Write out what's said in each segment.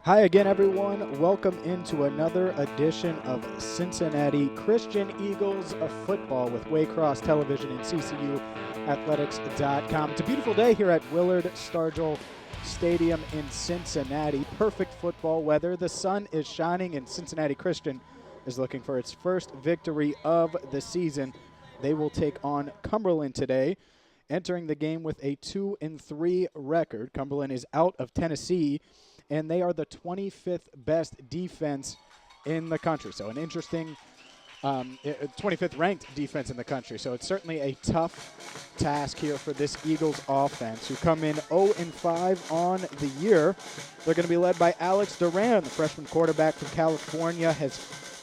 Hi again, everyone. Welcome into another edition of Cincinnati Christian Eagles of football with Waycross Television and CCUathletics.com. It's a beautiful day here at Willard Stargell Stadium in Cincinnati. Perfect football weather. The sun is shining, and Cincinnati Christian is looking for its first victory of the season. They will take on Cumberland today, entering the game with a 2-3 record. Cumberland is out of Tennessee, and they are the 25th best defense in the country. So an interesting 25th ranked defense in the country. So it's certainly a tough task here for this Eagles offense, who come in 0-5 on the year. They're going to be led by Alex Duran, the freshman quarterback from California, has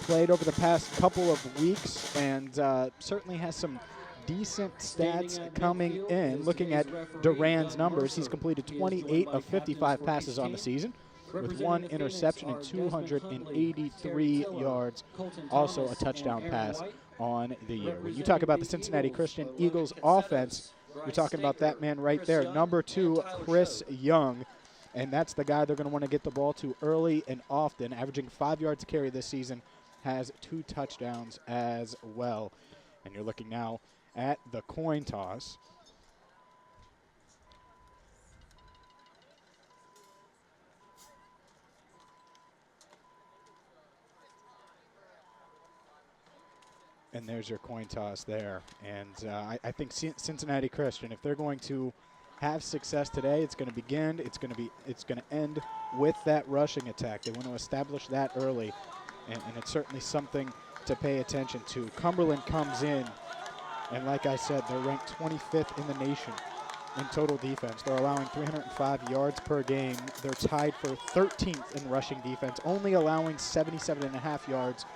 played over the past couple of weeks and certainly has some decent stats coming in. Looking at Duran's numbers, he's completed 28 of 55 passes on the season with 1 interception and 283 yards, also a touchdown pass on the year. When you talk about the Cincinnati Christian Eagles offense, you're talking about that man right there, number 2, Chris Young, and that's the guy they're going to want to get the ball to early and often, averaging 5 yards a carry this season, has 2 touchdowns as well. And you're looking now at the coin toss. And there's your coin toss there. And I think Cincinnati Christian, if they're going to have success today, it's going to end with that rushing attack. They want to establish that early, and it's certainly something to pay attention to. Cumberland comes in, and like I said, they're ranked 25th in the nation in total defense. They're allowing 305 yards per game. They're tied for 13th in rushing defense, only allowing 77.5 yards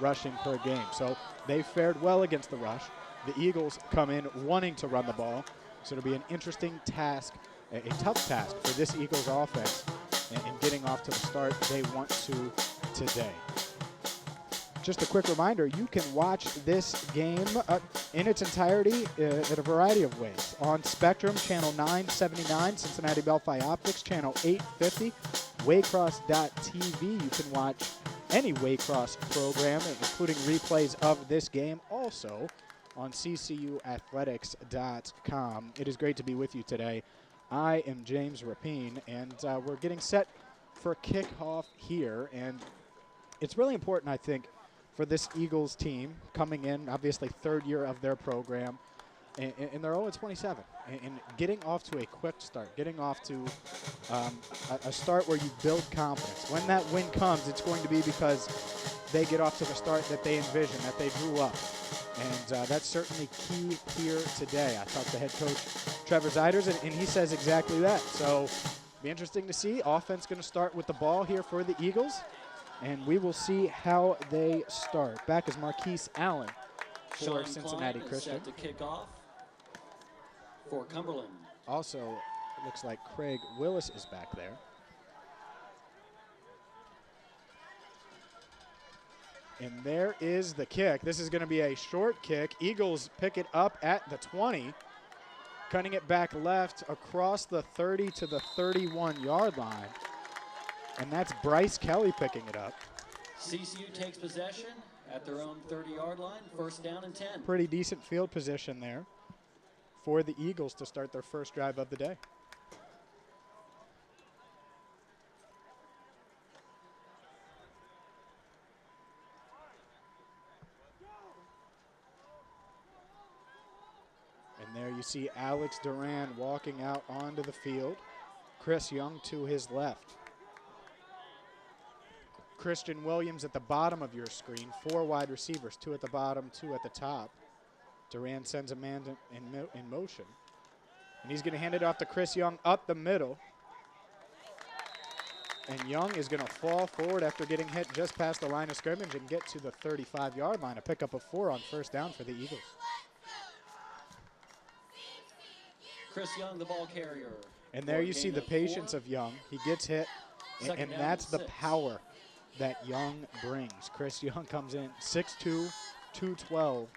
rushing per game. So they fared well against the rush. The Eagles come in wanting to run the ball. So it'll be an interesting task, a tough task for this Eagles offense in getting off to the start they want to today. Just a quick reminder, you can watch this game in its entirety in a variety of ways. On Spectrum, channel 979, Cincinnati Bellfly Optics, channel 850, Waycross.tv. You can watch any Waycross program, including replays of this game, also on CCUathletics.com. It is great to be with you today. I am James Rapine, and we're getting set for kickoff here. And it's really important, I think, for this Eagles team coming in, obviously third year of their program, and they're 0-27, and getting off to a quick start, getting off to a start where you build confidence. When that win comes, it's going to be because they get off to the start that they envisioned, that they grew up. And that's certainly key here today. I talked to head coach Trevor Ziders, and he says exactly that. So be interesting to see. Offense going to start with the ball here for the Eagles, and we will see how they start. Back is Marquise Allen for Cincinnati Christian. Set to kick off for Cumberland. Also, it looks like Craig Willis is back there. And there is the kick. This is going to be a short kick. Eagles pick it up at the 20, cutting it back left across the 30 to the 31-yard line. And that's Bryce Kelly picking it up. CCU takes possession at their own 30-yard line, first down and 10. Pretty decent field position there for the Eagles to start their first drive of the day. And there you see Alex Duran walking out onto the field. Chris Young to his left. Christian Williams at the bottom of your screen. 4 wide receivers, 2 at the bottom, 2 at the top. Duran sends a man in motion. And he's going to hand it off to Chris Young up the middle. And Young is going to fall forward after getting hit just past the line of scrimmage and get to the 35-yard line. A pickup of 4 on first down for the Eagles. Chris Young, the ball carrier. And there you see the patience of Young. He gets hit, and that's the power that Young brings. Chris Young comes in 6'2", 212.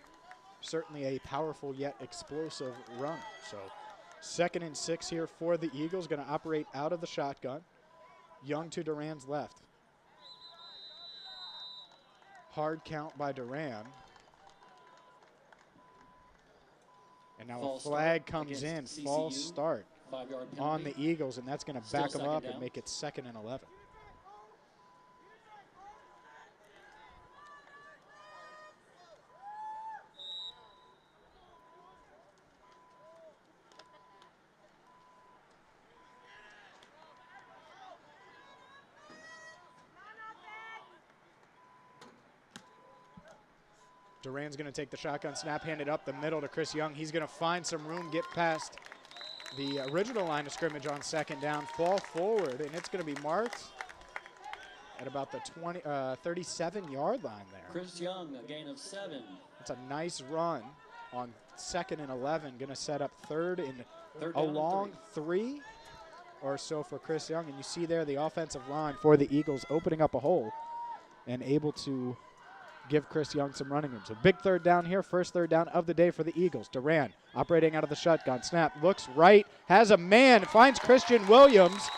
Certainly a powerful yet explosive run. So 2nd and 6 here for the Eagles. Going to operate out of the shotgun. Young to Duran's left. Hard count by Duran. And now a flag comes in. False start on the Eagles, and that's going to back them up and make it 2nd and 11. Duran's going to take the shotgun snap, hand it up the middle to Chris Young. He's going to find some room, get past the original line of scrimmage on 2nd down, fall forward, and it's going to be marked at about the 37-yard line there. Chris Young, a gain of 7. It's a nice run on 2nd and 11, going to set up 3rd and a long 3 or so for Chris Young. And you see there the offensive line for the Eagles opening up a hole and able to give Chris Young some running room. So big 3rd down here, first 3rd down of the day for the Eagles. Duran operating out of the shotgun. Snap, looks right, has a man, finds Christian Williams,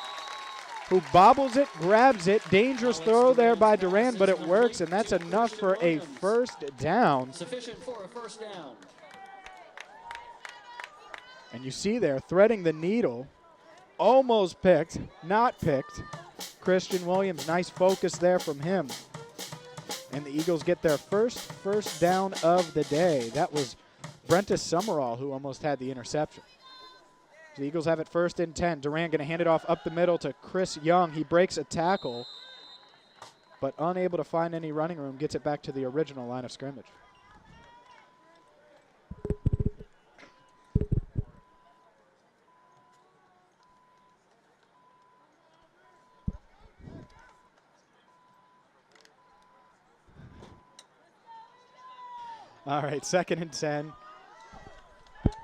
who bobbles it, grabs it. Dangerous throw there by Duran, but it works, and that's enough for a 1st down. Sufficient for a 1st down. And you see there, threading the needle, almost picked, not picked. Christian Williams, nice focus there from him. And the Eagles get their first down of the day. That was Brentus Summerall who almost had the interception. The Eagles have it 1st and 10. Duran going to hand it off up the middle to Chris Young. He breaks a tackle, but unable to find any running room, gets it back to the original line of scrimmage. All right, 2nd and 10.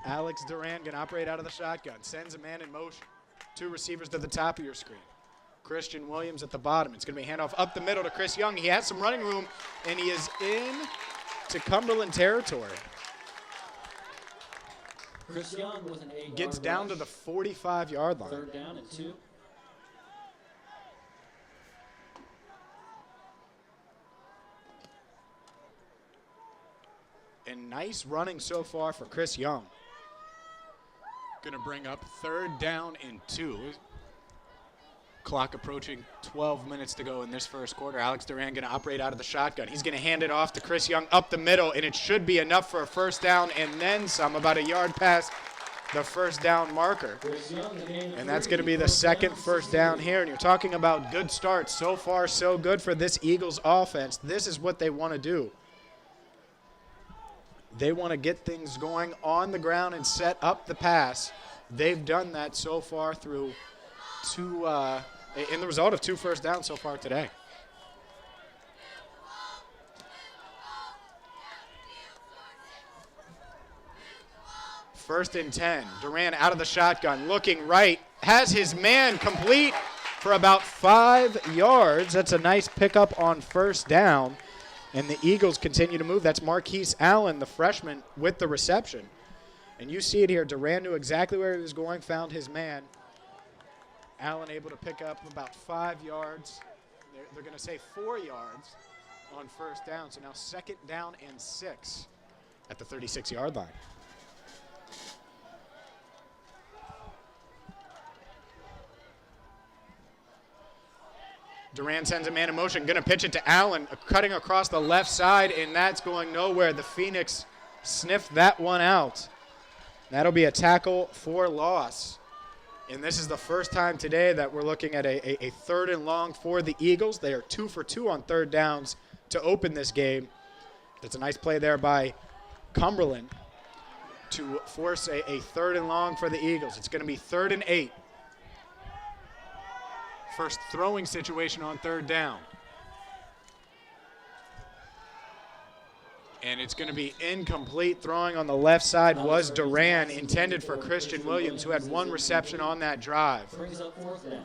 Alex Duran going to operate out of the shotgun. Sends a man in motion. 2 receivers to the top of your screen. Christian Williams at the bottom. It's going to be handoff up the middle to Chris Young. He has some running room, and he is in to Cumberland territory. Chris Young with an 8-yard Gets down to the 45-yard line. 3rd down and 2. And nice running so far for Chris Young. Going to bring up 3rd down and 2. Clock approaching 12 minutes to go in this 1st quarter. Alex Duran going to operate out of the shotgun. He's going to hand it off to Chris Young up the middle, and it should be enough for a 1st down and then some, about a yard past the 1st down marker. And that's going to be the 2nd 1st down here. And you're talking about good starts. So far, so good for this Eagles offense. This is what they want to do. They want to get things going on the ground and set up the pass. They've done that so far through in the result of 2 first downs so far today. First and 10. Duran out of the shotgun, looking right, has his man complete for about 5 yards. That's a nice pickup on 1st down. And the Eagles continue to move. That's Marquise Allen, the freshman, with the reception. And you see it here. Duran knew exactly where he was going, found his man. Allen able to pick up about 5 yards. They're going to say 4 yards on 1st down. So now 2nd down and 6 at the 36-yard line. Duran sends a man in motion, going to pitch it to Allen, cutting across the left side, and that's going nowhere. The Phoenix sniffed that one out. That'll be a tackle for loss. And this is the first time today that we're looking at a 3rd and long for the Eagles. They are 2 for 2 on 3rd downs to open this game. That's a nice play there by Cumberland to force a 3rd and long for the Eagles. It's going to be 3rd and 8. First throwing situation on 3rd down. And it's going to be incomplete. Throwing on the left side was Duran, intended for Christian Williams, who had 1 reception on that drive. Brings up 4th down.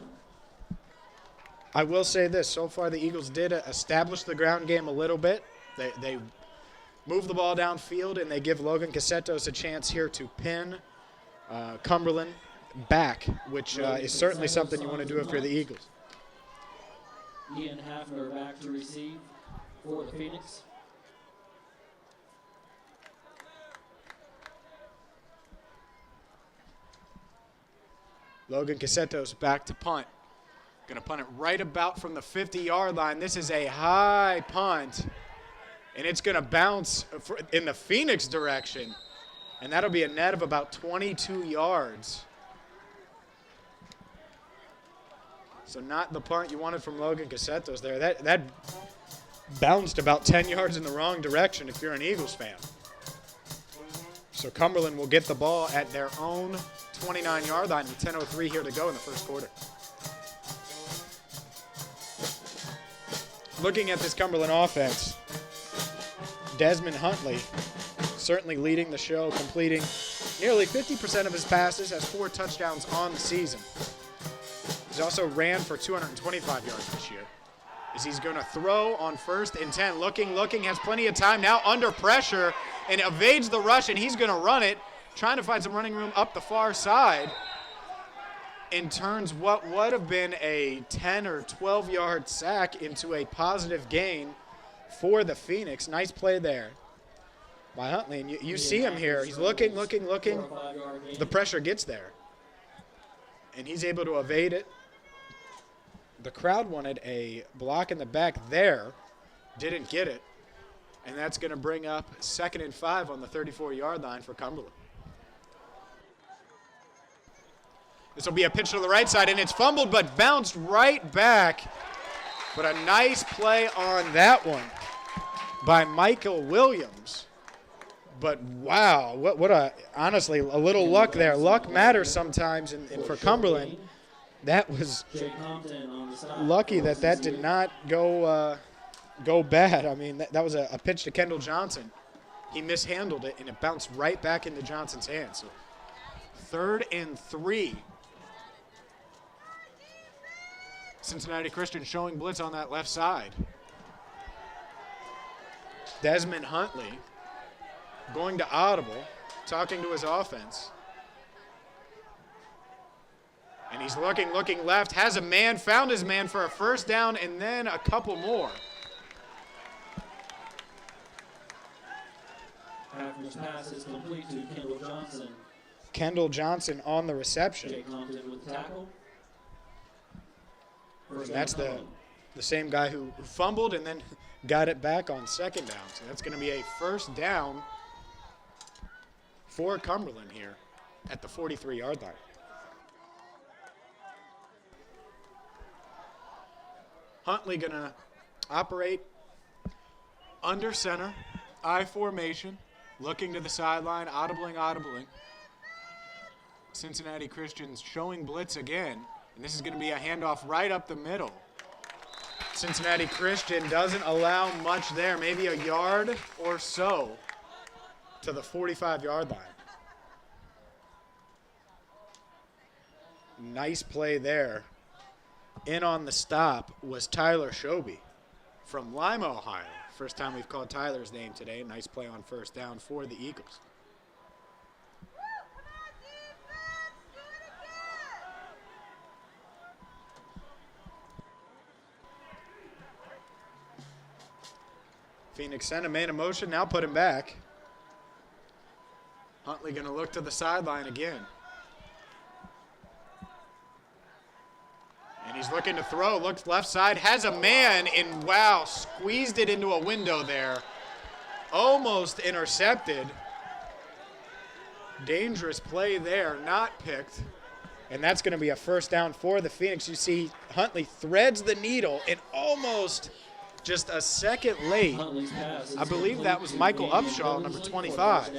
I will say this. So far, the Eagles did establish the ground game a little bit. They move the ball downfield, and they give Logan Cassettos a chance here to pin Cumberland back, which is certainly something you want to do if you're the Eagles. Ian Hafner back to receive for the Phoenix. Logan Cassetto's back to punt. Going to punt it right about from the 50-yard line. This is a high punt, and it's going to bounce in the Phoenix direction, and that'll be a net of about 22 yards. So not the punt you wanted from Logan Cassetto's there. That bounced about 10 yards in the wrong direction if you're an Eagles fan. So Cumberland will get the ball at their own 29-yard line with 10:03 here to go in the first quarter. Looking at this Cumberland offense, Desmond Huntley certainly leading the show, completing nearly 50% of his passes, has 4 touchdowns on the season. He's also ran for 225 yards this year. As he's going to throw on 1st and 10. Looking, has plenty of time now under pressure and evades the rush, and he's going to run it, trying to find some running room up the far side, and turns what would have been a 10 or 12-yard sack into a positive gain for the Phoenix. Nice play there by Huntley. And you see him here. He's looking. The pressure gets there, and he's able to evade it. The crowd wanted a block in the back there, didn't get it, and that's going to bring up 2nd and 5 on the 34-yard line for Cumberland. This will be a pitch to the right side, and it's fumbled but bounced right back. But a nice play on that one by Michael Williams. But wow, honestly, a little luck there. Luck matters sometimes, and for Cumberland, that was lucky that did not go bad. I mean, that was a pitch to Kendall Johnson. He mishandled it, and it bounced right back into Johnson's hands. So 3rd and 3. Cincinnati Christian showing blitz on that left side. Desmond Huntley going to audible, talking to his offense. And he's looking left, has a man, found his man for a 1st down, and then a couple more. Hafner's pass is complete to Kendall Johnson. Kendall Johnson on the reception. Jake Compton with the tackle. And that's the same guy who fumbled and then got it back on 2nd down. So that's going to be a 1st down for Cumberland here at the 43-yard line. Huntley going to operate under center, I formation, looking to the sideline, audibling. Cincinnati Christians showing blitz again. And this is going to be a handoff right up the middle. Cincinnati Christian doesn't allow much there, maybe a yard or so to the 45-yard line. Nice play there. In on the stop was Tyler Shoby from Lima, Ohio. First time we've called Tyler's name today. Nice play on 1st down for the Eagles. Phoenix sent a man in motion, now put him back. Huntley going to look to the sideline again. And he's looking to throw, looks left side, has a man, and wow, squeezed it into a window there. Almost intercepted. Dangerous play there, not picked. And that's going to be a 1st down for the Phoenix. You see Huntley threads the needle and almost just a second late. I believe that was Michael Upshaw, number 25,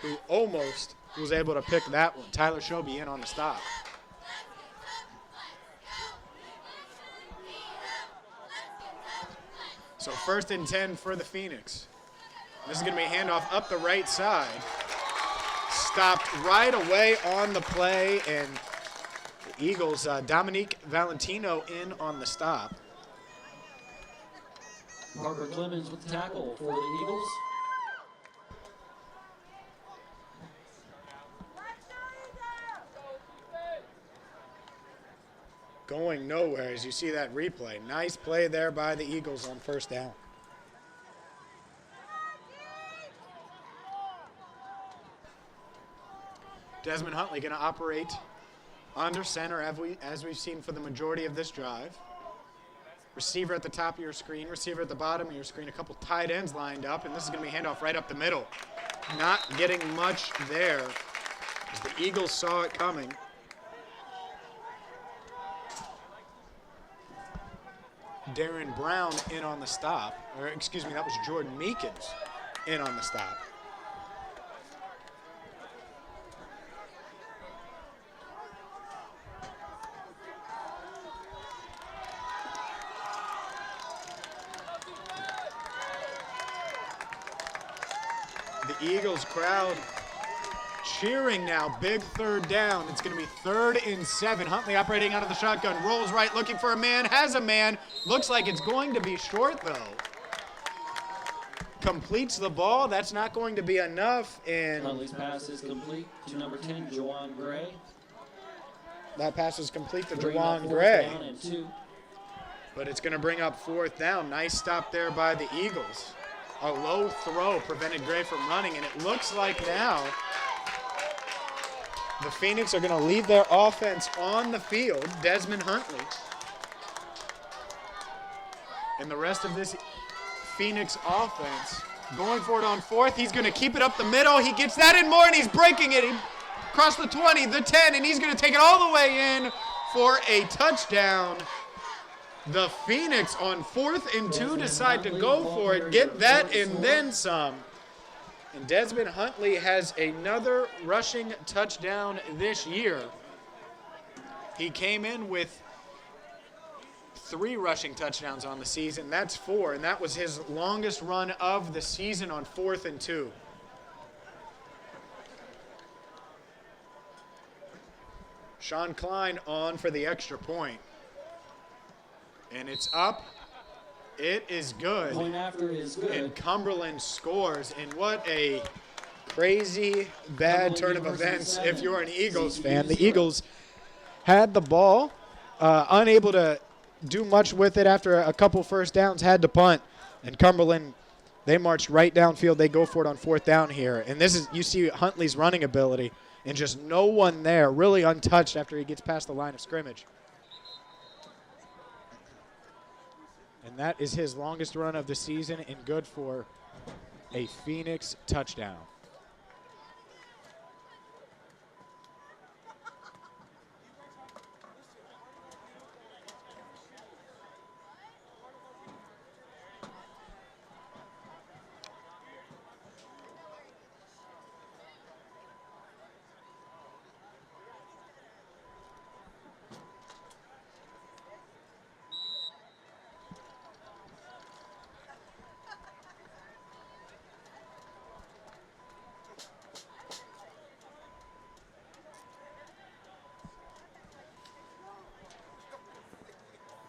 who almost was able to pick that one. Tyler Shoby in on the stop. So 1st and 10 for the Phoenix. This is going to be a handoff up the right side. Stopped right away on the play, and the Eagles, Dominique Valentino in on the stop. Parker Clemens with the tackle for the Eagles. going nowhere as you see that replay. Nice play there by the Eagles on first down. Desmond Huntley going to operate under center as we've seen for the majority of this drive. Receiver at the top of your screen, receiver at the bottom of your screen, a couple tight ends lined up, and this is going to be handoff right up the middle. Not getting much there as the Eagles saw it coming. Darren Brown in on the stop, or excuse me, that was Jordan Meekins in on the stop. The Eagles crowd cheering now. Big third down. It's going to be 3rd and 7. Huntley operating out of the shotgun. Rolls right, looking for a man. Has a man. Looks like it's going to be short, though. Completes the ball. That's not going to be enough. And Huntley's pass is complete to number 10, Juwan Gray. that pass is complete to Bring up Juwan 4th Gray. down and 2. But it's going to bring up 4th down. Nice stop there by the Eagles. A low throw prevented Gray from running, and it looks like now the Phoenix are going to leave their offense on the field. Desmond Huntley. And the rest of this Phoenix offense going for it on 4th. He's going to keep it up the middle. He gets that and more, and he's breaking it. He across the 20, the 10, and he's going to take it all the way in for a touchdown. The Phoenix on 4th and 2 decide to go for it, get that and then some. And Desmond Huntley has another rushing touchdown this year. He came in with 3 rushing touchdowns on the season. That's 4, and that was his longest run of the season on 4th and 2. Sean Klein on for the extra point. And it's up. It is good. Point after is good. And Cumberland scores. And what a crazy bad turn of events if you're an Eagles fan. The Eagles had the ball, unable to do much with it after a couple first downs, had to punt. And Cumberland, they marched right downfield. They go for it on 4th down here. And this is, you see Huntley's running ability. And just no one there, really untouched after he gets past the line of scrimmage. And that is his longest run of the season and good for a Phoenix touchdown.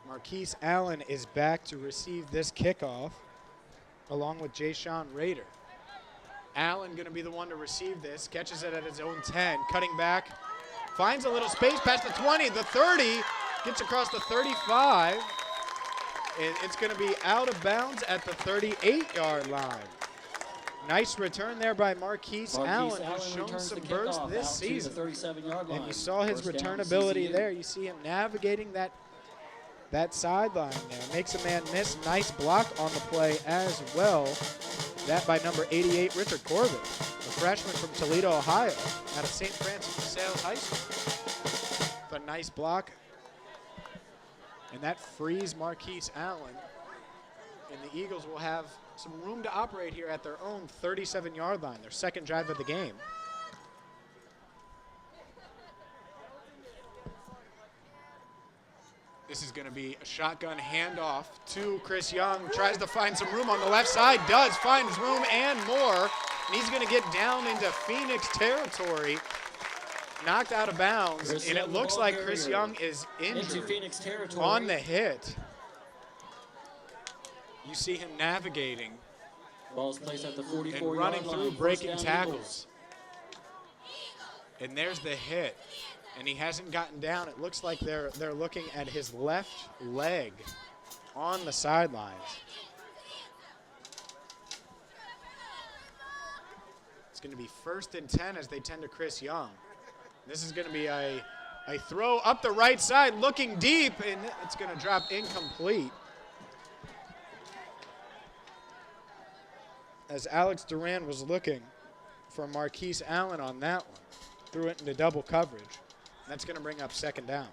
Marquise Allen is back to receive this kickoff along with Jay-Sean Rader. Allen going to be the one to receive this, catches it at his own 10, cutting back, finds a little space past the 20, the 30, gets across the 35, and it's going to be out of bounds at the 38-yard line. Nice return there by Marquise Allen, who's shown some burst this season. And you saw his return ability there. You see him navigating that sideline there. Makes a man miss. Nice block on the play as well. That by number 88, Richard Corbett, a freshman from Toledo, Ohio, out of St. Francis de Sales High School. But nice block. And that frees Marquise Allen. And the Eagles will have some room to operate here at their own 37-yard line, their second drive of the game. This is going to be a shotgun handoff to Chris Young. Tries to find some room on the left side. Does, finds room and more. And he's going to get down into Phoenix territory. Knocked out of bounds. And it looks like Chris Young is injured on the hit. You see him navigating. Ball's placed at the 44 and running through, breaking tackles. And there's the hit. and he hasn't gotten down. It looks like they're looking at his left leg on the sidelines. It's going to be 1st and 10 as they tend to Chris Young. This is going to be a throw up the right side, looking deep, and it's going to drop incomplete. As Alex Duran was looking for Marquise Allen on that one. Threw it into double coverage. That's going to bring up 2nd down.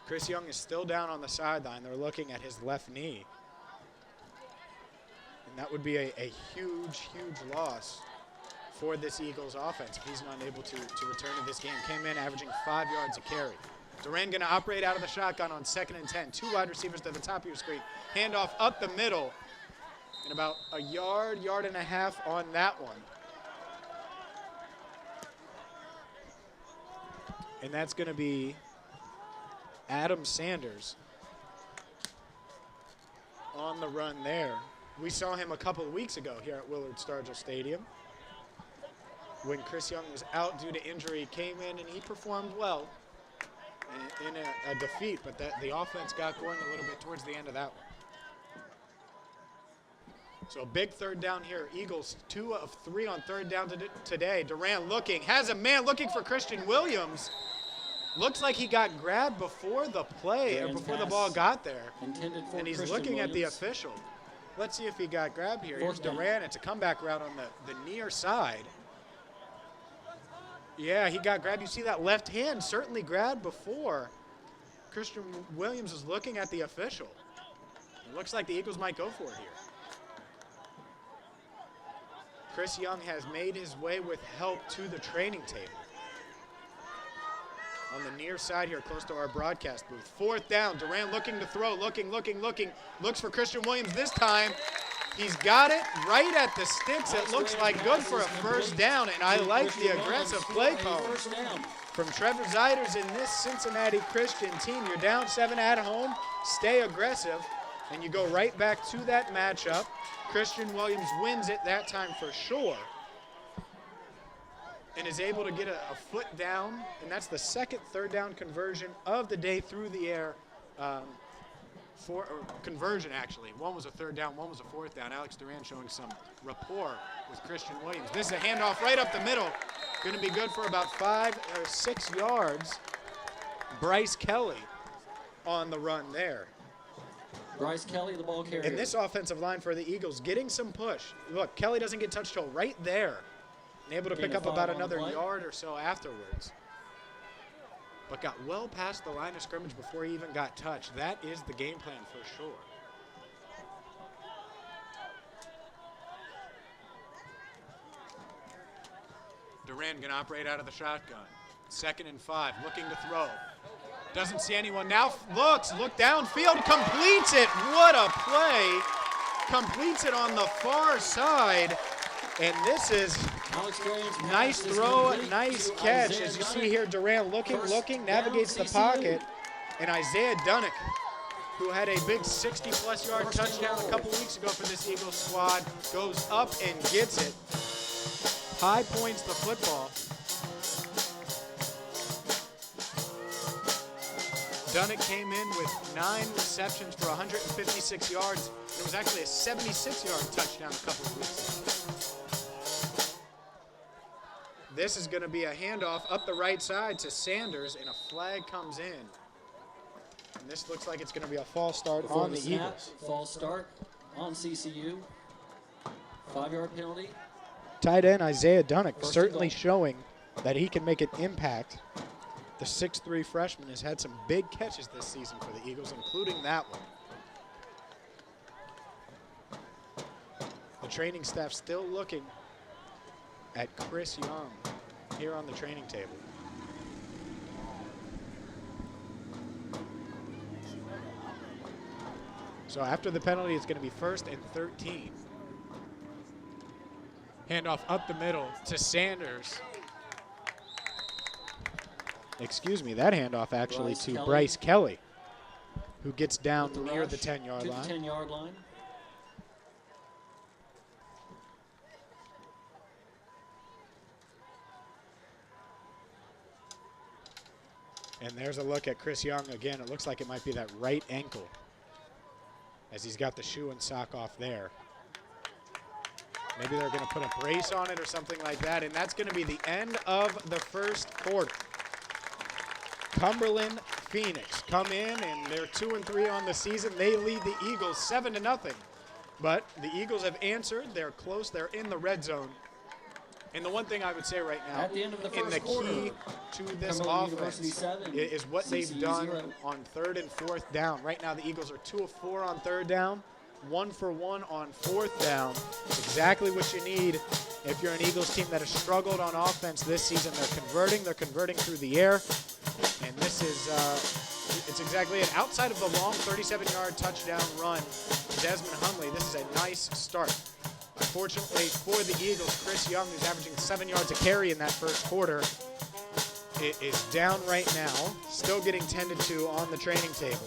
Chris Young is still down on the sideline. They're looking at his left knee. And that would be a huge, huge loss for this Eagles offense if he's not able to return to this game. Came in averaging 5 yards a carry. Duran going to operate out of the shotgun on 2nd and 10. 2 wide receivers to the top of your screen. Handoff up the middle. And about a yard and a half on that one. And that's going to be Adam Sanders on the run there. We saw him a couple of weeks ago here at Willard Stargell Stadium. When Chris Young was out due to injury, he came in and he performed well in a defeat, but the offense got going a little bit towards the end of that one. So a big 3rd down here. Eagles 2 of 3 on 3rd down today. Duran looking, has a man looking for Christian Williams. Looks like he got grabbed before the play or before the ball got there. And he's looking at the official. Let's see if he got grabbed here. Here's Duran. It's a comeback route on the near side. Yeah, he got grabbed. You see that left hand certainly grabbed before. Christian Williams is looking at the official. It looks like the Eagles might go for it here. Chris Young has made his way with help to the training table. On the near side here, close to our broadcast booth. 4th down, Duran looking to throw, looking. Looks for Christian Williams this time. He's got it right at the sticks. It looks like good for a 1st down, and I like the aggressive play call from Trevor Ziders in this Cincinnati Christian team. You're down 7 at home, stay aggressive, and you go right back to that matchup. Christian Williams wins it that time for sure and is able to get a foot down, and that's the 2nd 3rd down conversion of the day through the air. Conversion, actually. One was a 3rd down, one was a 4th down. Alex Duran showing some rapport with Christian Williams. This is a handoff right up the middle. Going to be good for about 5 or 6 yards. Bryce Kelly on the run there. Bryce Kelly, the ball carrier. And this offensive line for the Eagles getting some push. Look, Kelly doesn't get touched till right there. And able to pick up about another yard or so afterwards. But got well past the line of scrimmage before he even got touched. That is the game plan for sure. Duran going to operate out of the shotgun. 2nd and 5, looking to throw. Doesn't see anyone now. Look downfield, completes it. What a play. Completes it on the far side. And this is nice throw, nice catch. As you see here, Duran looking, navigates the pocket. And Isaiah Dunnick, who had a big 60-plus yard touchdown a couple weeks ago for this Eagles squad, goes up and gets it. High points the football. Dunnick came in with 9 receptions for 156 yards. It was actually a 76-yard touchdown a couple of weeks ago. This is going to be a handoff up the right side to Sanders, and a flag comes in. And this looks like it's going to be a false start on the Eagles. False start on CCU. 5-yard penalty. Tight end Isaiah Dunnick certainly showing that he can make an impact. The 6'3" freshman has had some big catches this season for the Eagles, including that one. The training staff still looking at Chris Young here on the training table. So after the penalty, it's going to be 1st and 13. Handoff up the middle to Sanders. Excuse me, that handoff actually to Bryce Kelly, who gets down near the 10-yard line. 10-yard line. And there's a look at Chris Young again. It looks like it might be that right ankle as he's got the shoe and sock off there. Maybe they're going to put a brace on it or something like that, and that's going to be the end of the first quarter. Cumberland Phoenix come in, and they're 2-3 on the season. They lead the Eagles 7-0. But the Eagles have answered. They're close. They're in the red zone. And the one thing I would say right now, At the end of the in the first quarter, key to this Cumberland offense University 7, is what they've CCU done 0. on 3rd and 4th down. Right now the Eagles are 2 of 4 on 3rd down, 1 for 1 on 4th down. Exactly what you need if you're an Eagles team that has struggled on offense this season. They're converting through the air. And this is, it's exactly it. Outside of the long 37-yard touchdown run to Desmond Huntley, this is a nice start. Unfortunately for the Eagles, Chris Young, who's averaging 7 yards a carry in that first quarter, is down right now, still getting tended to on the training table.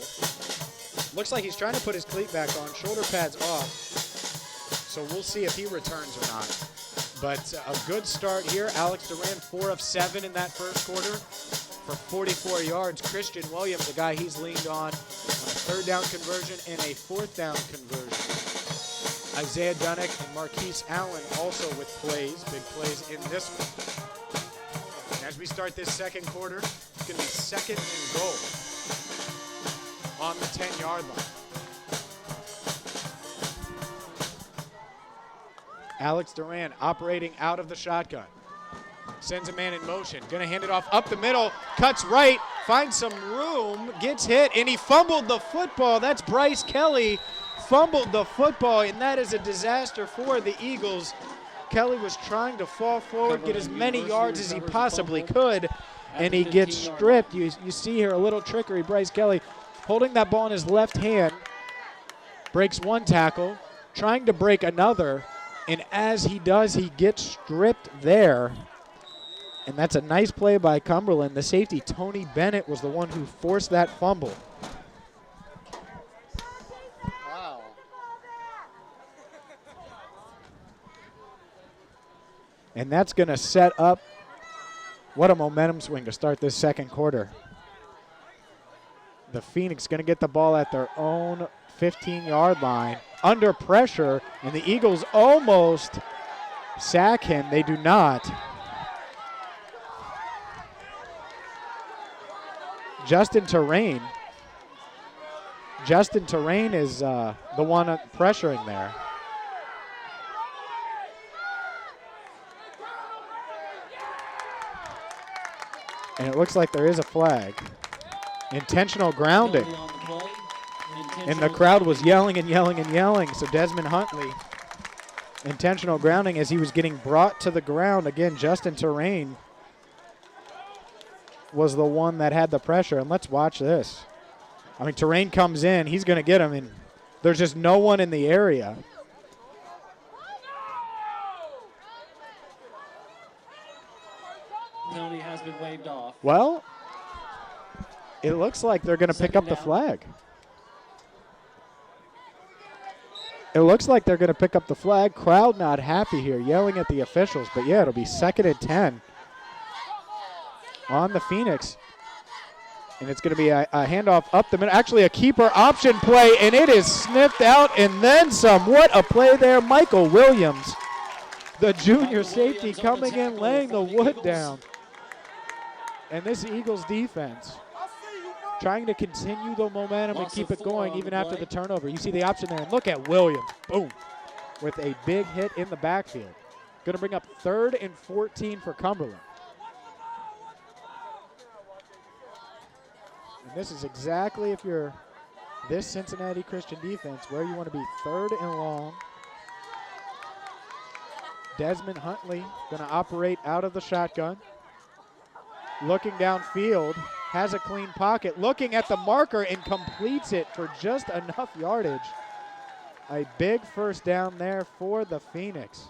Looks like he's trying to put his cleat back on, shoulder pads off, so we'll see if he returns or not. But a good start here. Alex Duran, 4 of 7 in that first quarter for 44 yards. Christian Williams, a guy he's leaned on a 3rd down conversion and a 4th down conversion. Isaiah Dunnick and Marquise Allen also with plays, big plays in this one. And as we start this second quarter, it's going to be 2nd and goal on the 10-yard line. Alex Duran operating out of the shotgun. Sends a man in motion. Going to hand it off up the middle. Cuts right. Finds some room. Gets hit. And he fumbled the football. That's Bryce Kelly. Fumbled the football. And that is a disaster for the Eagles. Kelly was trying to fall forward, get as many yards as he possibly could. And he gets stripped. You see here a little trickery. Bryce Kelly holding that ball in his left hand. Breaks one tackle. Trying to break another. And as he does, he gets stripped there. And that's a nice play by Cumberland. The safety, Tony Bennett, was the one who forced that fumble. Wow. And that's going to set up what a momentum swing to start this second quarter. The Phoenix going to get the ball at their own 15-yard line under pressure, and the Eagles almost sack him. They do not. Justin Duran is the one pressuring there. And it looks like there is a flag. Intentional grounding. And the crowd was yelling and yelling and yelling. So Desmond Huntley, intentional grounding as he was getting brought to the ground. Again, Justin Duran was the one that had the pressure. And let's watch this. I mean, Duran comes in. He's going to get him. And there's just no one in the area. Penalty has been waved off. Well, it looks like they're going to pick up the flag. It looks like they're going to pick up the flag. Crowd not happy here, yelling at the officials. But, yeah, it'll be 2nd and 10 on the Phoenix. And it's going to be a handoff up the middle. Actually, a keeper option play, and it is sniffed out and then some. What a play there. Michael Williams, the junior safety, coming in, laying the wood down. And this Eagles defense trying to continue the momentum and keep it going even after the turnover. You see the option there, and look at Williams. Boom. With a big hit in the backfield. Going to bring up 3rd and 14 for Cumberland. And this is exactly, if you're this Cincinnati Christian defense, where you want to be 3rd and long. Desmond Huntley going to operate out of the shotgun. Looking downfield, has a clean pocket, looking at the marker and completes it for just enough yardage. A big first down there for the Phoenix.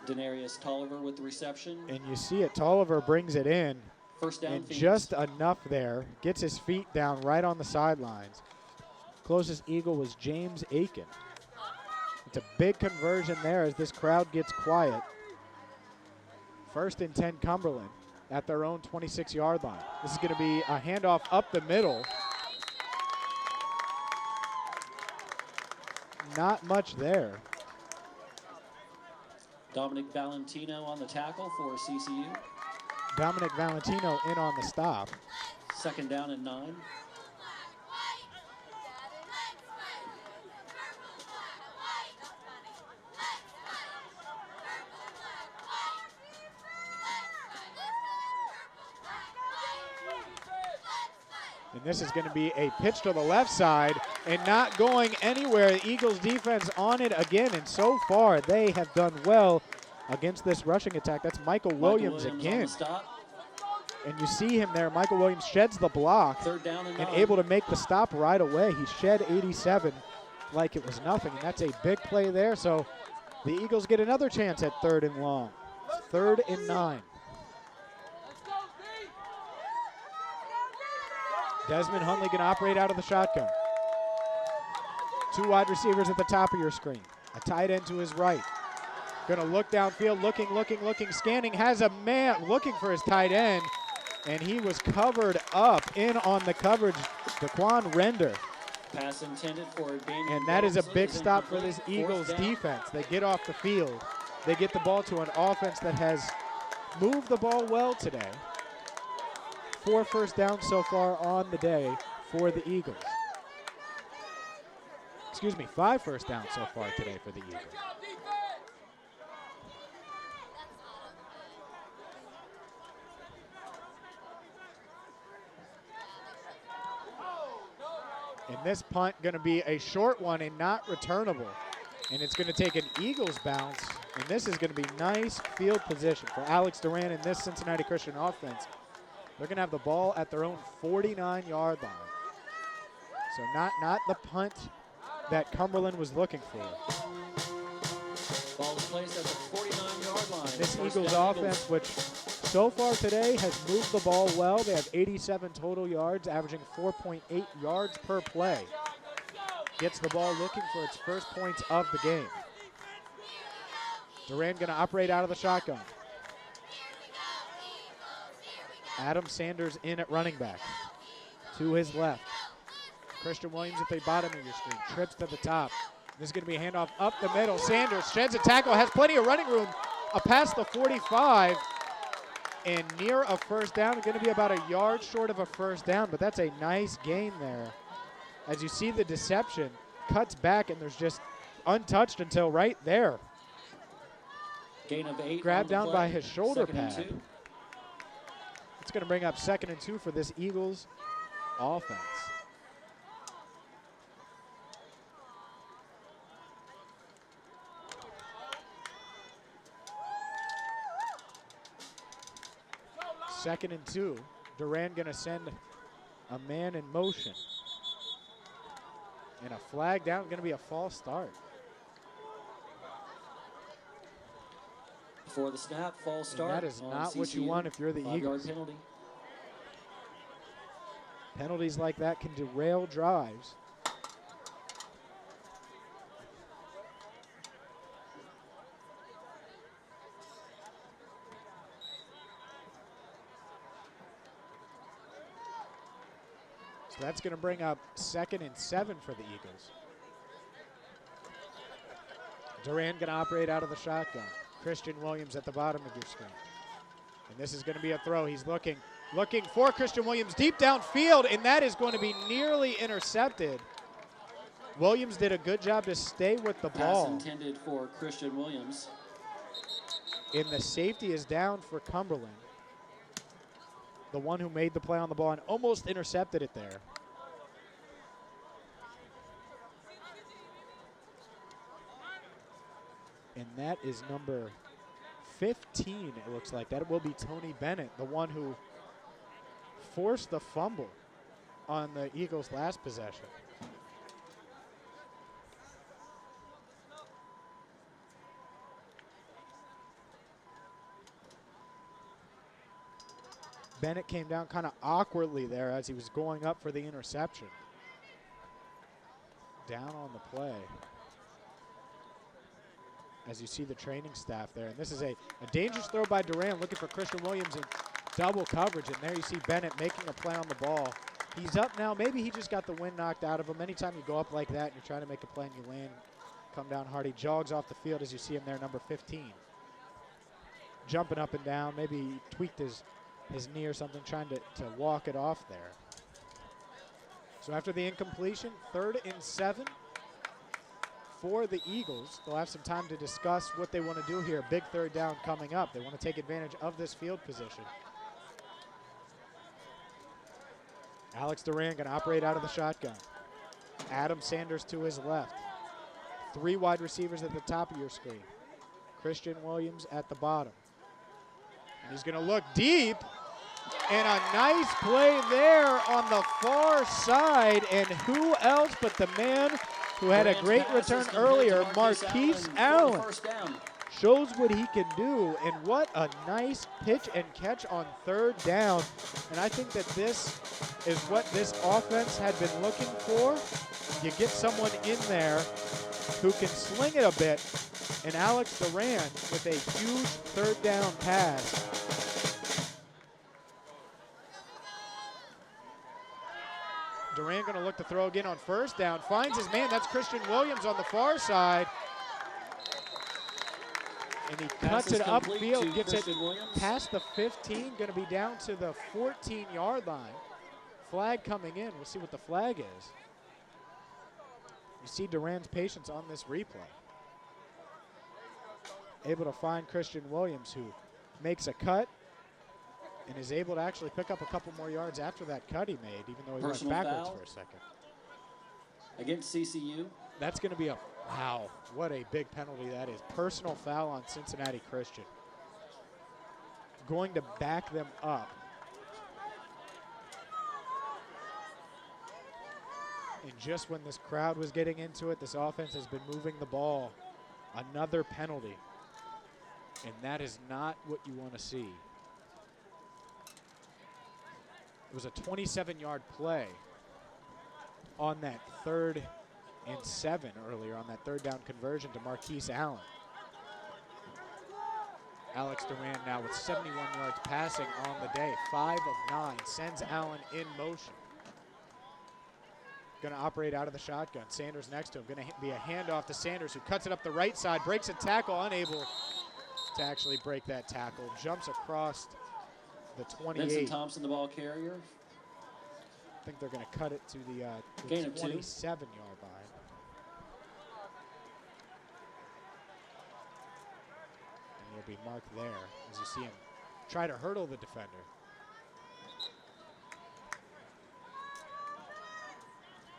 Denarius Tolliver with the reception. And you see it, Tolliver brings it in. First down, and Phoenix. Just enough there. Gets his feet down right on the sidelines. Closest Eagle was James Aiken. It's a big conversion there as this crowd gets quiet. First and 10 Cumberland at their own 26-yard line. This is going to be a handoff up the middle. Not much there. Dominic Valentino on the tackle for CCU. Dominic Valentino in on the stop. Second down and 9. And this is going to be a pitch to the left side and not going anywhere. The Eagles defense on it again, and so far they have done well against this rushing attack. That's Michael Williams again. And you see him there. Michael Williams sheds the block. Third down and 9. Able to make the stop right away. He shed 87 like it was nothing, and that's a big play there. So the Eagles get another chance at 3rd and long. 3rd and 9. Desmond Huntley going to operate out of the shotgun. 2 wide receivers at the top of your screen. A tight end to his right. Going to look downfield, looking, scanning, has a man looking for his tight end, and he was covered up in on the coverage. Daquan Render. Pass intended for Daniel. And that is a big stop for this Eagles defense. They get off the field. They get the ball to an offense that has moved the ball well today. 4 first downs so far on the day for the Eagles. Excuse me, 5 first downs so far today for the Eagles. And this punt going to be a short one and not returnable. And it's going to take an Eagles bounce. And this is going to be nice field position for Alex Duran and this Cincinnati Christian offense. They're going to have the ball at their own 49-yard line. So not the punt that Cumberland was looking for. Ball is placed at the 49-yard line. This Eagles offense, which so far today has moved the ball well. They have 87 total yards, averaging 4.8 yards per play. Gets the ball looking for its first points of the game. Duran going to operate out of the shotgun. Adam Sanders in at running back. To his left. Christian Williams at the bottom of your screen. Trips to the top. This is going to be a handoff up the middle. Sanders sheds a tackle, has plenty of running room. Past the 45 and near a first down. Going to be about a yard short of a first down, but that's a nice gain there. As you see the deception, cuts back and there's just untouched until right there. Gain of 8. Grabbed down by his shoulder Second and pad. 2. It's going to bring up 2nd and 2 for this Eagles offense. Second and 2. Duran going to send a man in motion. And a flag down, going to be a false start. For the snap, false start. And that is not what you want if you're the 5-yard Eagles. penalty. Penalties like that can derail drives. So that's going to bring up 2nd and 7 for the Eagles. Duran going to operate out of the shotgun. Christian Williams at the bottom of your screen. And this is going to be a throw. He's looking for Christian Williams deep downfield, and that is going to be nearly intercepted. Williams did a good job to stay with the ball. Pass intended for Christian Williams. And the safety is down for Cumberland. The one who made the play on the ball and almost intercepted it there. And that is number 15, it looks like. That will be Tony Bennett, the one who forced the fumble on the Eagles' last possession. Bennett came down kind of awkwardly there as he was going up for the interception. Down on the play. as you see the training staff there. And this is a dangerous throw by Duran, looking for Christian Williams in double coverage. And there you see Bennett making a play on the ball. He's up now. Maybe he just got the wind knocked out of him. Anytime you go up like that and you're trying to make a play and you land, come down hard. He jogs off the field as you see him there, number 15. Jumping up and down. Maybe he tweaked his knee or something, trying to walk it off there. So after the incompletion, 3rd and 7 for the Eagles. They'll have some time to discuss what they want to do here. Big 3rd down coming up. They want to take advantage of this field position. Alex Duran going to operate out of the shotgun. Adam Sanders to his left. 3 wide receivers at the top of your screen. Christian Williams at the bottom. And he's going to look deep. And a nice play there on the far side. And who else but the man who had a great return earlier, Marquise Allen. Shows what he can do, and what a nice pitch and catch on 3rd down. And I think that this is what this offense had been looking for. You get someone in there who can sling it a bit, and Alex Duran with a huge 3rd down pass. Duran going to look to throw again on 1st down. Finds his man. That's Christian Williams on the far side. And he cuts it upfield, gets it past the 15. Going to be down to the 14-yard line. Flag coming in. We'll see what the flag is. You see Duran's patience on this replay. Able to find Christian Williams, who makes a cut and is able to actually pick up a couple more yards after that cut he made, even though he went backwards for a second. Against CCU. That's going to be a, wow, what a big penalty that is. Personal foul on Cincinnati Christian. Going to back them up. And just when this crowd was getting into it, this offense has been moving the ball. Another penalty. And that is not what you want to see. It was a 27-yard play on that 3rd and 7 earlier, on that 3rd down conversion to Marquise Allen. Alex Duran now with 71 yards passing on the day. 5 of 9, sends Allen in motion. Going to operate out of the shotgun. Sanders next to him. Going to be a handoff to Sanders, who cuts it up the right side, breaks a tackle, unable to actually break that tackle. Jumps across the 28. Vincent Thompson, the ball carrier. I think they're going to cut it to the 27-yard line. And it'll be marked there as you see him try to hurdle the defender.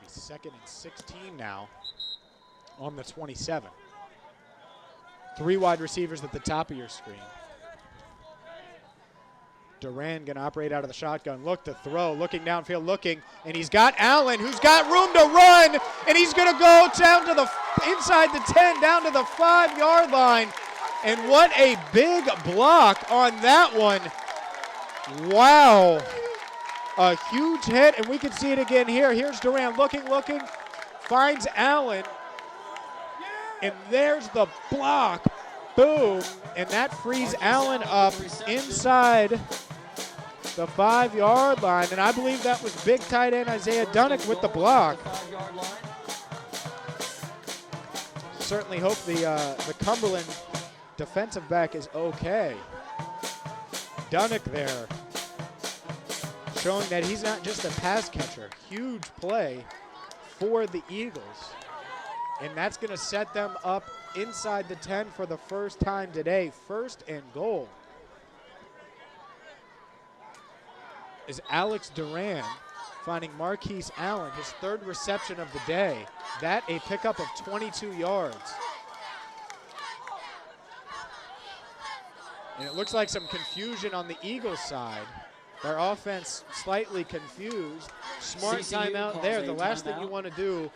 He's 2nd and 16 now on the 27. 3 wide receivers at the top of your screen. Duran going to operate out of the shotgun. Look to throw, looking downfield, looking, and he's got Allen, who's got room to run, and he's going to go down to the inside the 10, down to the 5-yard line. And what a big block on that one. Wow. A huge hit, and we can see it again here. Here's Duran looking, finds Allen, and there's the block. Boom, and that frees Allen up inside the 5-yard line, and I believe that was big tight end Isaiah Dunnick with the block. Certainly hope the Cumberland defensive back is okay. Dunnick there, showing that he's not just a pass catcher. Huge play for the Eagles, and that's going to set them up inside the 10 for the first time today. 1st and goal. Is Alex Duran finding Marquise Allen, his 3rd reception of the day. That a pickup of 22 yards. And it looks like some confusion on the Eagles side. Their offense slightly confused. Smart timeout there. The last thing you want to do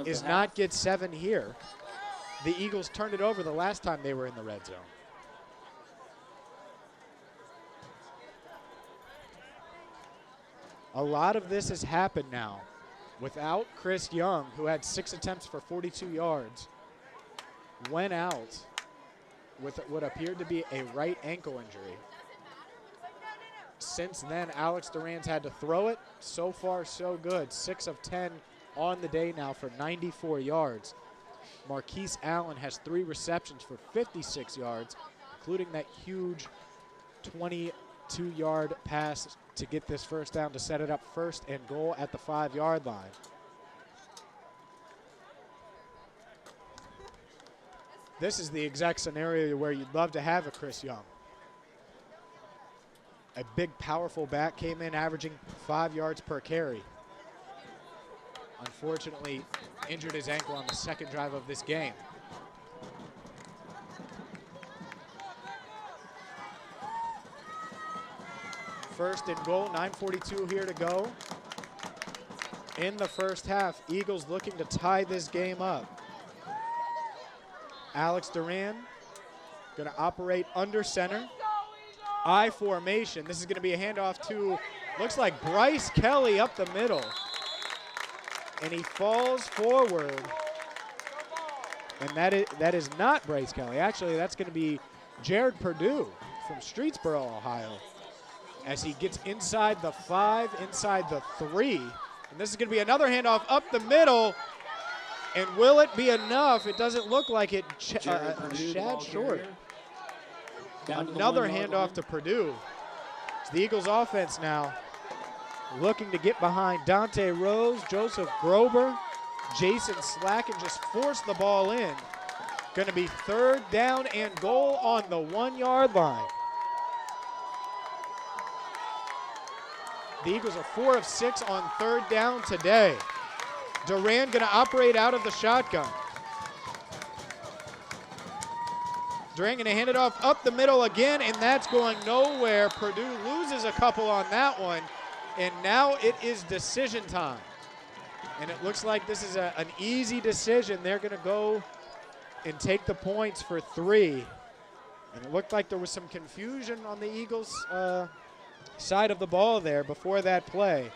is not get 7 here. The Eagles turned it over the last time they were in the red zone. A lot of this has happened now without Chris Young, who had 6 attempts for 42 yards, went out with what appeared to be a right ankle injury. Since then, Alex Duran's had to throw it. So far, so good. 6 of 10 on the day now for 94 yards. Marquise Allen has 3 receptions for 56 yards, including that huge 22-yard pass to get this first down to set it up 1st and goal at the 5-yard line. This is the exact scenario where you'd love to have a Chris Young. A big, powerful back came in averaging 5 yards per carry. Unfortunately, injured his ankle on the 2nd drive of this game. First and goal, 9:42 here to go. In the first half, Eagles looking to tie this game up. Alex Duran going to operate under center. I formation. This is going to be a handoff to, looks like Bryce Kelly up the middle. And he falls forward. And that is not Bryce Kelly. Actually, that's going to be Jared Perdue from Streetsboro, Ohio. As he gets inside the 5, inside the 3. And this is going to be another handoff up the middle. And will it be enough? It doesn't look like it. Shad short. Another handoff to Purdue. It's the Eagles offense now looking to get behind Dante Rose, Joseph Grober, Jason Slack, and just force the ball in. Going to be 3rd down and goal on the 1-yard line. The Eagles are 4 of 6 on 3rd down today. Duran going to operate out of the shotgun. Duran going to hand it off up the middle again, and that's going nowhere. Purdue loses a couple on that one, and now it is decision time. And it looks like this is an easy decision. They're going to go and take the points for 3. And it looked like there was some confusion on the Eagles' side of the ball there before that play.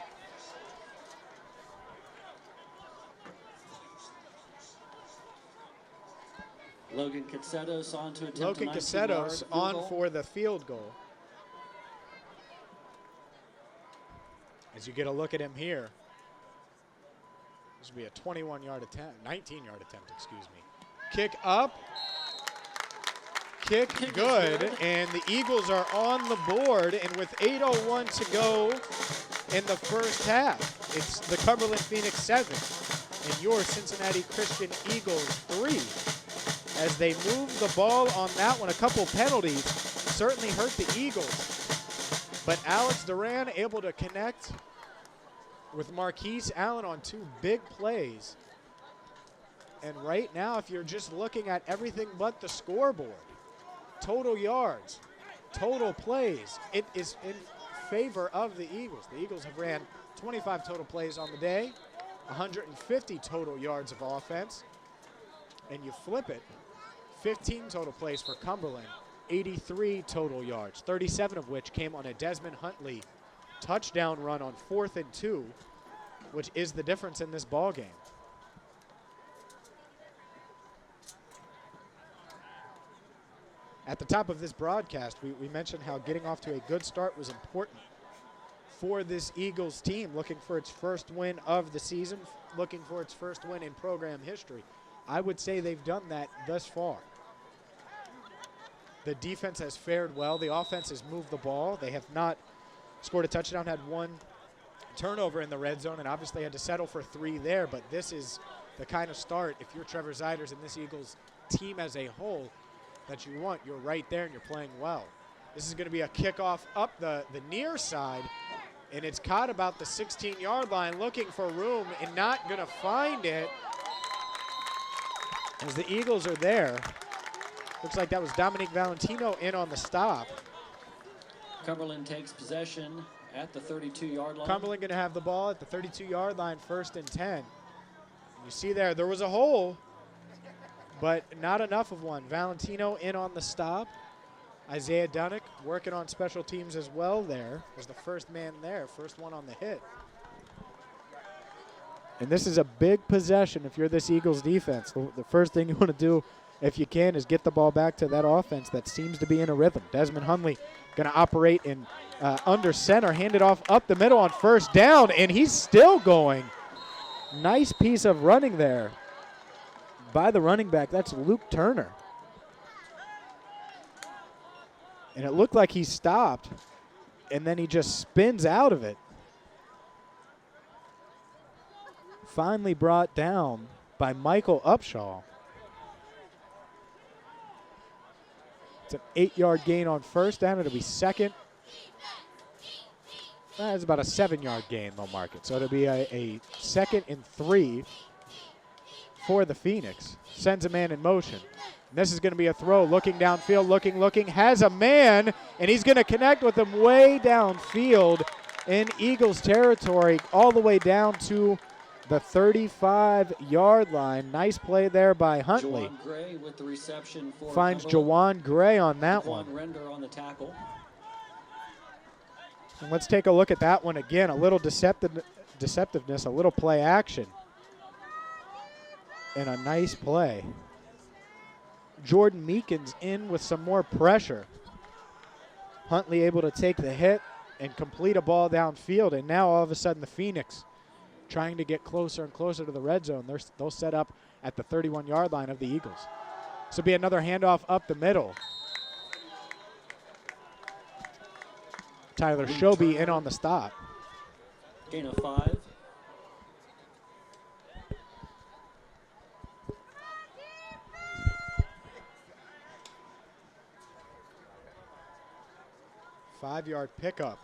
Logan Casetos on to attempt Logan Casetos on for the field goal. As you get a look at him here, this will be a 21-yard attempt, 19-yard attempt, excuse me. Kick up, kick good, and the Eagles are on the board, and with 8:01 to go in the first half, it's the Cumberland Phoenix 7 and your Cincinnati Christian Eagles 3. As they move the ball on that one, a couple penalties certainly hurt the Eagles. But Alex Duran able to connect with Marquise Allen on 2 big plays. And right now, if you're just looking at everything but the scoreboard, total yards, total plays, it is in favor of the Eagles. The Eagles have ran 25 total plays on the day, 150 total yards of offense. And you flip it, 15 total plays for Cumberland, 83 total yards, 37 of which came on a Desmond Huntley touchdown run on 4th and 2, which is the difference in this ball game. At the top of this broadcast, we mentioned how getting off to a good start was important for this Eagles team, looking for its first win of the season, looking for its first win in program history. I would say they've done that thus far. The defense has fared well. The offense has moved the ball. They have not scored a touchdown, had 1 turnover in the red zone, and obviously had to settle for 3 there. But this is the kind of start, if you're Trevor Ziders and this Eagles team as a whole, that you want. You're right there and you're playing well. This is going to be a kickoff up the near side, and it's caught about the 16-yard line, looking for room and not going to find it. As the Eagles are there, looks like that was Dominique Valentino in on the stop. Cumberland takes possession at the 32-yard line. Cumberland going to have the ball at the 32-yard line, 1st and 10. You see there was a hole, but not enough of one. Valentino in on the stop. Isaiah Dunnick working on special teams as well there. Was the first man there, first one on the hit. And this is a big possession if you're this Eagles defense. The first thing you want to do if you can, is get the ball back to that offense that seems to be in a rhythm. Desmond Hundley going to operate in under center, hand it off up the middle on first down, and he's still going. Nice piece of running there by the running back. That's Luke Turner. And it looked like he stopped, and then he just spins out of it. Finally brought down by Michael Upshaw. It's an 8-yard gain on first down. It'll be second. That's about a 7-yard gain, they'll mark it. So it'll be a 2nd and 3 for the Phoenix. Sends a man in motion. And this is going to be a throw, looking downfield, looking, has a man, and he's going to connect with him way downfield in Eagles territory, all the way down to the 35-yard line. Nice play there by Huntley. Jawan Gray with the reception for finds Cumberland. Jawan Gray on that Daquan one. Render on the tackle. And let's take a look at that one again. A little deceptiveness, a little play action. And a nice play. Jordan Meekins in with some more pressure. Huntley able to take the hit and complete a ball downfield. And now all of a sudden the Phoenix trying to get closer and closer to the red zone. They'll set up at the 31-yard line of the Eagles. This will be another handoff up the middle. Tyler Shobe in on the stop. Gain of 5. Five-yard pickup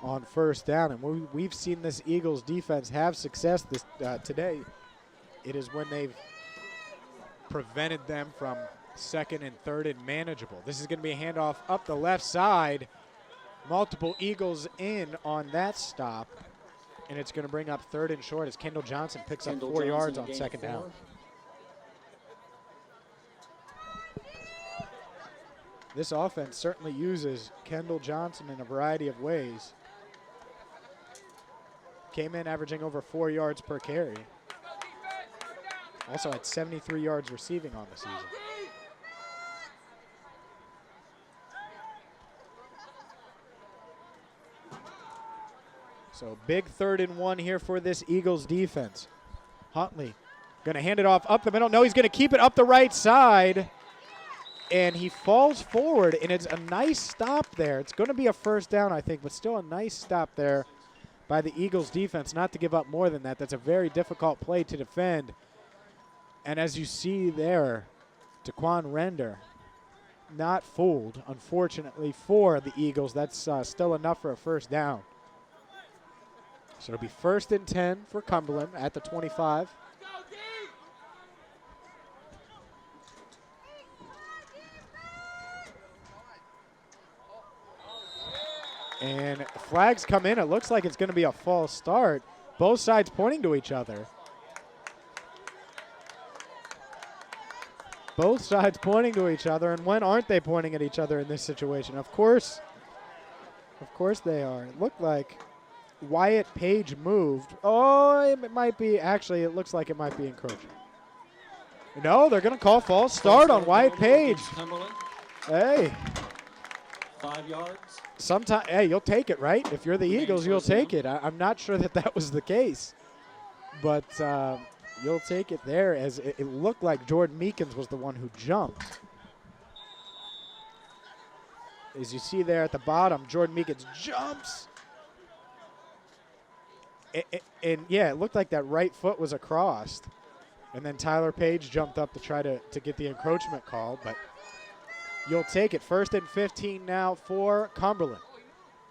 on first down. And we've seen this Eagles defense have success today. It is when they've prevented them from 2nd and 3rd and manageable. This is going to be a handoff up the left side. Multiple Eagles in on that stop. And it's going to bring up 3rd and short as Kendall Johnson picks up 4 yards on 2nd down. This offense certainly uses Kendall Johnson in a variety of ways. Came in averaging over 4 yards per carry. Also had 73 yards receiving on the season. So big 3rd and 1 here for this Eagles defense. Huntley going to hand it off up the middle. No, he's going to keep it up the right side. And he falls forward, and it's a nice stop there. It's going to be a first down, I think, but still a nice stop there by the Eagles defense, not to give up more than that. That's a very difficult play to defend. And as you see there, Daquan Render not fooled, unfortunately, for the Eagles. That's still enough for a first down. So it'll be 1st and 10 for Cumberland at the 25. And flags come in. It looks like it's going to be a false start. Both sides pointing to each other. Both sides pointing to each other. And when aren't they pointing at each other in this situation? Of course they are. It looked like Wyatt Page moved. Oh, it might be. Actually, it looks like it might be encroaching. No, they're going to call false start on Wyatt Page. Hey. 5 yards. Sometimes, hey, you'll take it, right? If you're the Eagles, you'll take it. I'm not sure that was the case, but you'll take it there, as it looked like Jordan Meekins was the one who jumped. As you see there at the bottom, Jordan Meekins jumps. And yeah, it looked like that right foot was across. And then Tyler Page jumped up to try to get the encroachment call, but you'll take it. 1st and 15 now for Cumberland.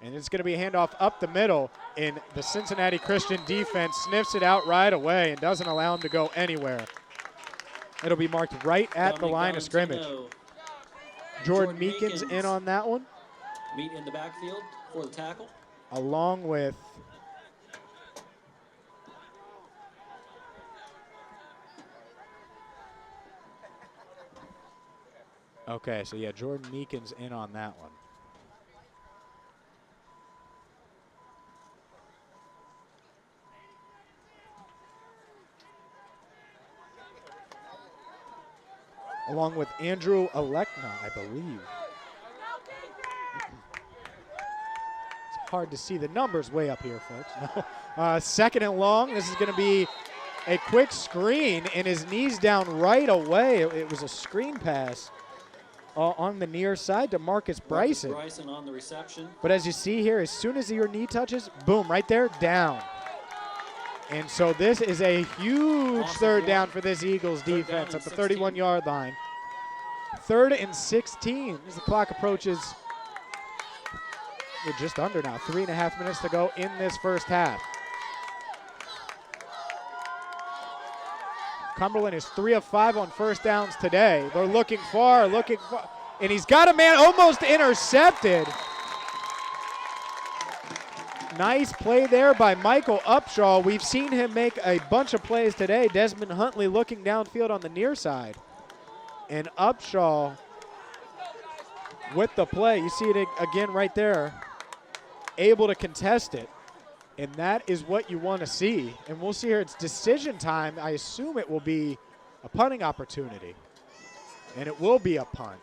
And it's going to be a handoff up the middle, and the Cincinnati Christian defense sniffs it out right away and doesn't allow him to go anywhere. It'll be marked right at the line of scrimmage. Jordan Meekins in on that one. Meet in the backfield for the tackle. Along with okay, so yeah, Jordan Meekins in on that one. along with Andrew Alekna, I believe. It's hard to see the numbers way up here, folks. No. Second and long. This is going to be a quick screen, and his knees down right away. It was a screen pass on the near side to Marcus Bryson. Bryson on the reception. But as you see here, as soon as your knee touches, boom, right there, down. And so this is a huge third down for this Eagles defense at the 31-yard line. 3rd and 16 as the clock approaches. We're just under now, 3.5 minutes to go in this first half. Cumberland is 3 of 5 on first downs today. They're looking far, and he's got a man almost intercepted. Nice play there by Michael Upshaw. We've seen him make a bunch of plays today. Desmond Huntley looking downfield on the near side. And Upshaw with the play. You see it again right there. Able to contest it. And that is what you want to see. And we'll see here, it's decision time. I assume it will be a punting opportunity. And it will be a punt.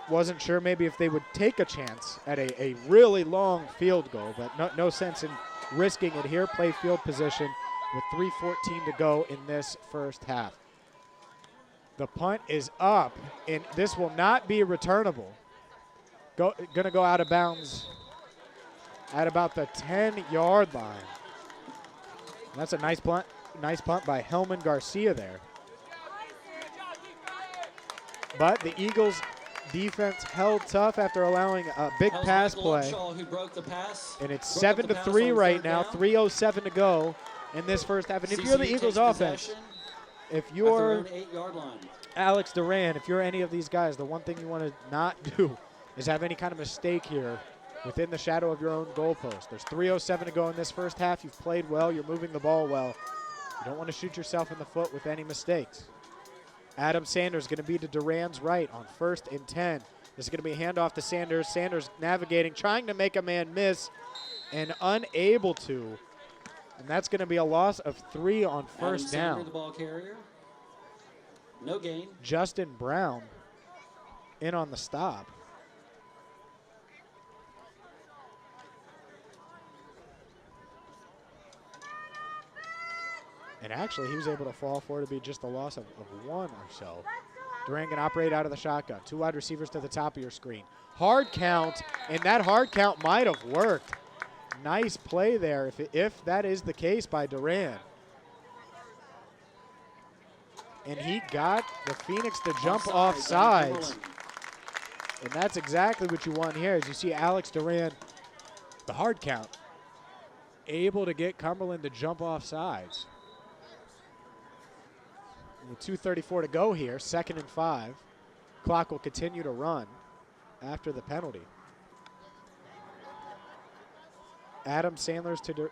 Wasn't sure maybe if they would take a chance at a really long field goal, but no sense in risking it here. Play field position with 3:14 to go in this first half. The punt is up, and this will not be returnable. Going to go out of bounds at about the 10-yard line. That's a nice punt by Helman Garcia there. But the Eagles defense held tough after allowing a big pass play. Who broke the pass. And it's 7-3 right now, 3:07 to go in this first half. And if you're the Eagles offense, if you're Alex Duran, if you're any of these guys, the one thing you want to not do is have any kind of mistake here within the shadow of your own goalpost. There's 3:07 to go in this first half. You've played well. You're moving the ball well. You don't want to shoot yourself in the foot with any mistakes. Adam Sanders going to be to Duran's right on 1st and 10. This is going to be a handoff to Sanders. Sanders navigating, trying to make a man miss, and unable to. And that's going to be a loss of 3 on first down. Sanders, the ball carrier. No gain. Justin Brown in on the stop. And actually, he was able to fall for it to be just a loss of 1 or so. Duran can operate out of the shotgun. 2 wide receivers to the top of your screen. Hard count, and that hard count might have worked. Nice play there, if that is the case by Duran. And he got the Phoenix to jump off sides. And that's exactly what you want here, as you see Alex Duran, the hard count, able to get Cumberland to jump off sides. With 2:34 to go here, 2nd and 5. Clock will continue to run after the penalty. Adam Sanders to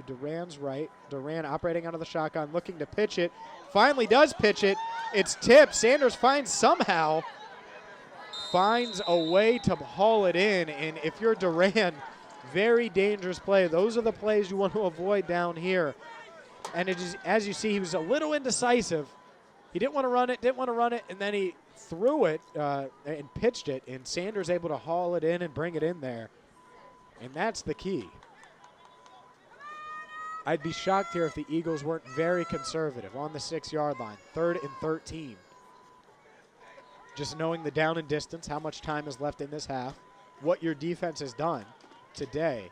Duran's right. Duran operating out of the shotgun, looking to pitch it. Finally does pitch it. It's tipped. Sanders finds a way to haul it in. And if you're Duran, very dangerous play. Those are the plays you want to avoid down here. And it is, as you see, he was a little indecisive. He didn't want to run it, and then he threw it and pitched it, and Sanders able to haul it in and bring it in there. And that's the key. I'd be shocked here if the Eagles weren't very conservative on the 6-yard line, 3rd and 13. Just knowing the down and distance, how much time is left in this half, what your defense has done today.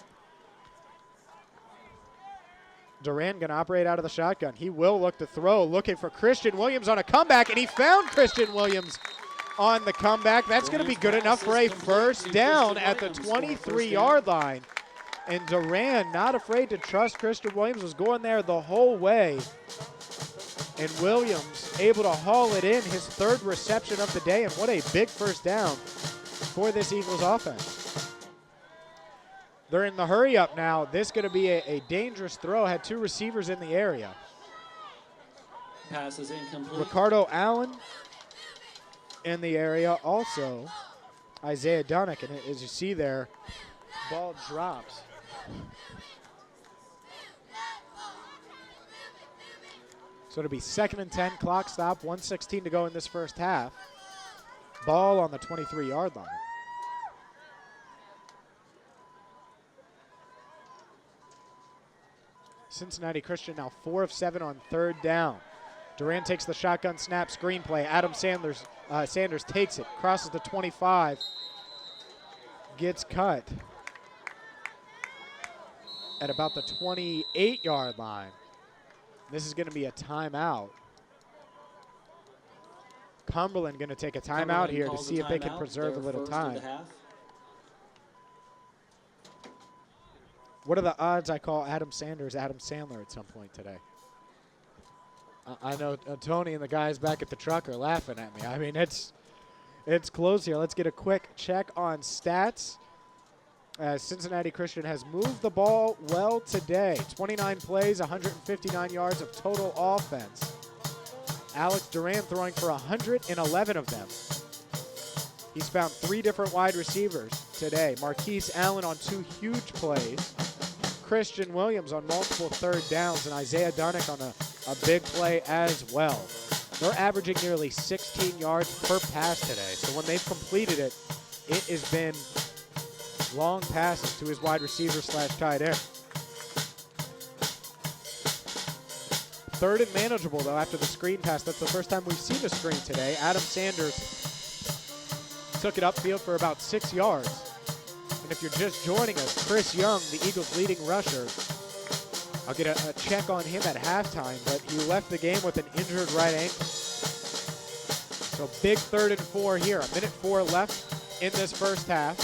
Duran going to operate out of the shotgun. He will look to throw, looking for Christian Williams on a comeback, and he found Christian Williams on the comeback. That's going to be good enough for a first down at the 23-yard line. And Duran, not afraid to trust Christian Williams, was going there the whole way. And Williams able to haul it in, his 3rd reception of the day, and what a big first down for this Eagles offense. They're in the hurry up now. This is going to be a dangerous throw. Had 2 receivers in the area. Pass is incomplete. Ricardo Allen in the area. Also, Isaiah Dunnick. And as you see there, ball drops. So it'll be 2nd and 10, clock stop, 1:16 to go in this first half. Ball on the 23-yard line. Cincinnati Christian now 4 of 7 on 3rd down. Duran takes the shotgun snap, screen play. Sanders takes it, crosses the 25, gets cut at about the 28-yard line. This is going to be a timeout. Cumberland going to take a timeout here to see if they can preserve a little time. What are the odds I call Adam Sanders Adam Sandler at some point today? I know Tony and the guys back at the truck are laughing at me. I mean, it's close here. Let's get a quick check on stats. Cincinnati Christian has moved the ball well today. 29 plays, 159 yards of total offense. Alex Duran throwing for 111 of them. He's found 3 different wide receivers today. Marquise Allen on 2 huge plays. Christian Williams on multiple 3rd downs, and Isaiah Dunnick on a big play as well. They're averaging nearly 16 yards per pass today. So when they've completed it, it has been long passes to his wide receiver / tight end. 3rd and manageable, though, after the screen pass. That's the first time we've seen a screen today. Adam Sanders took it upfield for about 6 yards. And if you're just joining us, Chris Young, the Eagles' leading rusher, I'll get a check on him at halftime, but he left the game with an injured right ankle. So big 3rd and 4 here. 1:04 left in this first half.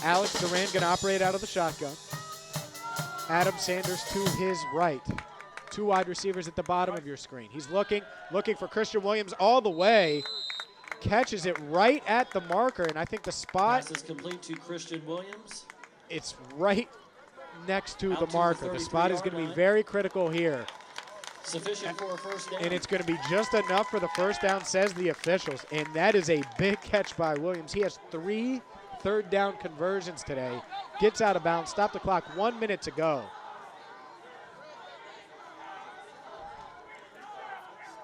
Alex Duran going to operate out of the shotgun. Adam Sanders to his right. 2 wide receivers at the bottom of your screen. He's looking for Christian Williams all the way. Catches it right at the marker, and I think the spot. Pass is complete to Christian Williams. It's right next to the marker. The spot is going to be very critical here. Sufficient for a first down. And it's going to be just enough for the first down, says the officials. And that is a big catch by Williams. He has 3 3rd down conversions today. Gets out of bounds. Stop the clock. 1 minute to go.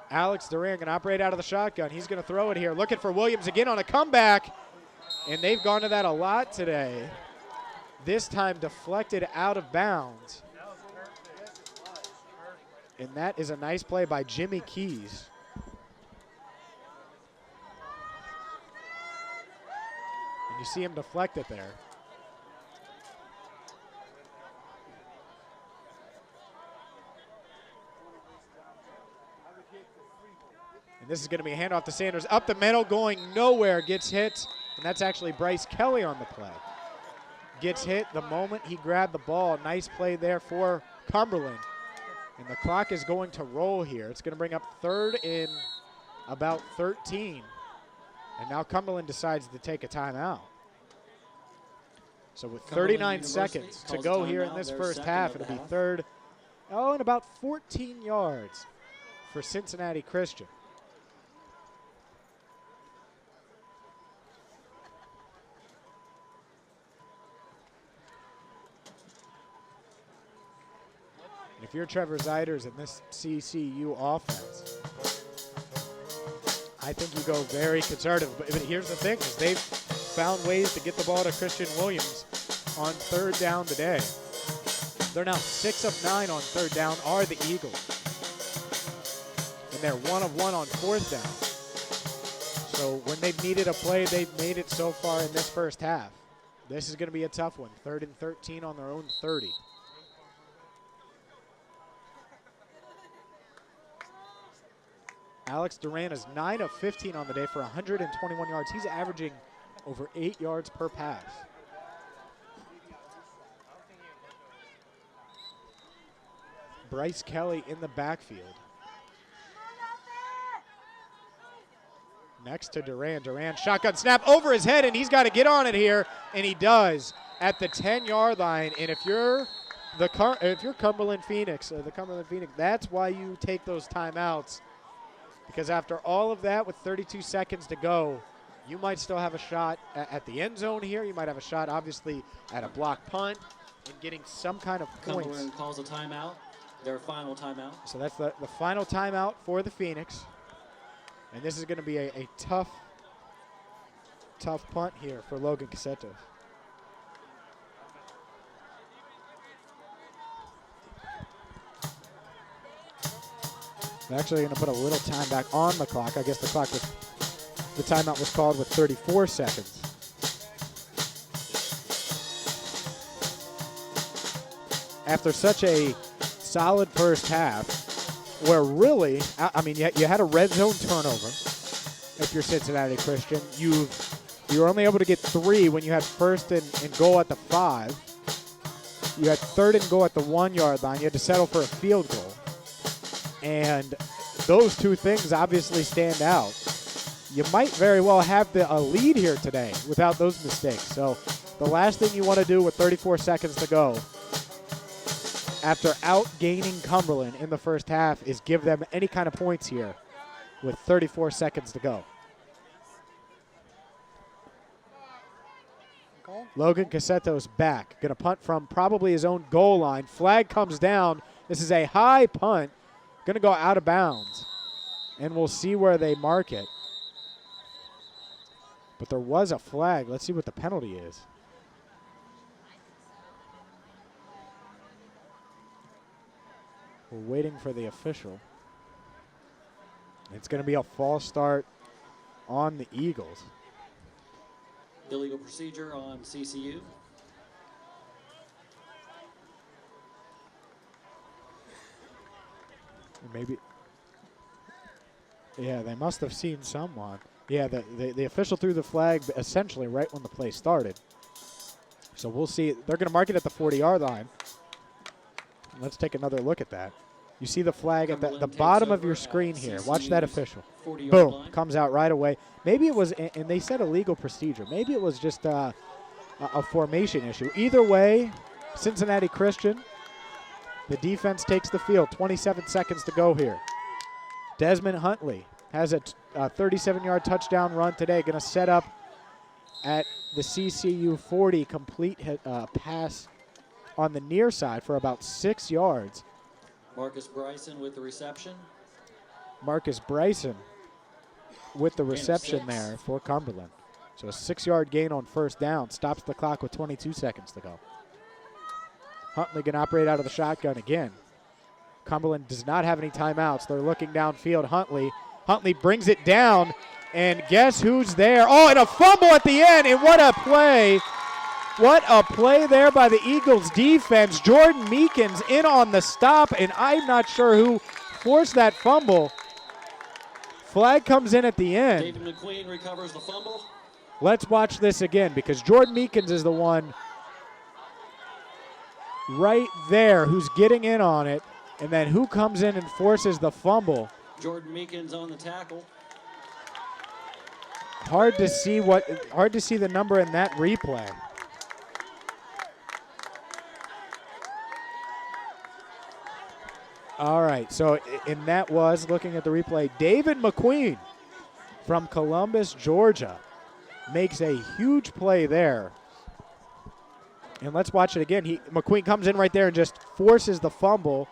Alex Duran going to operate out of the shotgun. He's going to throw it here. Looking for Williams again on a comeback. And they've gone to that a lot today. This time deflected out of bounds. And that is a nice play by Jimmy Keys. And you see him deflect it there. And this is going to be a handoff to Sanders. Up the middle, going nowhere, gets hit. And that's actually Bryce Kelly on the play. Gets hit the moment he grabbed the ball. Nice play there for Cumberland. And the clock is going to roll here. It's going to bring up 3rd and about 13. And now Cumberland decides to take a timeout. So with 39 seconds to go here in this first half, it'll be 3rd, and about 14 yards for Cincinnati Christian. If you're Trevor Zeiders in this CCU offense, I think you go very conservative. But here's the thing, is they've found ways to get the ball to Christian Williams on 3rd down today. They're now 6 of 9 on 3rd down are the Eagles. And they're 1 of 1 on 4th down. So when they've needed a play, they've made it so far in this first half. This is going to be a tough one. 3rd and 13 on their own 30. Alex Duran is 9 of 15 on the day for 121 yards. He's averaging over 8 yards per pass. Bryce Kelly in the backfield. Next to Duran. Duran, shotgun snap over his head, and he's got to get on it here, and he does at the 10-yard line. And if you're Cumberland Phoenix, that's why you take those timeouts. Because after all of that, with 32 seconds to go, you might still have a shot at the end zone here. You might have a shot, obviously, at a block punt and getting some kind of points. Cumberland calls a timeout. Their final timeout. So that's the final timeout for the Phoenix. And this is going to be a tough punt here for Logan Cassetto. They're actually going to put a little time back on the clock. I guess the timeout was called with 34 seconds. After such a solid first half, where really, I mean, you had a red zone turnover. If you're Cincinnati Christian, you were only able to get 3 when you had first and goal at the 5. You had third and goal at the 1-yard line. You had to settle for a field goal. And those two things obviously stand out. You might very well have a lead here today without those mistakes. So the last thing you want to do with 34 seconds to go after outgaining Cumberland in the first half is give them any kind of points here with 34 seconds to go. Logan Cassetto's back. Going to punt from probably his own goal line. Flag comes down. This is a high punt. Going to go out of bounds. And we'll see where they mark it. But there was a flag. Let's see what the penalty is. We're waiting for the official. It's going to be a false start on the Eagles. Illegal procedure on CCU. Maybe. Yeah, they must have seen someone. Yeah, the official threw the flag essentially right when the play started. So we'll see. They're going to mark it at the 40-yard line. Let's take another look at that. You see the flag at the bottom of your screen here. Watch that official. Boom, line. Comes out right away. Maybe it was, and they said illegal procedure. Maybe it was just a formation issue. Either way, Cincinnati Christian, the defense takes the field. 27 seconds to go here. Desmond Huntley has a 37-yard touchdown run today. Going to set up at the CCU 40, complete pass on the near side for about 6 yards. Marcus Bryson with the reception. Marcus Bryson with the reception there for Cumberland. So a 6-yard gain on first down. Stops the clock with 22 seconds to go. Huntley can operate out of the shotgun again. Cumberland does not have any timeouts. They're looking downfield. Huntley brings it down, and guess who's there? Oh, and a fumble at the end, and what a play. What a play there by the Eagles defense. Jordan Meekins in on the stop, and I'm not sure who forced that fumble. Flag comes in at the end. David McQueen recovers the fumble. Let's watch this again because Jordan Meekins is the one right there who's getting in on it. And then who comes in and forces the fumble? Jordan Meekins on the tackle. Hard to see the number in that replay. All right, so and that was, looking at the replay, David McQueen from Columbus, Georgia, makes a huge play there. And let's watch it again. McQueen comes in right there and just forces the fumble.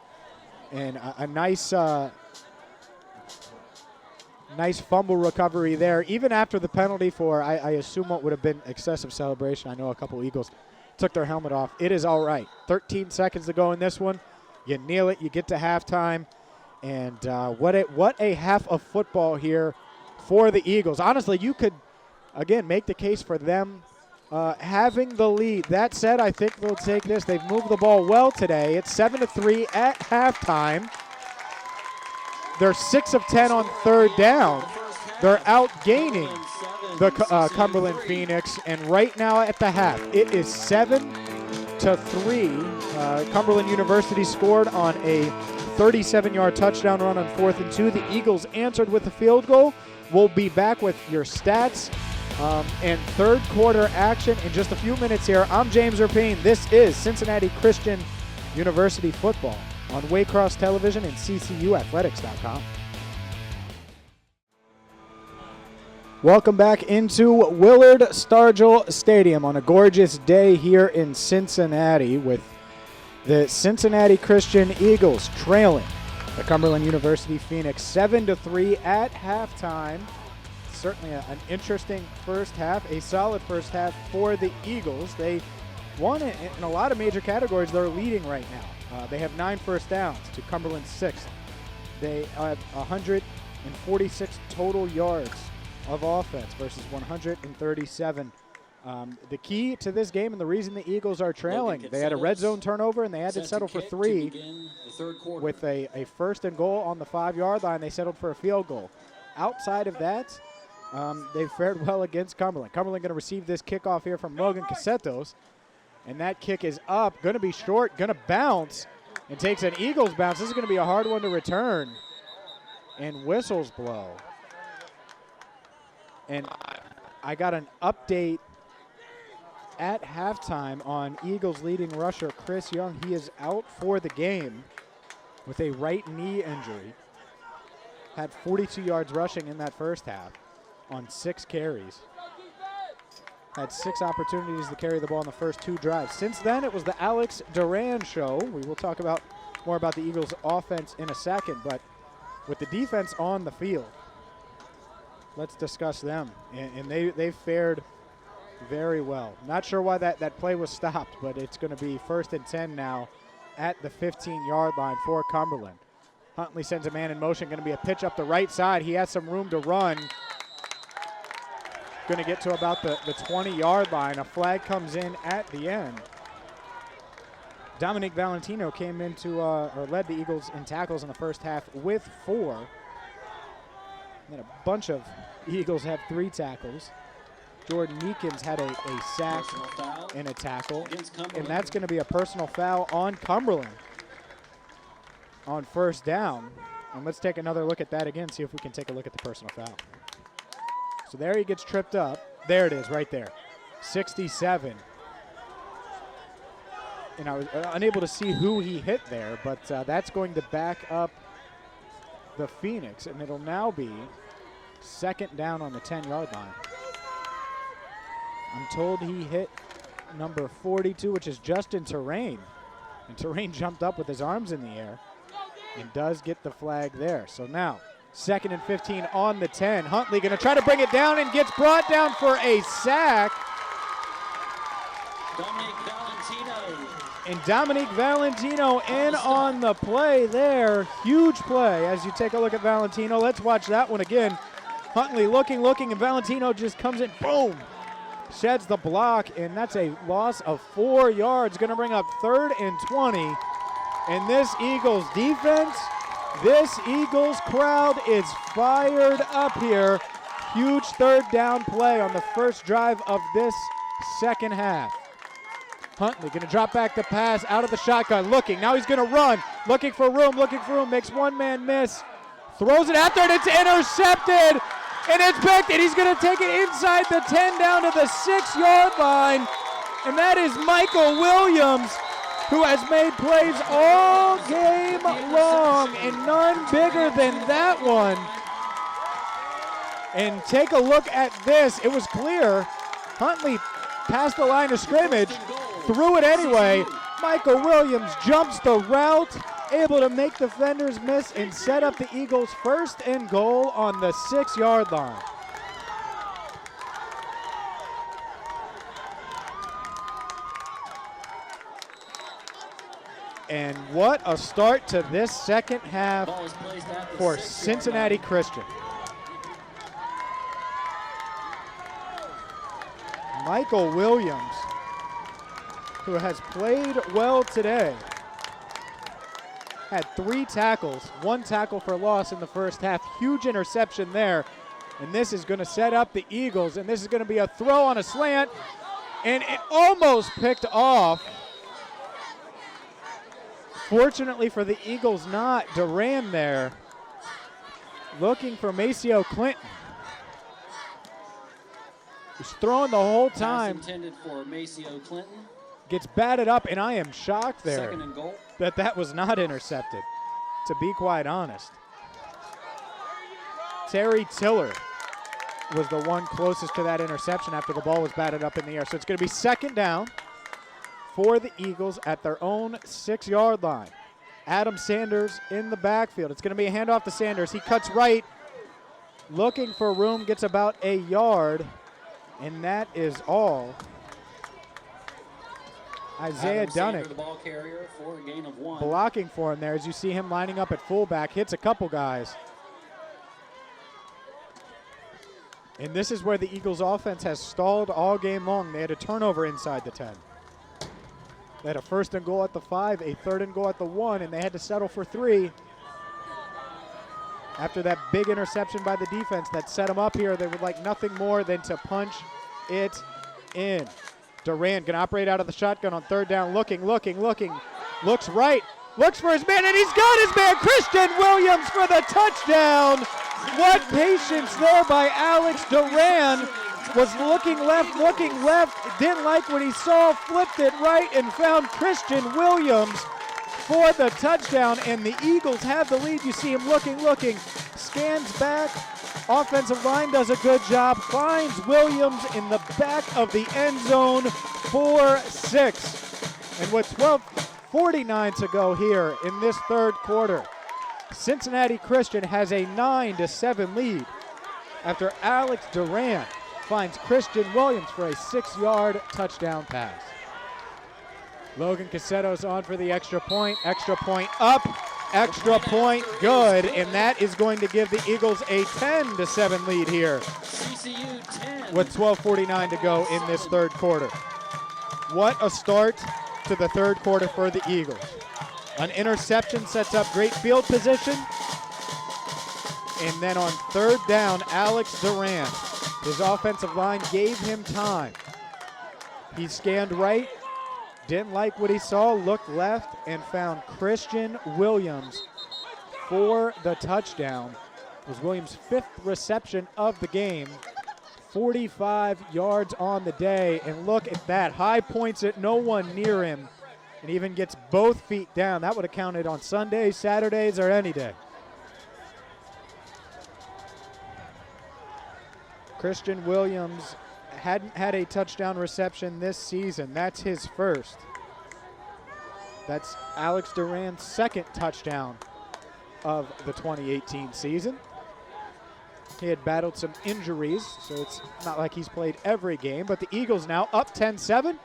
And a nice fumble recovery there, even after the penalty for, I assume, what would have been excessive celebration. I know a couple Eagles took their helmet off. It is all right. 13 seconds to go in this one. You kneel it. You get to halftime. And what a half of football here for the Eagles. Honestly, you could, again, make the case for them having the lead. That said, I think they'll take this. They've moved the ball well today. It's 7-3 at halftime. They're 6 of 10 on third down. They're outgaining the Cumberland Phoenix, and right now at the half, it is 7-3. Cumberland University scored on a 37-yard touchdown run on 4th and 2. The Eagles answered with a field goal. We'll be back with your stats and third quarter action in just a few minutes here. I'm James Erpine. This is Cincinnati Christian University football on Waycross Television and ccuathletics.com. Welcome back into Willard Stargell Stadium on a gorgeous day here in Cincinnati with The Cincinnati Christian Eagles trailing the Cumberland University Phoenix 7-3 at halftime. Certainly an interesting first half, a solid first half for the Eagles. They won it in a lot of major categories. They're leading right now. They have 9 first downs to Cumberland's 6. They have 146 total yards of offense versus 137. The key to this game and the reason the Eagles are trailing, they had a red zone turnover and they had to settle for 3 with a first and goal on the 5-yard line. They settled for a field goal. Outside of that, they've fared well against Cumberland. Cumberland going to receive this kickoff here from Logan Casetos, and that kick is up, going to be short, going to bounce, and takes an Eagles bounce. This is going to be a hard one to return, and whistles blow. And I got an update at halftime on Eagles leading rusher Chris Young. He is out for the game with a right knee injury. Had 42 yards rushing in that first half on 6 carries. Had 6 opportunities to carry the ball in the first 2 drives. Since then, it was the Alex Duran show. We will talk more about the Eagles' offense in a second, but with the defense on the field, let's discuss them. And they fared very well. Not sure why that play was stopped, but it's going to be 1st and 10 now at the 15-yard line for Cumberland. Huntley sends a man in motion, going to be a pitch up the right side. He has some room to run. Going to get to about the 20-yard line. A flag comes in at the end. Dominic Valentino came into or led the Eagles in tackles in the first half with 4. And then a bunch of Eagles had 3 tackles. Jordan Meekins had a sack and a tackle, and that's going to be a personal foul on Cumberland on 1st down. And let's take another look at that again, see if we can take a look at the personal foul. So there he gets tripped up. There it is right there, 67. And I was unable to see who he hit there, but that's going to back up the Phoenix, and it'll now be 2nd down on the 10-yard line. I'm told he hit number 42, which is Justin Duran. And Duran jumped up with his arms in the air and does get the flag there. So now, 2nd and 15 on the 10. Huntley going to try to bring it down and gets brought down for a sack. Dominic Valentino. And Dominic Valentino in on the play there. Huge play as you take a look at Valentino. Let's watch that one again. Huntley looking, and Valentino just comes in, boom. Sheds the block, and that's a loss of 4 yards. Going to bring up 3rd and 20. And this Eagles defense, this Eagles crowd is fired up here. Huge 3rd down play on the first drive of this second half. Huntley going to drop back the pass out of the shotgun, looking. Now he's going to run, looking for room, makes one man miss. Throws it out there, and it's intercepted. And it's picked, and he's going to take it inside the 10 down to the 6-yard line. And that is Michael Williams, who has made plays all game long, and none bigger than that one. And take a look at this. It was clear. Huntley passed the line of scrimmage, threw it anyway. Michael Williams jumps the route, able to make defenders miss and set up the Eagles' 1st and goal on the 6-yard line. And what a start to this second half for Cincinnati Christian. Michael Williams, who has played well today, had 3 tackles, 1 tackle for loss in the first half. Huge interception there. And this is going to set up the Eagles, and this is going to be a throw on a slant, and it almost picked off. Fortunately for the Eagles, not. Duran there looking for Maceo Clinton. He's throwing the whole time. Pass intended for Maceo Clinton. Gets batted up, and I am shocked there 2nd and goal. that was not intercepted, to be quite honest. Terry Tiller was the one closest to that interception after the ball was batted up in the air. So it's going to be 2nd down, for the Eagles at their own 6-yard line. Adam Sanders in the backfield. It's going to be a handoff to Sanders. He cuts right, looking for room, gets about a yard, and that is all. Isaiah Dunnick, the ball carrier for a gain of 1. blocking for him there as you see him lining up at fullback, hits a couple guys. And this is where the Eagles offense has stalled all game long. They had a turnover inside the 10. They had a 1st and goal at the 5, a 3rd and goal at the 1, and they had to settle for 3. After that big interception by the defense that set them up here, they would like nothing more than to punch it in. Duran can operate out of the shotgun on 3rd down, looking, looks right, looks for his man, and he's got his man, Christian Williams for the touchdown. What patience there by Alex Duran. Was looking left, didn't like what he saw, flipped it right, and found Christian Williams for the touchdown, and the Eagles have the lead. You see him looking, scans back, offensive line does a good job, finds Williams in the back of the end zone for 6. And with 12:49 to go here in this 3rd quarter, Cincinnati Christian has a 9-7 lead after Alex Duran finds Christian Williams for a 6-yard touchdown pass. Logan Cassetto's on for the extra point up, extra point good, and that is going to give the Eagles a 10-7 lead here CCU 10. with 12:49 to go in this 3rd quarter. What a start to the 3rd quarter for the Eagles. An interception sets up great field position, and then on 3rd down, Alex Duran, his offensive line gave him time. He scanned right, didn't like what he saw, looked left, and found Christian Williams for the touchdown. It was Williams' 5th reception of the game, 45 yards on the day, and look at that. High points it, no one near him, and even gets both feet down. That would have counted on Sundays, Saturdays, or any day. Christian Williams hadn't had a touchdown reception this season. That's his 1st. That's Alex Duran's 2nd touchdown of the 2018 season. He had battled some injuries, so it's not like he's played every game, but the Eagles now up 10-7.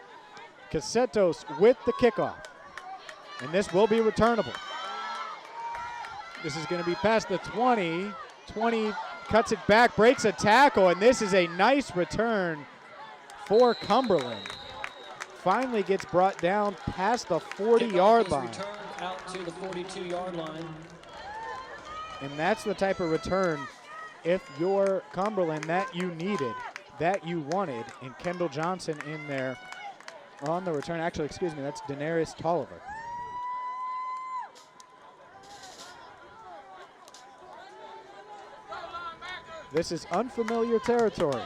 Cassettos with the kickoff, and this will be returnable. This is going to be past the 20. 20 cuts it back, breaks a tackle, and this is a nice return for Cumberland. Finally gets brought down past the 40-yard line. Returned out to the 42-yard line. And that's the type of return, if you're Cumberland, that you needed, that you wanted. And Kendall Johnson in there on the return. Actually, excuse me, that's Denarius Tolliver. This is unfamiliar territory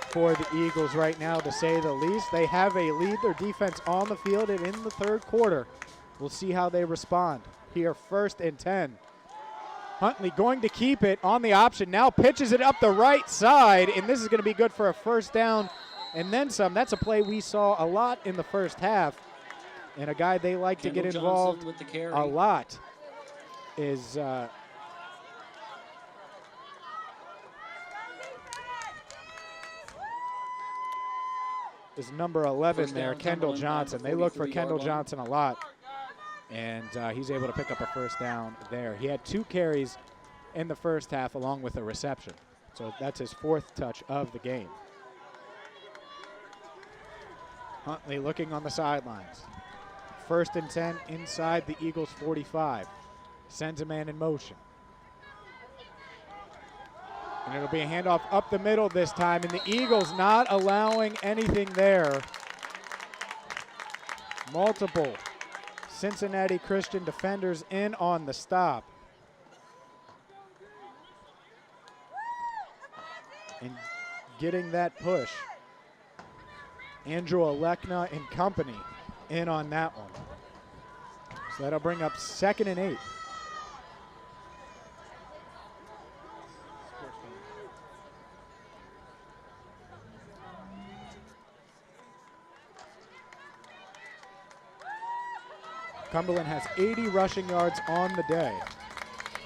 for the Eagles right now, to say the least. They have a lead, their defense on the field, and in the 3rd quarter, we'll see how they respond. Here, 1st and 10. Huntley going to keep it on the option, now pitches it up the right side, and this is going to be good for a 1st down and then some. That's a play we saw a lot in the 1st half, and a guy they like Kendall to get involved Johnson with the carry. a lot is number 11 there, Kendall Johnson. They look for Kendall Johnson a lot, and he's able to pick up a 1st down there. He had 2 carries in the 1st half along with a reception, so that's his 4th touch of the game. Huntley looking on the sidelines. 1st and 10 inside the Eagles' 45. Sends a man in motion. And it'll be a handoff up the middle this time, and the Eagles not allowing anything there. Multiple Cincinnati Christian defenders in on the stop. And getting that push. Andrew Alekna and company in on that one. So that'll bring up 2nd and 8. Cumberland has 80 rushing yards on the day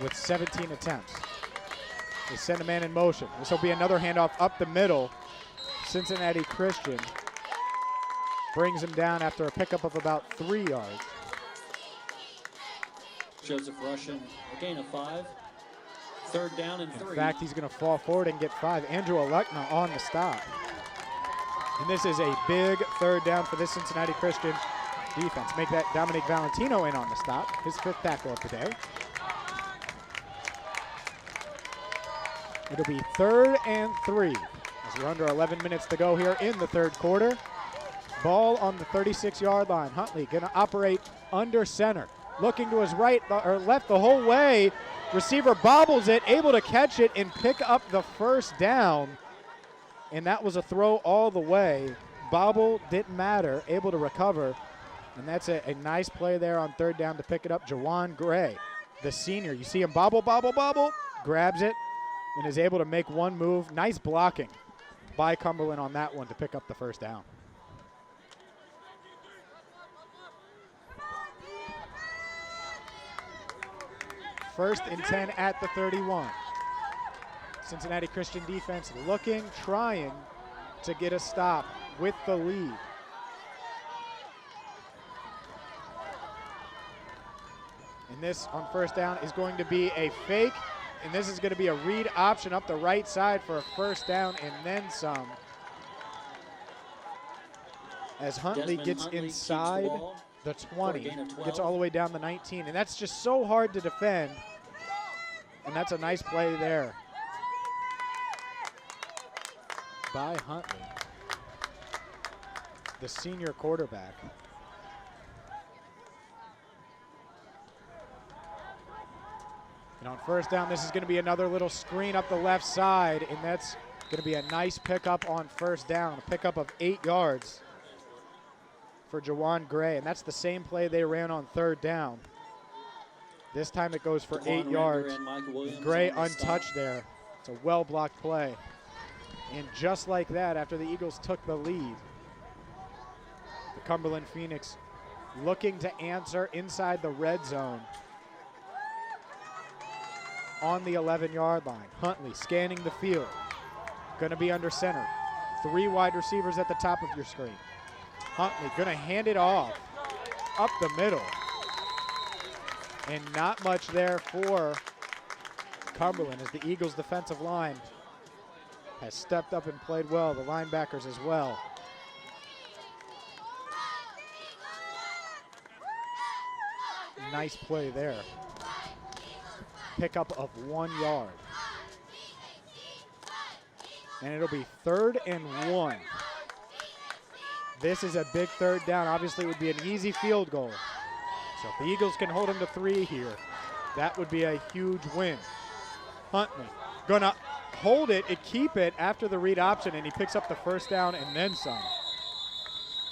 with 17 attempts. They send a man in motion. This will be another handoff up the middle. Cincinnati Christian brings him down after a pickup of about 3 yards. Joseph Russian, a gain of 5. 3rd down and 3. In fact, he's going to fall forward and get 5. Andrew Alekna on the stop. And this is a big 3rd down for this Cincinnati Christian defense. Make that Dominic Valentino in on the stop, his 5th tackle of the day. It'll be 3rd and 3 as we're under 11 minutes to go here in the 3rd quarter. Ball on the 36-yard line. Huntley going to operate under center. Looking to his right or left the whole way. Receiver bobbles it, able to catch it and pick up the 1st down. And that was a throw all the way. Bobble didn't matter, able to recover. And that's a nice play there on 3rd down to pick it up. Jawan Gray, the senior. You see him bobble, grabs it, and is able to make one move. Nice blocking by Cumberland on that one to pick up the 1st down. First and 10 at the 31. Cincinnati Christian defense looking, trying to get a stop with the lead. And this on 1st down is going to be a fake, and this is going to be a read option up the right side for a 1st down and then some. As Huntley gets inside the 20, gets all the way down the 19, and that's just so hard to defend. And that's a nice play there by Huntley, the senior quarterback. And on 1st down, this is going to be another little screen up the left side, and that's going to be a nice pickup on 1st down, a pickup of 8 yards for Jawan Gray, and that's the same play they ran on 3rd down. This time it goes for 8 yards. Gray untouched there. It's a well-blocked play. And just like that, after the Eagles took the lead, the Cumberland Phoenix looking to answer inside the red zone on the 11-yard line. Huntley scanning the field. Going to be under center. 3 wide receivers at the top of your screen. Huntley going to hand it off up the middle. And not much there for Cumberland as the Eagles' defensive line has stepped up and played well. The linebackers as well. Nice play there. Pickup of 1 yard. And it'll be 3rd and 1. This is a big 3rd down. Obviously, it would be an easy field goal. So if the Eagles can hold them to 3 here, that would be a huge win. Huntley gonna hold it and keep it after the read option, and he picks up the 1st down and then some.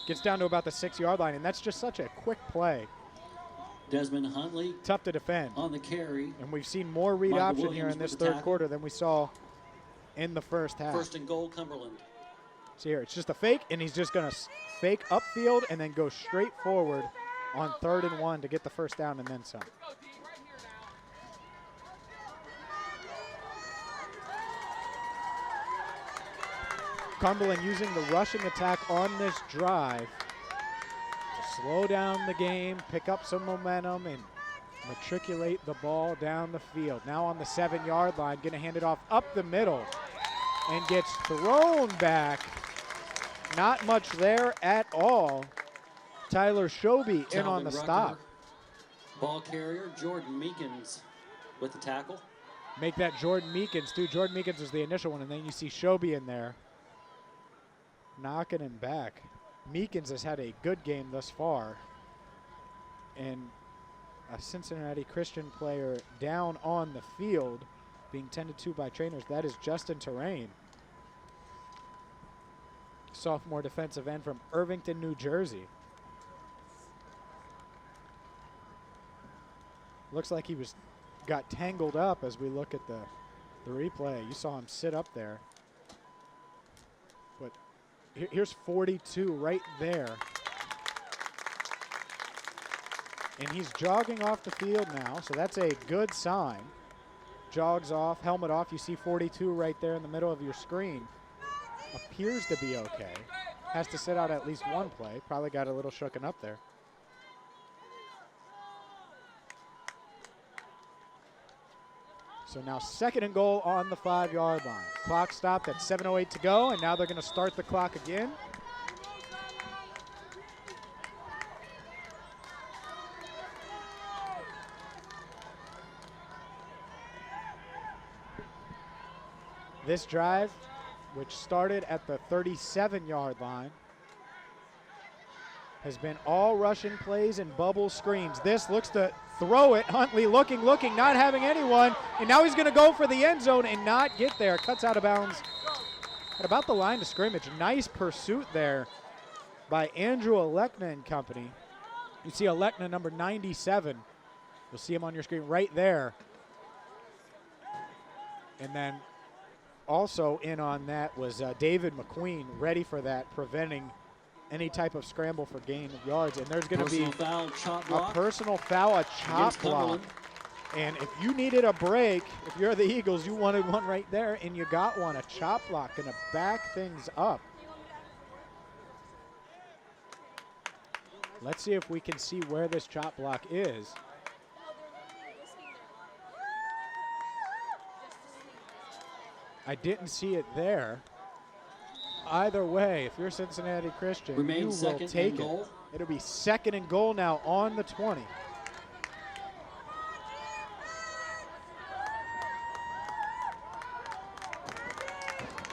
Gets down to about the 6-yard line, and that's just such a quick play. Desmond Huntley tough to defend on the carry. And we've seen more read option here in this 3rd quarter than we saw in the 1st half. 1st and goal, Cumberland. See here, it's just a fake, and he's just gonna fake upfield and then go straight forward on 3rd and 1 to get the 1st down and then some. Cumberland using the rushing attack on this drive to slow down the game, pick up some momentum, and matriculate the ball down the field. Now on the 7-yard line, gonna hand it off up the middle and gets thrown back. Not much there at all. Tyler Shoby in on the stop. Ball carrier, Jordan Meekins with the tackle. Make that Jordan Meekins too. Jordan Meekins was the initial one, and then you see Shoby in there knocking him back. Meekins has had a good game thus far. And a Cincinnati Christian player down on the field being tended to by trainers. That is Justin Duran, sophomore defensive end from Irvington, New Jersey. Looks like he got tangled up as we look at the replay. You saw him sit up there. But here's 42 right there. And he's jogging off the field now, so that's a good sign. Jogs off, helmet off. You see 42 right there in the middle of your screen. Appears to be okay. Has to sit out at least one play. Probably got a little shooken up there. So now 2nd and goal on the 5-yard line. Clock stopped at 7:08 to go, and now they're going to start the clock again. This drive, which started at the 37-yard line, has been all rushing plays and bubble screens. This looks to throw it. Huntley looking, not having anyone, and now he's going to go for the end zone and not get there. Cuts out of bounds at about the line of scrimmage. Nice pursuit there by Andrew Alekna and company. You see Alekna, number 97. You'll see him on your screen right there. And then also in on that was David McQueen, ready for that, preventing any type of scramble for gain of yards. And there's going to be a personal foul, a chop block. And if you needed a break, if you're the Eagles, you wanted one right there, and you got one, a chop block, going to back things up. Let's see if we can see where this chop block is. I didn't see it there. Either way, if you're Cincinnati Christian, you will take it. It'll be 2nd and goal now on the 20.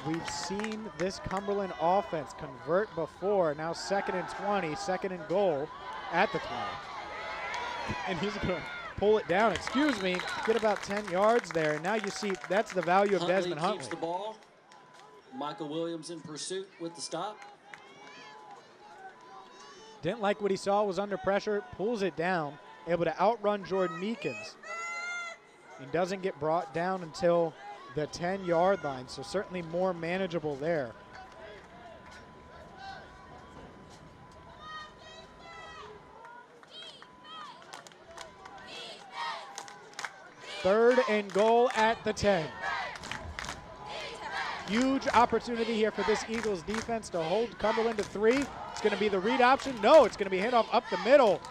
We've seen this Cumberland offense convert before. Now 2nd and 20, 2nd and goal at the 20. And he's going to pull it down, excuse me, get about 10 yards there. And now you see that's the value of Desmond Huntley. Keeps the ball. Michael Williams in pursuit with the stop. Didn't like what he saw, was under pressure, pulls it down, able to outrun Jordan Meekins. And doesn't get brought down until the 10-yard line, so certainly more manageable there. Third and goal at the 10. Huge opportunity here for this Eagles defense to hold Cumberland to 3. It's going to be the read option. No, it's going to be handoff up the middle.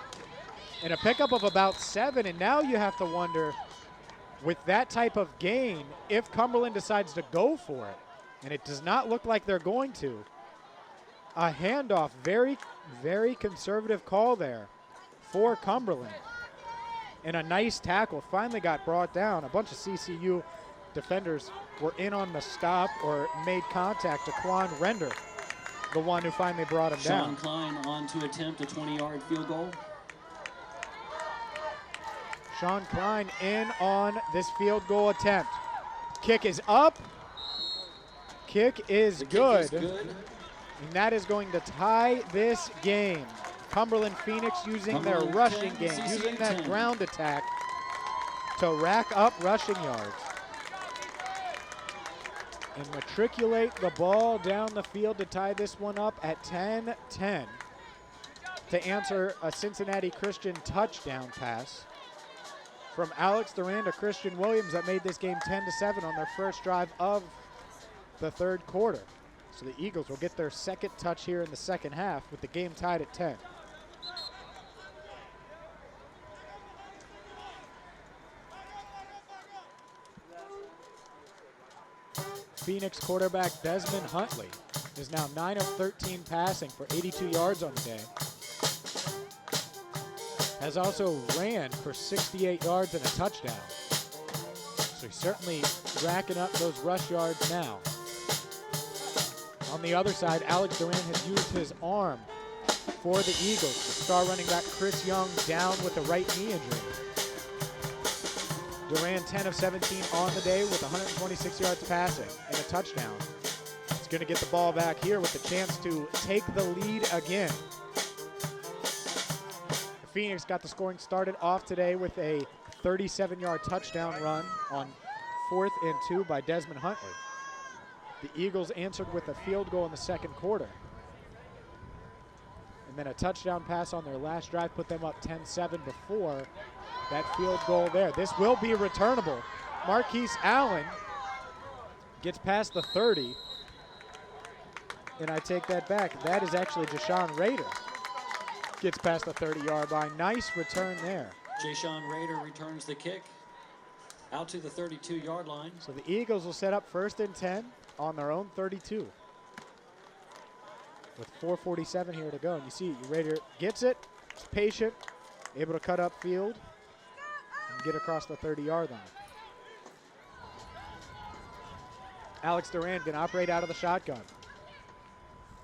And a pickup of about 7. And now you have to wonder, with that type of gain, if Cumberland decides to go for it. And it does not look like they're going to. A handoff, very, very conservative call there for Cumberland. And a nice tackle, finally got brought down. A bunch of CCU defenders were in on the stop or made contact to Quan Render, the one who finally brought him down. Sean Klein on to attempt a 20-yard field goal. Sean Klein in on this field goal attempt. Kick is up. Kick is good. And that is going to tie this game. Cumberland Phoenix using their rushing game, using that ground attack to rack up rushing yards. And matriculate the ball down the field to tie this one up at 10-10 to answer a Cincinnati Christian touchdown pass from Alex Duran to Christian Williams that made this game 10-7 on their first drive of the 3rd quarter. So the Eagles will get their 2nd touch here in the 2nd half with the game tied at 10. Phoenix quarterback Desmond Huntley is now 9 of 13 passing for 82 yards on the day. Has also ran for 68 yards and a touchdown. So he's certainly racking up those rush yards now. On the other side, Alex Duran has used his arm for the Eagles. The star running back Chris Young down with a right knee injury. Duran 10 of 17 on the day with 126 yards passing and a touchdown. He's going to get the ball back here with the chance to take the lead again. The Phoenix got the scoring started off today with a 37-yard touchdown run on 4th and 2 by Desmond Huntley. The Eagles answered with a field goal in the 2nd quarter. And then a touchdown pass on their last drive put them up 10-7 before that field goal there. This will be returnable. Marquise Allen gets past the 30. And I take that back. That is actually Jashawn Rader. Gets past the 30-yard line. Nice return there. Jashawn Rader returns the kick out to the 32-yard line. So the Eagles will set up 1st and 10 on their own 32. With 4:47 here to go. And you see Rader gets it, is patient, able to cut upfield and get across the 30-yard line. Alex Duran can operate out of the shotgun.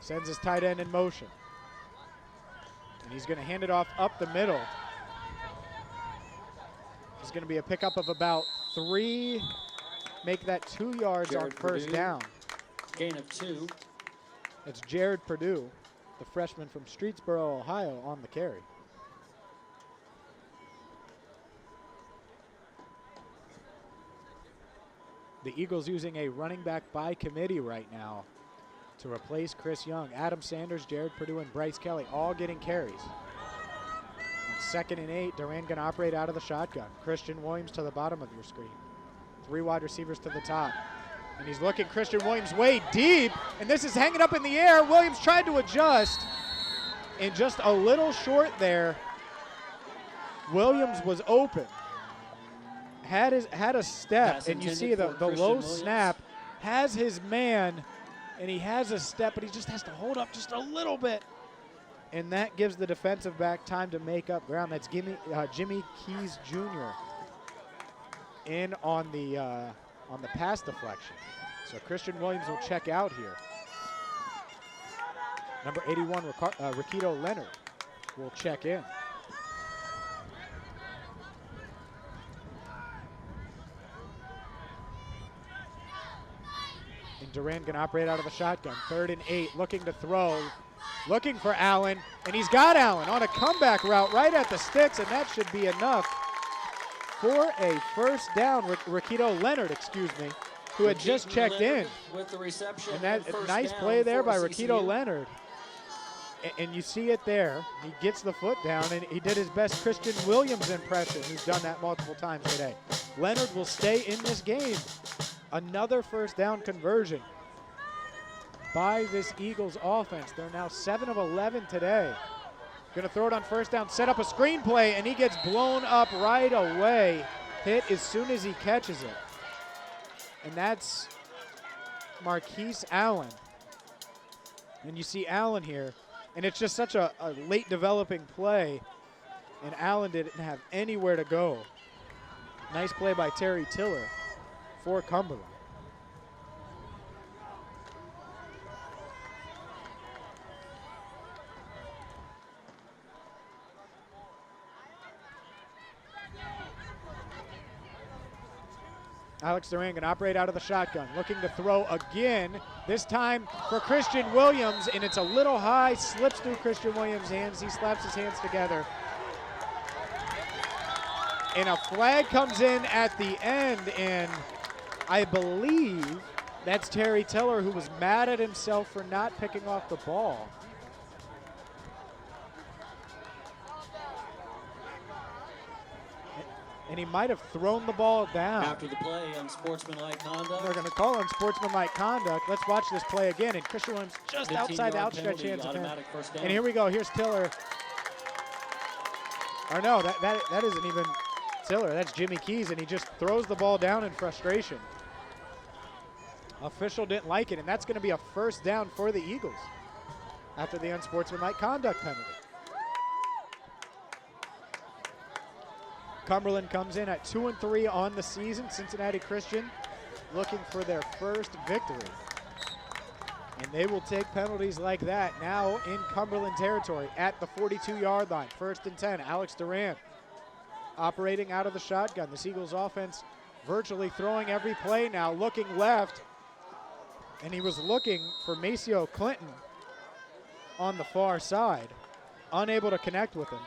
Sends his tight end in motion. And he's going to hand it off up the middle. It's going to be a pickup of about 3. Make that 2 yards Jared on first Purdue. down. Gain of 2. It's Jared Purdue, the freshman from Streetsboro, Ohio, on the carry. The Eagles using a running back by committee right now to replace Chris Young. Adam Sanders, Jared Purdue, and Bryce Kelly all getting carries. On 2nd and 8, Duran going to operate out of the shotgun. Christian Williams to the bottom of your screen. 3 wide receivers to the top. And he's looking Christian Williams way deep, and this is hanging up in the air. Williams tried to adjust, and just a little short there. Williams was open. Had a step, Pass and you see intended the for Christian low Williams. snap, has his man, and he has a step, but he just has to hold up just a little bit. And that gives the defensive back time to make up ground. That's Jimmy Keys Jr. in on the pass deflection. So Christian Williams will check out here. Number 81, Rakito Leonard will check in. And Duran can operate out of the shotgun. 3rd and 8, looking to throw. Looking for Allen, and he's got Allen on a comeback route right at the sticks, and that should be enough for a first down. Rakito Leonard, who had just checked in. With the reception And that first nice down play there for by Rakito CCU. Leonard. And you see it there. He gets the foot down, and he did his best Christian Williams impression, who's done that multiple times today. Leonard will stay in this game. Another first down conversion by this Eagles offense. They're now 7 of 11 today. Gonna throw it on first down, set up a screen play, and he gets blown up right away. Hit as soon as he catches it. And that's Marquise Allen. And you see Allen here, and it's just such a late developing play, and Allen didn't have anywhere to go. Nice play by Terry Tiller for Cumberland. Alex Duran can operate out of the shotgun, looking to throw again, this time for Christian Williams, and it's a little high, slips through Christian Williams' hands. He slaps his hands together. And a flag comes in at the end, and I believe that's Terry Tiller, who was mad at himself for not picking off the ball. And he might have thrown the ball down. After the play, unsportsmanlike conduct. They're going to call unsportsmanlike conduct. Let's watch this play again. And Christian Williams just outside the outstretched hands of him. And here we go. Here's Tiller. Or no, that isn't even Tiller. That's Jimmy Keys, and he just throws the ball down in frustration. Official didn't like it, and that's going to be a first down for the Eagles after the unsportsmanlike conduct penalty. Cumberland comes in at 2-3 on the season. Cincinnati Christian looking for their first victory. And they will take penalties like that now in Cumberland territory at the 42-yard line. 1st and 10, Alex Duran operating out of the shotgun. The Eagles offense virtually throwing every play now, looking left. And he was looking for Maceo Clinton on the far side, unable to connect with him.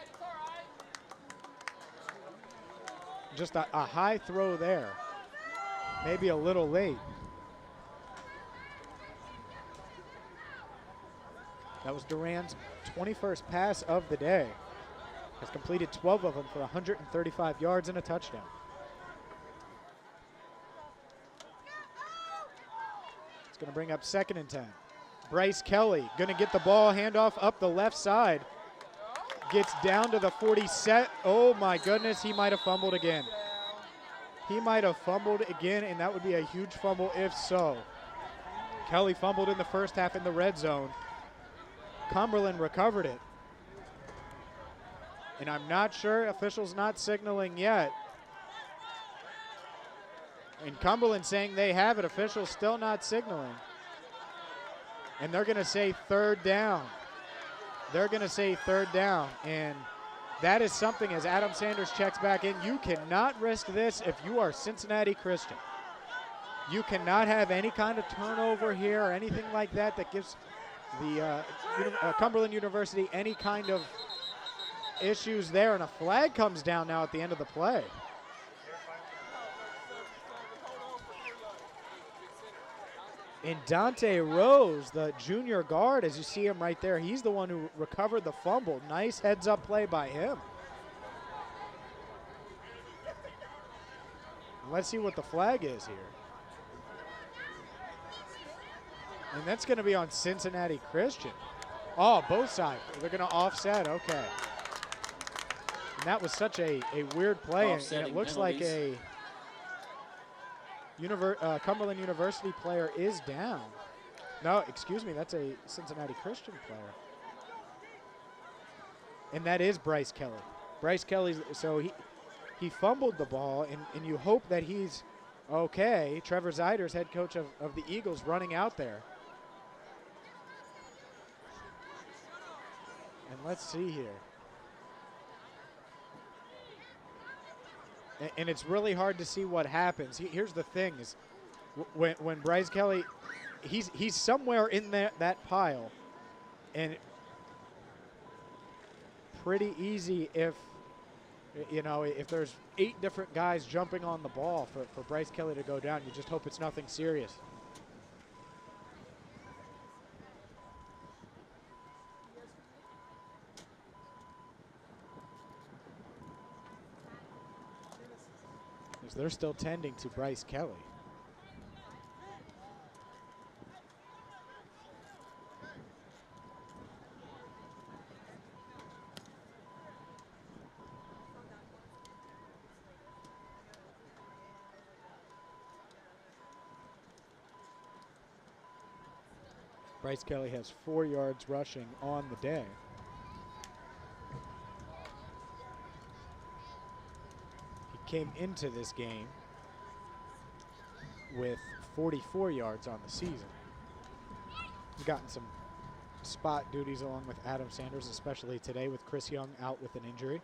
Just a high throw there, maybe a little late. That was Duran's 21st pass of the day. Has completed 12 of them for 135 yards and a touchdown. It's going to bring up 2nd and 10. Bryce Kelly going to get the ball, handoff up the left side. Gets down to the 40 set. Oh my goodness, he might have fumbled again. He might have fumbled again, and that would be a huge fumble if so. Kelly fumbled in the first half in the red zone. Cumberland recovered it. And I'm not sure, officials not signaling yet. And Cumberland saying they have it, officials still not signaling. And they're going to say 3rd down. They're going to say 3rd down. And that is something, as Adam Sanders checks back in, you cannot risk this if you are Cincinnati Christian. You cannot have any kind of turnover here or anything like that that gives the Cumberland University any kind of issues there. And a flag comes down now at the end of the play. And Dante Rose, the junior guard, as you see him right there, he's the one who recovered the fumble. Nice heads-up play by him. Let's see what the flag is here. And that's going to be on Cincinnati Christian. Oh, both sides. They're going to offset. Okay. And that was such a weird play. And it looks like a Cumberland University player is down. No, excuse me, that's a Cincinnati Christian player. And that is Bryce Kelly. Bryce Kelly, so he fumbled the ball, and you hope that he's okay. Trevor Ziders, head coach of the Eagles, running out there. And let's see here. And it's really hard to see what happens. Here's the thing: is when Bryce Kelly, he's somewhere in that pile, and pretty easy if there's 8 different guys jumping on the ball for Bryce Kelly to go down. You just hope it's nothing serious. They're still tending to Bryce Kelly. Bryce Kelly has 4 yards rushing on the day. Came into this game with 44 yards on the season. He's gotten some spot duties along with Adam Sanders, especially today with Chris Young out with an injury.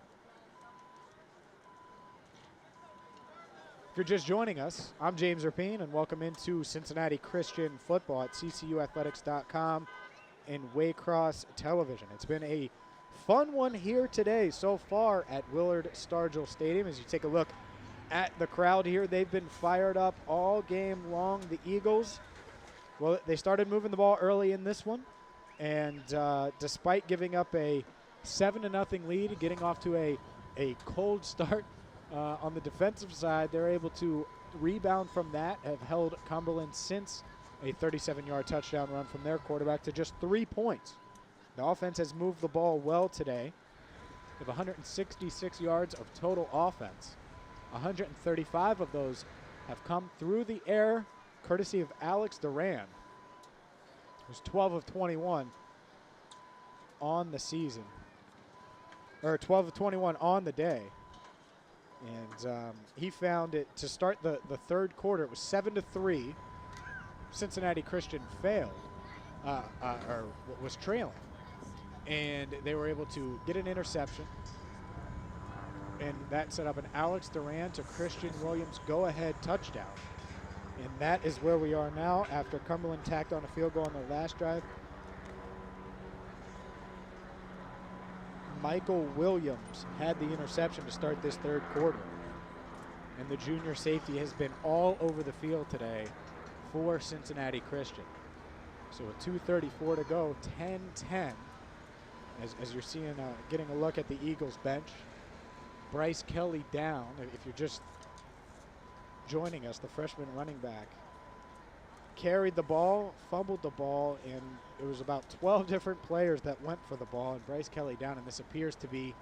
If you're just joining us, I'm James Rapine, and welcome into Cincinnati Christian football at ccuathletics.com and Waycross Television. It's been a fun one here today so far at Willard Stargell Stadium. As you take a look at the crowd here, they've been fired up all game long. The Eagles, well, they started moving the ball early in this one, and despite giving up a 7-0 lead, getting off to a cold start on the defensive side, they're able to rebound from that, have held Cumberland since a 37-yard touchdown run from their quarterback to just 3 points. The offense has moved the ball well today. They have 166 yards of total offense. 135 of those have come through the air, courtesy of Alex Duran, who's 12 of 21 on the season, or 12 of 21 on the day. And he found it to start the third quarter. It was 7-3. Cincinnati Christian failed, or was trailing. And they were able to get an interception. And that set up an Alex Duran to Christian Williams go-ahead touchdown. And that is where we are now after Cumberland tacked on a field goal on the last drive. Michael Williams had the interception to start this third quarter. And the junior safety has been all over the field today for Cincinnati Christian. So with 2:34 to go, 10-10. As you're seeing, getting a look at the Eagles bench. Bryce Kelly down. If you're just joining us, the freshman running back carried the ball, fumbled the ball, and it was about 12 different players that went for the ball, and Bryce Kelly down, and this appears to be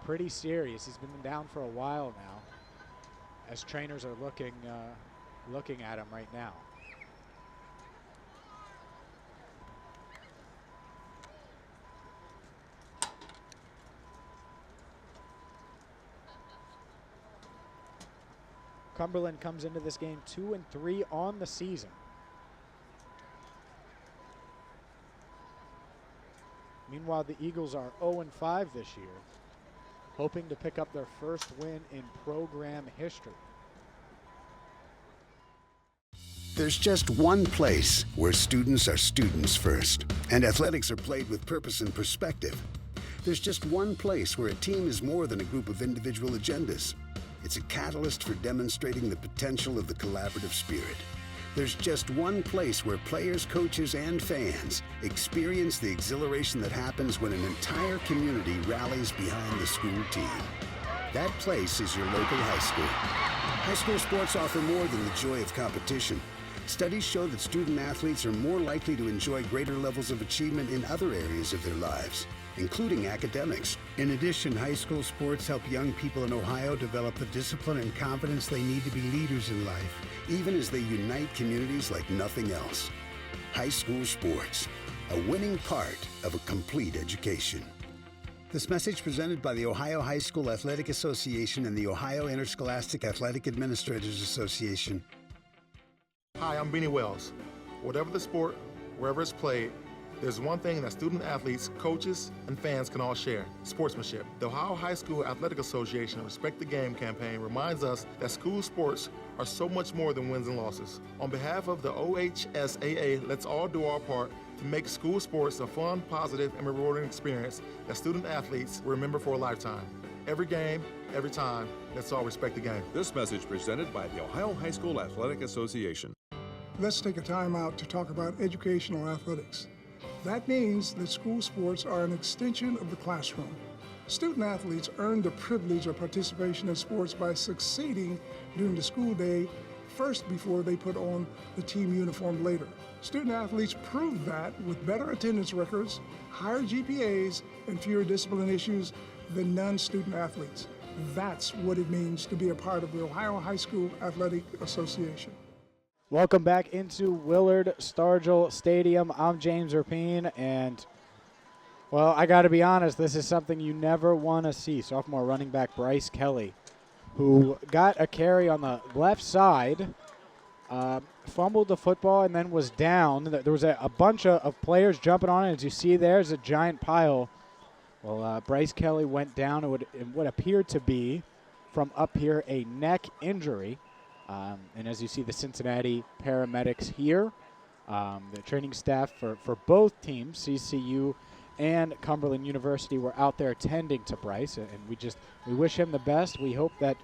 pretty serious. He's been down for a while now, as trainers are looking at him right now. Cumberland comes into this game 2-3 on the season. Meanwhile, the Eagles are 0-5 this year, hoping to pick up their first win in program history. There's just one place where students are students first, and athletics are played with purpose and perspective. There's just one place where a team is more than a group of individual agendas. It's a catalyst for demonstrating the potential of the collaborative spirit. There's just one place where players, coaches, and fans experience the exhilaration that happens when an entire community rallies behind the school team. That place is your local high school. High school sports offer more than the joy of competition. Studies show that student athletes are more likely to enjoy greater levels of achievement in other areas of their lives, including academics. In addition, high school sports help young people in Ohio develop the discipline and confidence they need to be leaders in life, even as they unite communities like nothing else. High school sports, a winning part of a complete education. This message presented by the Ohio High School Athletic Association and the Ohio Interscholastic Athletic Administrators Association. Hi, I'm Beanie Wells. Whatever the sport, wherever it's played, there's one thing that student athletes, coaches, and fans can all share: sportsmanship. The Ohio High School Athletic Association Respect the Game campaign reminds us that school sports are so much more than wins and losses. On behalf of the OHSAA, let's all do our part to make school sports a fun, positive, and rewarding experience that student athletes will remember for a lifetime. Every game, every time, let's all respect the game. This message presented by the Ohio High School Athletic Association. Let's take a time out to talk about educational athletics. That means that school sports are an extension of the classroom. Student athletes earn the privilege of participation in sports by succeeding during the school day first before they put on the team uniform later. Student athletes prove that with better attendance records, higher GPAs, and fewer discipline issues than non-student athletes. That's what it means to be a part of the Ohio High School Athletic Association. Welcome back into Willard Stargell Stadium. I'm James Rapine, and, well, I got to be honest, this is something you never want to see. Sophomore running back Bryce Kelly, who got a carry on the left side, fumbled the football, and then was down. There was a bunch of players jumping on it. As you see, there's a giant pile. Well, Bryce Kelly went down in what appeared to be, from up here, a neck injury. And as you see, the Cincinnati paramedics here, the training staff for both teams, CCU and Cumberland University, were out there tending to Bryce, and we wish him the best. We hope that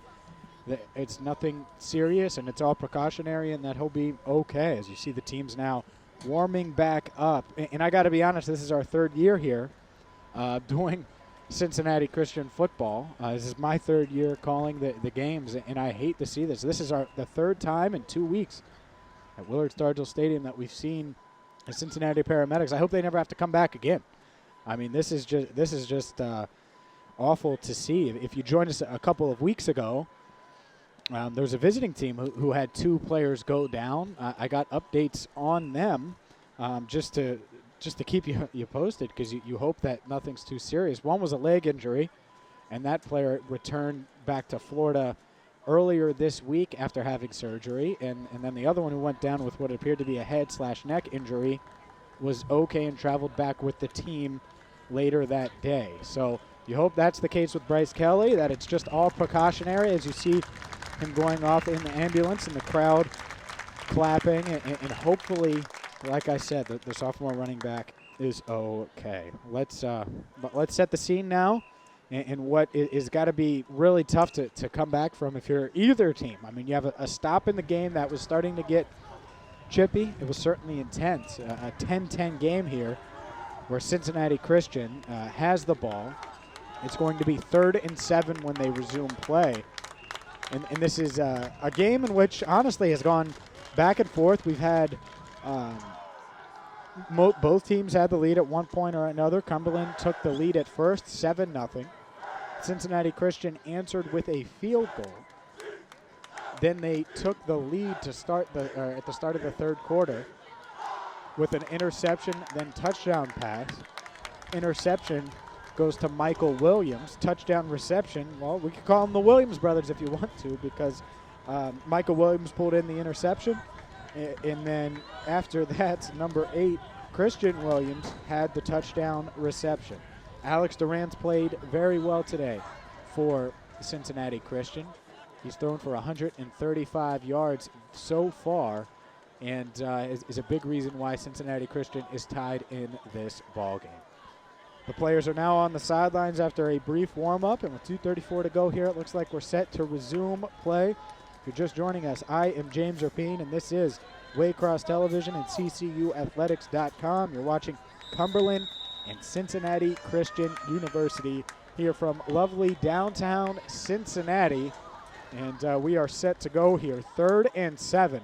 it's nothing serious and it's all precautionary and that he'll be okay. As you see, the team's now warming back up. And I got to be honest, this is our third year here doing Cincinnati Christian football. This is my third year calling the games, and I hate to see this. This is the third time in 2 weeks at Willard Stargell Stadium that we've seen the Cincinnati paramedics. I hope they never have to come back again. I mean, this is just awful to see. If you joined us a couple of weeks ago, there was a visiting team who had 2 players go down. I got updates on them just to keep you posted, because you hope that nothing's too serious. One was a leg injury, and that player returned back to Florida earlier this week after having surgery. And then the other one, who went down with what appeared to be a head/neck injury, was okay and traveled back with the team later that day. So you hope that's the case with Bryce Kelly, that it's just all precautionary, as you see him going off in the ambulance and the crowd clapping, and hopefully, like I said, the sophomore running back is okay. Let's set the scene now, and what is got to be really tough to come back from if you're either team. I mean, you have a stop in the game that was starting to get chippy. It was certainly intense. A 10-10 game here where Cincinnati Christian has the ball. It's going to be 3rd and 7 when they resume play. And this is a game in which, honestly, has gone back and forth. We've had both teams had the lead at one point or another. Cumberland took the lead at first, 7-0. Cincinnati Christian answered with a field goal. Then they took the lead to start at the start of the 3rd quarter with an interception, then touchdown pass. Interception goes to Michael Williams. Touchdown reception, well, we could call them the Williams brothers if you want to, because Michael Williams pulled in the interception. And then after that, number 8, Christian Williams, had the touchdown reception. Alex Duran's played very well today for Cincinnati Christian. He's thrown for 135 yards so far, and is a big reason why Cincinnati Christian is tied in this ball game. The players are now on the sidelines after a brief warm-up, and with 2:34 to go here, it looks like we're set to resume play. If you're just joining us, I am James Rapine, and this is Waycross Television and CCUathletics.com. You're watching Cumberland and Cincinnati Christian University here from lovely downtown Cincinnati. And we are set to go here, 3rd and 7.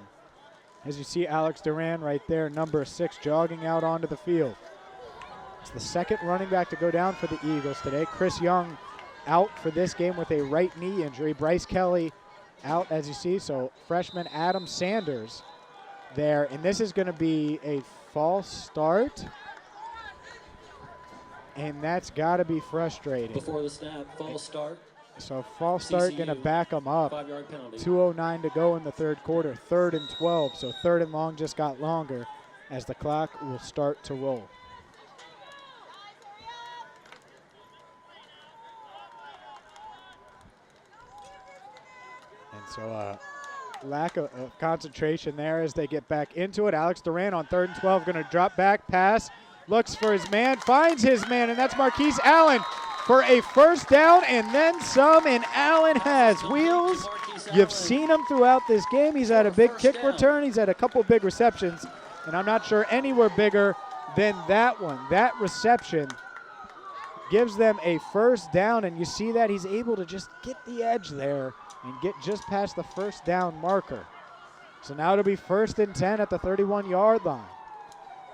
As you see Alex Duran right there, number 6, jogging out onto the field. It's the 2nd running back to go down for the Eagles today. Chris Young out for this game with a right knee injury. Bryce Kelly out, as you see. So freshman Adam Sanders there. And this is going to be a false start. And that's got to be frustrating. Before the snap, false start. So false start going to back them up. 5-yard penalty. 2:09 to go in the 3rd quarter. 3rd and 12. So 3rd and long just got longer as the clock will start to roll. And so lack of concentration there as they get back into it. Alex Duran on 3rd and 12 going to drop back, pass, looks for his man, finds his man, and that's Marquise Allen for a first down and then some, and Allen has wheels. You've seen him throughout this game. He's had a big kick return. He's had a couple big receptions, and I'm not sure anywhere bigger than that one. That reception gives them a first down, and you see that he's able to just get the edge there and get just past the first down marker. So now it'll be 1st and 10 at the 31-yard line.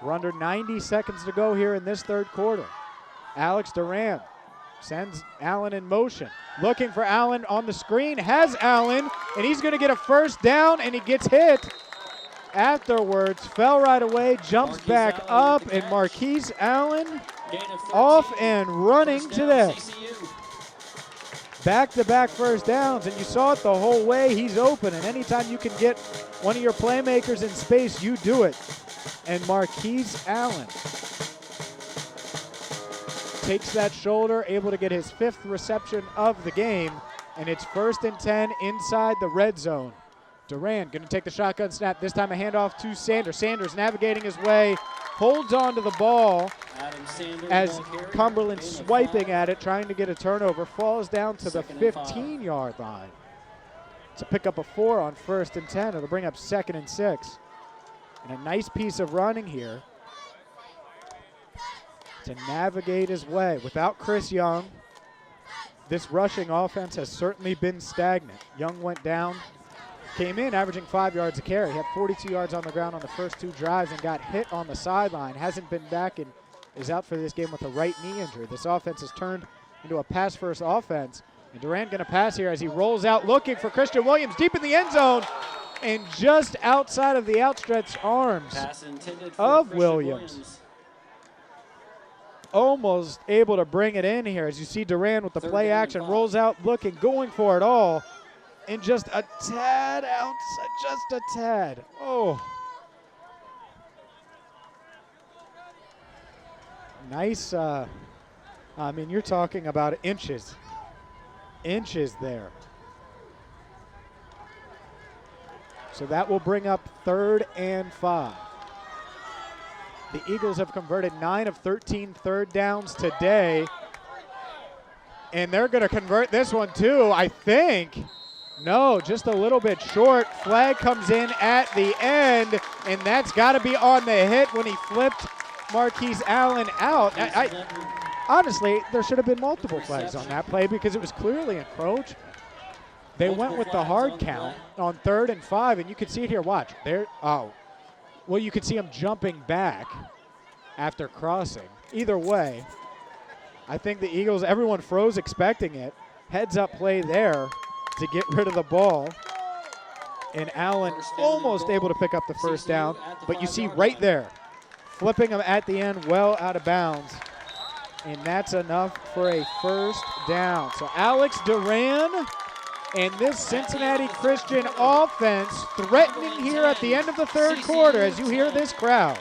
We're under 90 seconds to go here in this 3rd quarter. Alex Duran sends Allen in motion. Looking for Allen on the screen. Has Allen, and he's going to get a first down, and he gets hit afterwards. Fell right away, jumps back up, and Marquise Allen off and running today. Back-to-back first downs, and you saw it the whole way. He's open, and anytime you can get one of your playmakers in space, you do it. And Marquise Allen takes that shoulder, able to get his 5th reception of the game, and it's 1st and 10 inside the red zone. Duran going to take the shotgun snap, this time a handoff to Sanders. Sanders navigating his way, holds on to the ball as Cumberland swiping at it, trying to get a turnover, falls down to the 15-yard line. To pick up a 4 on 1st and 10. It'll bring up 2nd and 6. And a nice piece of running here to navigate his way. Without Chris Young, this rushing offense has certainly been stagnant. Young went down, came in averaging 5 yards a carry. He had 42 yards on the ground on the first 2 drives and got hit on the sideline. Hasn't been back and is out for this game with a right knee injury. This offense has turned into a pass-first offense. And Duran going to pass here as he rolls out looking for Christian Williams deep in the end zone. And just outside of the outstretched arms of Williams. Almost able to bring it in here as you see Duran with the play action, rolls out looking, going for it all. And just a tad outside, just a tad. Oh. Nice, I mean, you're talking about inches. Inches there. So that will bring up 3rd and 5. The Eagles have converted 9 of 13 third downs today. And they're going to convert this one too, I think. No, just a little bit short. Flag comes in at the end, and that's got to be on the hit when he flipped Marquise Allen out. Honestly, there should have been multiple flags on that play because it was clearly encroachment. They went with the hard count on 3rd and 5, and you can see it here. Watch. There. Oh. Well, you could see him jumping back after crossing. Either way, I think the Eagles, everyone froze expecting it. Heads up play there to get rid of the ball. And Allen almost able to pick up the first down. But you see right there, flipping him at the end well out of bounds. And that's enough for a first down. So Alex Duran and this Cincinnati Christian offense threatening here at the end of the 3rd quarter as you hear this crowd.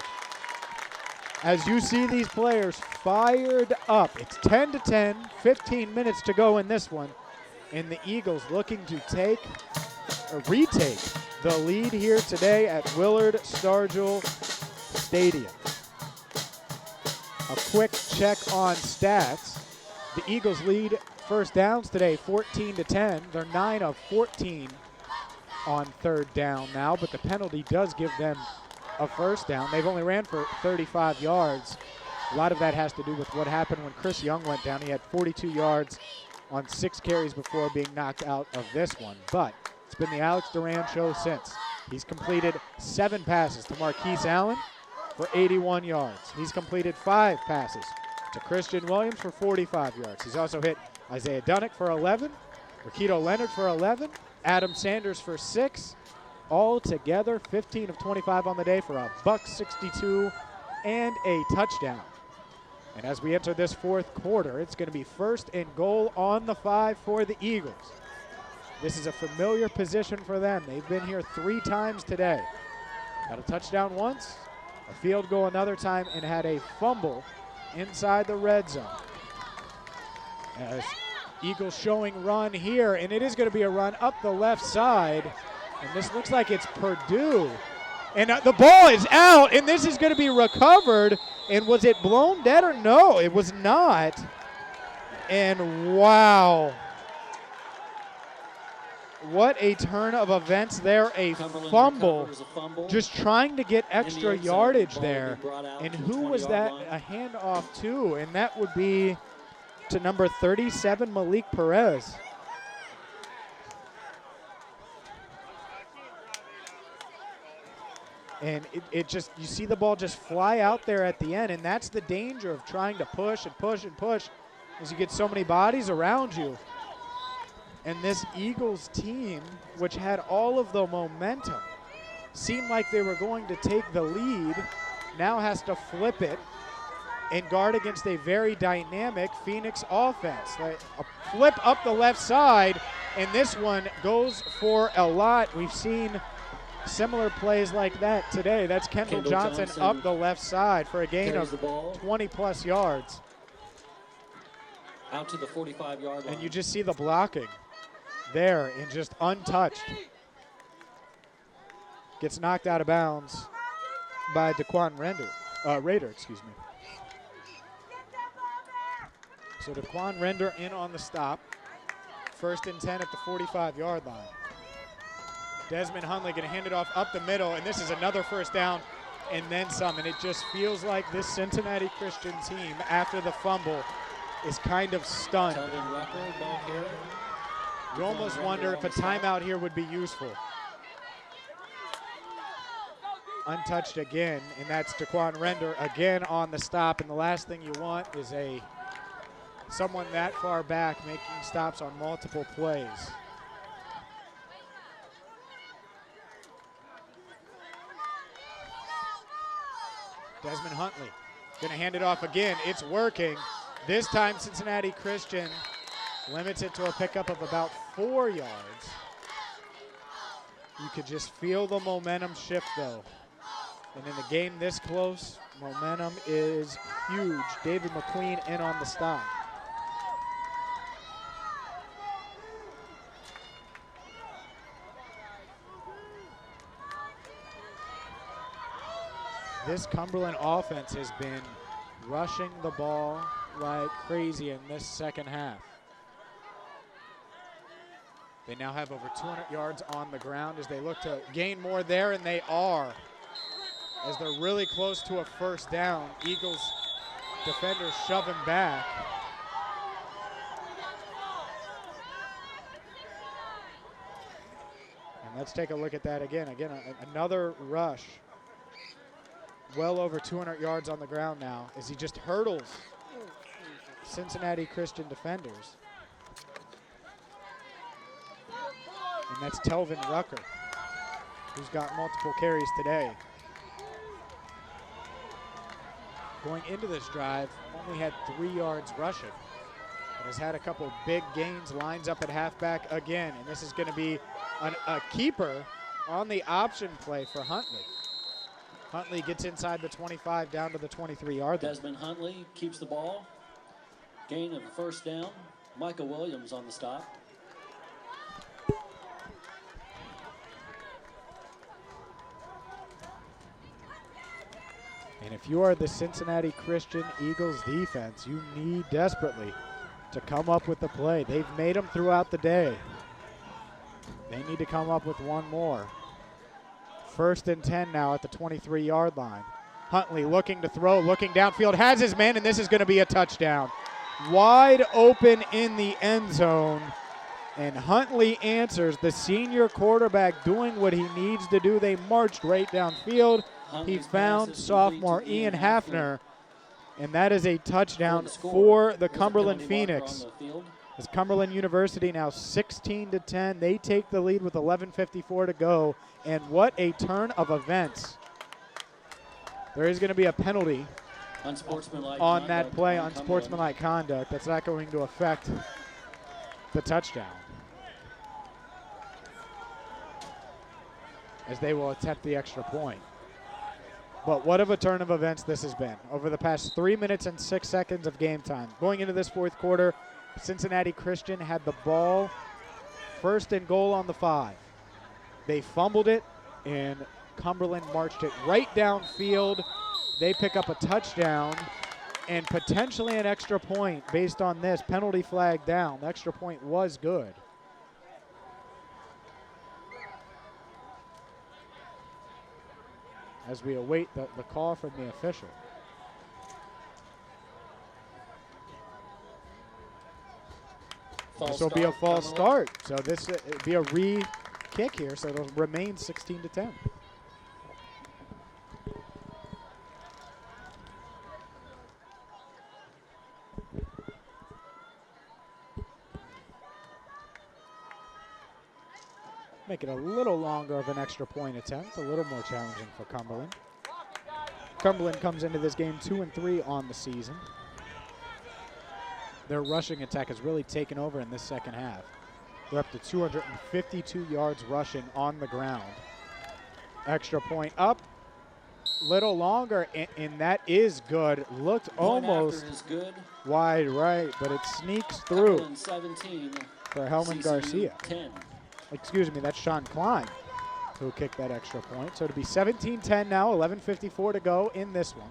As you see these players fired up. It's 10-10, 15 minutes to go in this one. And the Eagles looking to retake the lead here today at Willard Stargell Stadium. A quick check on stats. The Eagles lead first downs today, 14-10. They're 9 of 14 on 3rd down now, but the penalty does give them a first down. They've only ran for 35 yards. A lot of that has to do with what happened when Chris Young went down. He had 42 yards on 6 carries before being knocked out of this one. But it's been the Alex Duran show since. He's completed 7 passes to Marquise Allen for 81 yards. He's completed 5 passes to Christian Williams for 45 yards. He's also hit Isaiah Dunnick for 11, Raquito Leonard for 11, Adam Sanders for 6. All together, 15 of 25 on the day for a $162 and a touchdown. And as we enter this 4th quarter, it's going to be 1st and goal on the 5 for the Eagles. This is a familiar position for them. They've been here 3 times today. Got a touchdown once, a field goal another time, and had a fumble inside the red zone. As Eagles showing run here, and it is going to be a run up the left side. And this looks like it's Purdue. And the ball is out, and this is going to be recovered. And was it blown dead or no? It was not. And wow. What a turn of events there. A fumble. Just trying to get extra yardage there. And who was that a handoff to? And that would be to number 37, Malik Perez. And it just, you see the ball just fly out there at the end, and that's the danger of trying to push and push and push as you get so many bodies around you. And this Eagles team, which had all of the momentum, seemed like they were going to take the lead, now has to flip it and guard against a very dynamic Phoenix offense. A flip up the left side, and this one goes for a lot. We've seen similar plays like that today. That's Kendall Johnson up the left side for a gain of 20-plus yards. Out to the 45-yard line. And you just see the blocking there and just untouched. Gets knocked out of bounds by Daquan Rader, excuse me. So Daquan Render in on the stop. 1st and 10 at the 45-yard line. Desmond Hundley going to hand it off up the middle, and this is another first down and then some. And it just feels like this Cincinnati Christian team, after the fumble, is kind of stunned. You almost wonder if a timeout here would be useful. Untouched again, and that's Daquan Render again on the stop. And the last thing you want is someone that far back making stops on multiple plays. Desmond Huntley going to hand it off again. It's working. This time Cincinnati Christian limits it to a pickup of about 4 yards. You could just feel the momentum shift though. And in a game this close, momentum is huge. David McQueen in on the stop. This Cumberland offense has been rushing the ball like crazy in this second half. They now have over 200 yards on the ground as they look to gain more there, and they are. As they're really close to a first down, Eagles defenders shove him back. And let's take a look at that again. Again, another rush. Well over 200 yards on the ground now as he just hurdles Cincinnati Christian defenders. And that's Telvin Rucker, who's got multiple carries today. Going into this drive, only had 3 yards rushing, but has had a couple big gains, lines up at halfback again, and this is going to be a keeper on the option play for Huntley. Huntley gets inside the 25 down to the 23-yard line. Desmond Huntley keeps the ball. Gain of a first down. Michael Williams on the stop. And if you are the Cincinnati Christian Eagles defense, you need desperately to come up with the play. They've made them throughout the day. They need to come up with one more. 1st and 10 now at the 23-yard line. Huntley looking to throw, looking downfield, has his man, and this is going to be a touchdown. Wide open in the end zone, and Huntley answers. The senior quarterback doing what he needs to do. They marched right downfield. He found sophomore Ian Hafner, and that is a touchdown for the Cumberland Phoenix. As Cumberland University now 16-10. They take the lead with 11:54 to go, and what a turn of events. There is going to be a penalty on that play, unsportsmanlike conduct. That's not going to affect the touchdown, as they will attempt the extra point. But what of a turn of events this has been over the past 3 minutes and 6 seconds of game time. Going into this fourth quarter, Cincinnati Christian had the ball, 1st and goal on the 5. They fumbled it, and Cumberland marched it right downfield. They pick up a touchdown and potentially an extra point based on this. Penalty flag down. The extra point was good. As we await the call from the official. This will be a false start. So this will be a re-kick here, so it'll remain 16-10. Make it a little longer of an extra point attempt, a little more challenging for Cumberland. Cumberland comes into this game 2-3 on the season. Their rushing attack has really taken over in this second half. They're up to 252 yards rushing on the ground. Extra point up, little longer, and that is good. Looked almost wide right, but it sneaks through 17, for Helman Garcia. 10. Excuse me, that's Sean Klein who kicked that extra point. So it'll be 17-10 now, 11:54 to go in this one.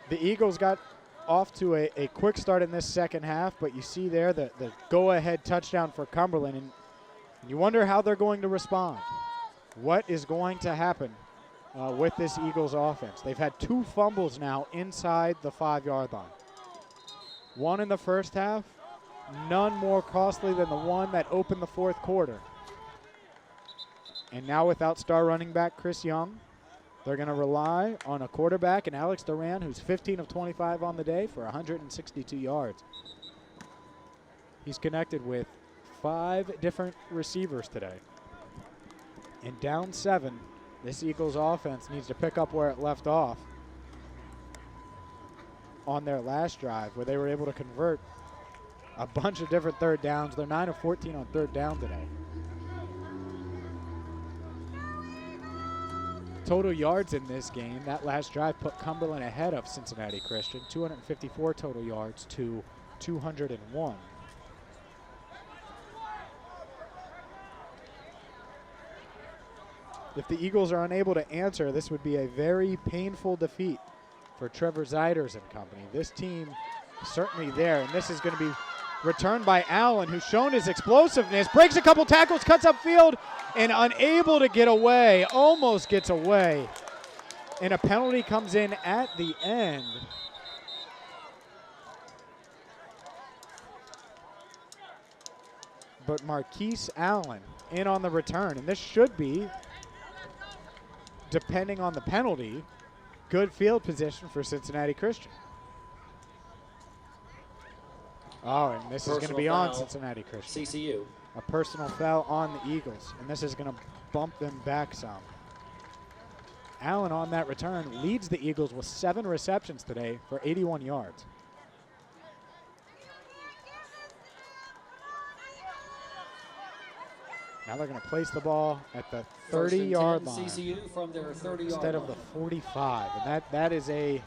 The Eagles got off to a quick start in this second half, but you see there the go-ahead touchdown for Cumberland, and you wonder how they're going to respond. What is going to happen with this Eagles offense? They've had 2 fumbles now inside the 5-yard line. One in the first half, none more costly than the one that opened the fourth quarter. And now without star running back Chris Young, they're going to rely on a quarterback and Alex Duran, who's 15 of 25 on the day for 162 yards. He's connected with 5 different receivers today. And down 7, this Eagles offense needs to pick up where it left off on their last drive, where they were able to convert a bunch of different third downs. They're 9 of 14 on third down today. Total yards in this game, that last drive put Cumberland ahead of Cincinnati Christian, 254 total yards to 201. If the Eagles are unable to answer, this would be a very painful defeat for Trevor Ziders and company. This team is certainly there, and this is going to be Returned by Allen, who's shown his explosiveness. Breaks a couple tackles, cuts upfield, and unable to get away. Almost gets away. And a penalty comes in at the end. But Marquise Allen in on the return. And this should be, depending on the penalty, good field position for Cincinnati Christian. Oh, and this is going to be on Cincinnati Christian. CCU. A personal foul on the Eagles, and this is going to bump them back some. Allen on that return leads the Eagles with 7 receptions today for 81 yards. Now they're going to place the ball at the 30-yard line CCU from their 30-yard instead of the 45, and that is a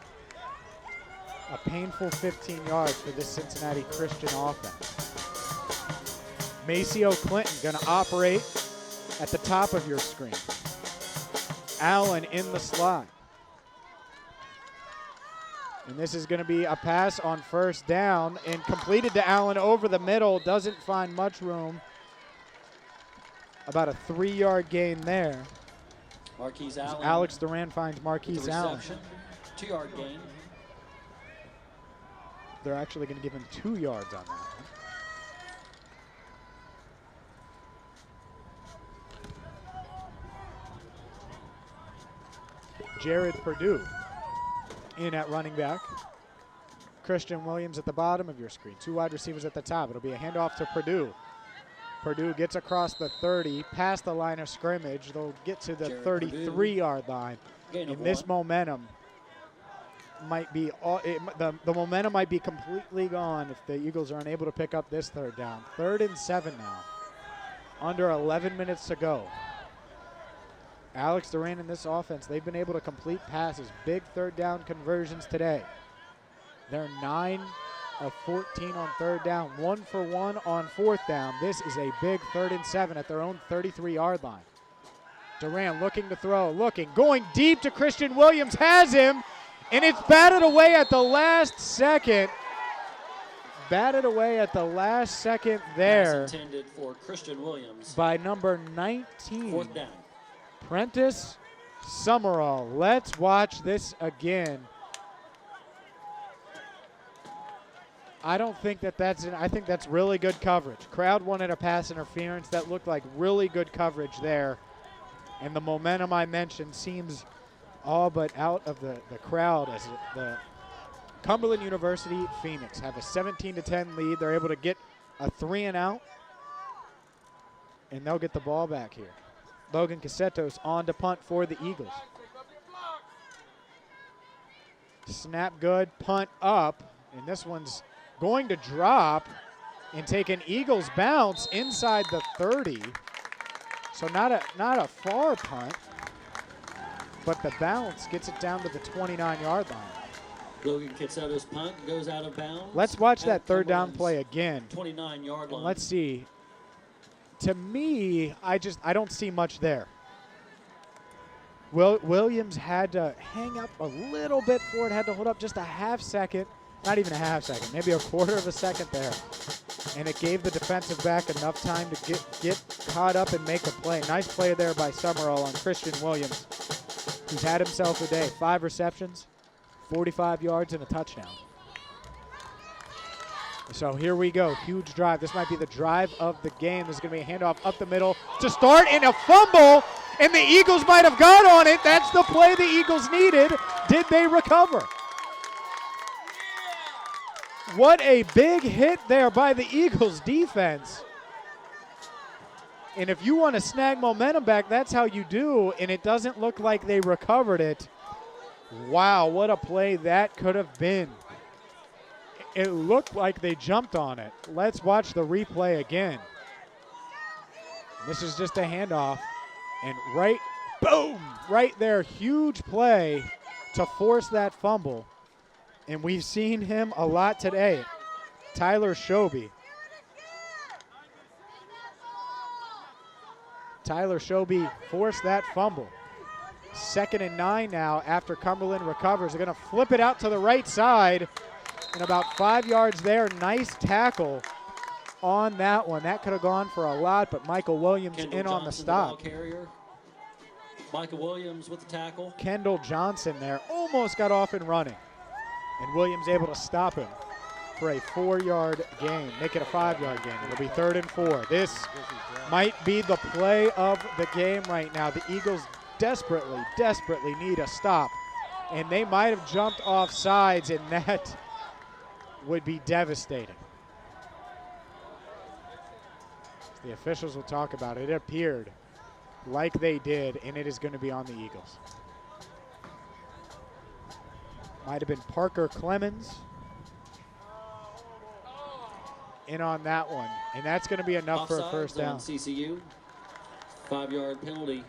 painful 15 yards for this Cincinnati Christian offense. Maceo Clinton going to operate at the top of your screen. Allen in the slot. And this is going to be a pass on first down and completed to Allen over the middle. Doesn't find much room. About a 3-yard gain there. Marquise Allen. Alex Duran finds Marquise Allen. 2-yard gain. They're actually going to give him 2 yards on that one. Jared Purdue in at running back. Christian Williams at the bottom of your screen. 2 wide receivers at the top. It'll be a handoff to Purdue. Purdue gets across the 30, past the line of scrimmage. They'll get to the 33-yard line. And this momentum might be the momentum might be completely gone if the Eagles are unable to pick up this third down. 3rd and 7 now. Under 11 minutes to go. Alex Duran in this offense, they've been able to complete passes, big third down conversions today. They're 9 of 14 on third down, 1 for 1 on 4th down. This is a big 3rd and 7 at their own 33-yard line. Duran looking to throw, going deep to Christian Williams, has him, and it's batted away at the last second. Batted away at the last second there. Pass intended for Christian Williams. By number 19. 4th down. Prentice Summerall. Let's watch this again. I don't think I think that's really good coverage. Crowd wanted a pass interference. That looked like really good coverage there. And the momentum I mentioned seems all but out of the crowd as the Cumberland University Phoenix have a 17-10 lead. They're able to get a 3-and-out, and they'll get the ball back here. Logan Casetos on to punt for the Eagles. Snap good, punt up, and this one's going to drop and take an Eagles bounce inside the 30. So not a far punt, but the bounce gets it down to the 29-yard line. Logan Casetos' punt goes out of bounds. Let's watch that third down play again. 29-yard line. Let's see. To me, I don't see much there. Williams had to hang up a little bit for it, had to hold up just a half second, not even a half second, maybe a quarter of a second there. And it gave the defensive back enough time to get caught up and make a play. Nice play there by Summerall on Christian Williams, who's had himself a day. 5 receptions, 45 yards, and a touchdown. So here we go, huge drive. This might be the drive of the game. There's going to be a handoff up the middle to start, and a fumble, and the Eagles might have got on it. That's the play the Eagles needed. Did they recover? What a big hit there by the Eagles defense. And if you want to snag momentum back, that's how you do, and it doesn't look like they recovered it. Wow, what a play that could have been. It looked like they jumped on it. Let's watch the replay again. This is just a handoff. And boom, right there, huge play to force that fumble. And we've seen him a lot today. Tyler Shobe. Tyler Shobe forced that fumble. 2nd and 9 now after Cumberland recovers. They're going to flip it out to the right side. And about 5 yards there, nice tackle on that one. That could have gone for a lot, but Michael Williams Kendall in on the Johnson, ball stop. carrier. Michael Williams with the tackle. Kendall Johnson there almost got off and running, and Williams able to stop him for a 4-yard gain, make it a 5-yard gain. It'll be 3rd and 4. This might be the play of the game right now. The Eagles desperately, desperately need a stop, and they might have jumped off sides, and that would be devastating. The officials will talk about it. It appeared like they did, and it is going to be on the Eagles. Might have been Parker Clemens in on that one, and that's going to be enough for a first down. On CCU, 5-yard penalty.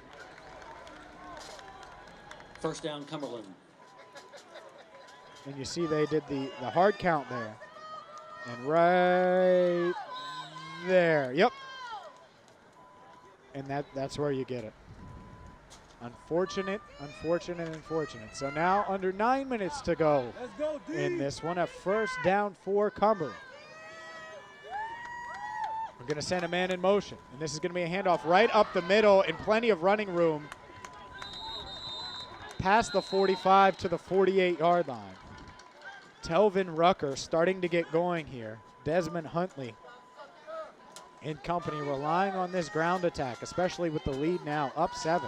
First down, Cumberland. And you see they did the hard count there. And right there, yep. And that's where you get it. Unfortunate, unfortunate, unfortunate. So now under 9 minutes to go in this one, a first down for Cumberland. We're going to send a man in motion, and this is going to be a handoff right up the middle and plenty of running room past the 45 to the 48-yard line. Telvin Rucker starting to get going here. Desmond Huntley and company relying on this ground attack, especially with the lead now up 7.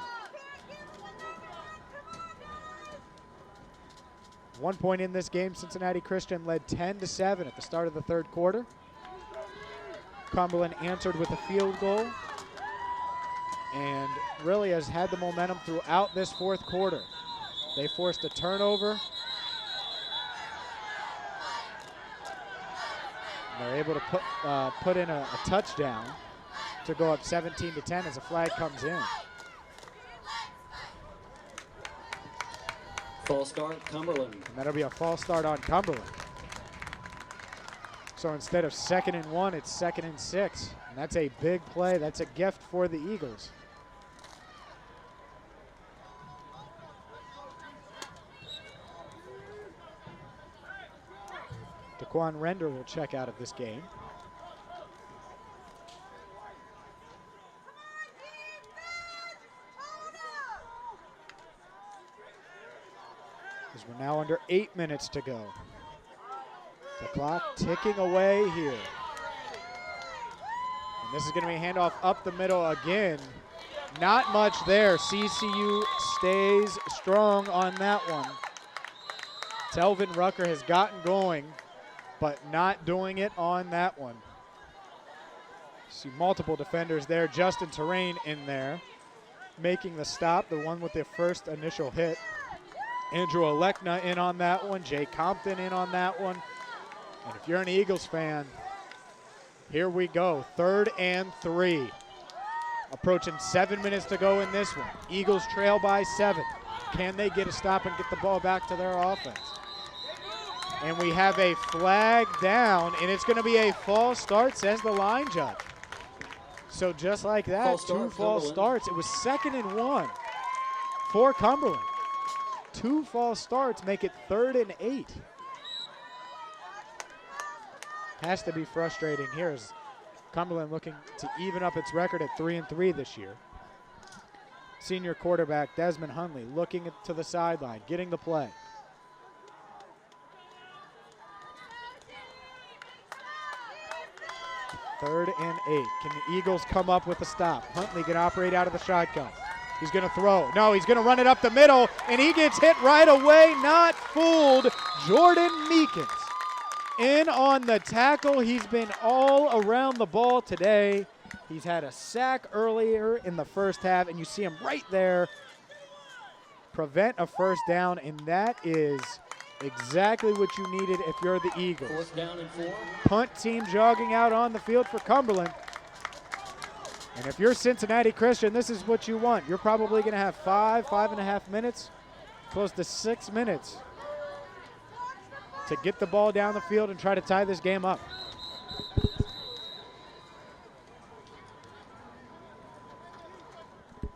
1 point in this game, Cincinnati Christian led 10-7 at the start of the 3rd quarter. Cumberland answered with a field goal and really has had the momentum throughout this 4th quarter. They forced a turnover. They're able to put in a touchdown to go up 17-10 as a flag comes in. False start, Cumberland. And that'll be a false start on Cumberland. So instead of 2nd and 1, it's 2nd and 6. And that's a big play. That's a gift for the Eagles. Daquan Render will check out of this game. As we're now under 8 minutes to go. The clock ticking away here. And this is going to be a handoff up the middle again. Not much there. CCU stays strong on that one. Telvin Rucker has gotten going, but not doing it on that one. See multiple defenders there. Justin Terrain in there, making the stop, the one with the first initial hit. Andrew Alekna in on that one. Jay Compton in on that one. And if you're an Eagles fan, here we go. 3rd and 3. Approaching 7 minutes to go in this one. Eagles trail by 7. Can they get a stop and get the ball back to their offense? And we have a flag down, and it's going to be a false start, says the line judge. So just like that, 2 false starts. It was 2nd and 1 for Cumberland. 2 false starts make it 3rd and 8. Has to be frustrating here as Cumberland looking to even up its record at 3-3 this year. Senior quarterback Desmond Huntley looking to the sideline, getting the play. Third and 8. Can the Eagles come up with a stop? Huntley can operate out of the shotgun. He's going to throw. No, he's going to run it up the middle, and he gets hit right away. Not fooled. Jordan Meekins in on the tackle. He's been all around the ball today. He's had a sack earlier in the first half, and you see him right there prevent a first down, and that is exactly what you needed if you're the Eagles. 4th down and 4. Punt team jogging out on the field for Cumberland. And if you're Cincinnati Christian, this is what you want. You're probably going to have 5.5 minutes, close to 6 minutes to get the ball down the field and try to tie this game up.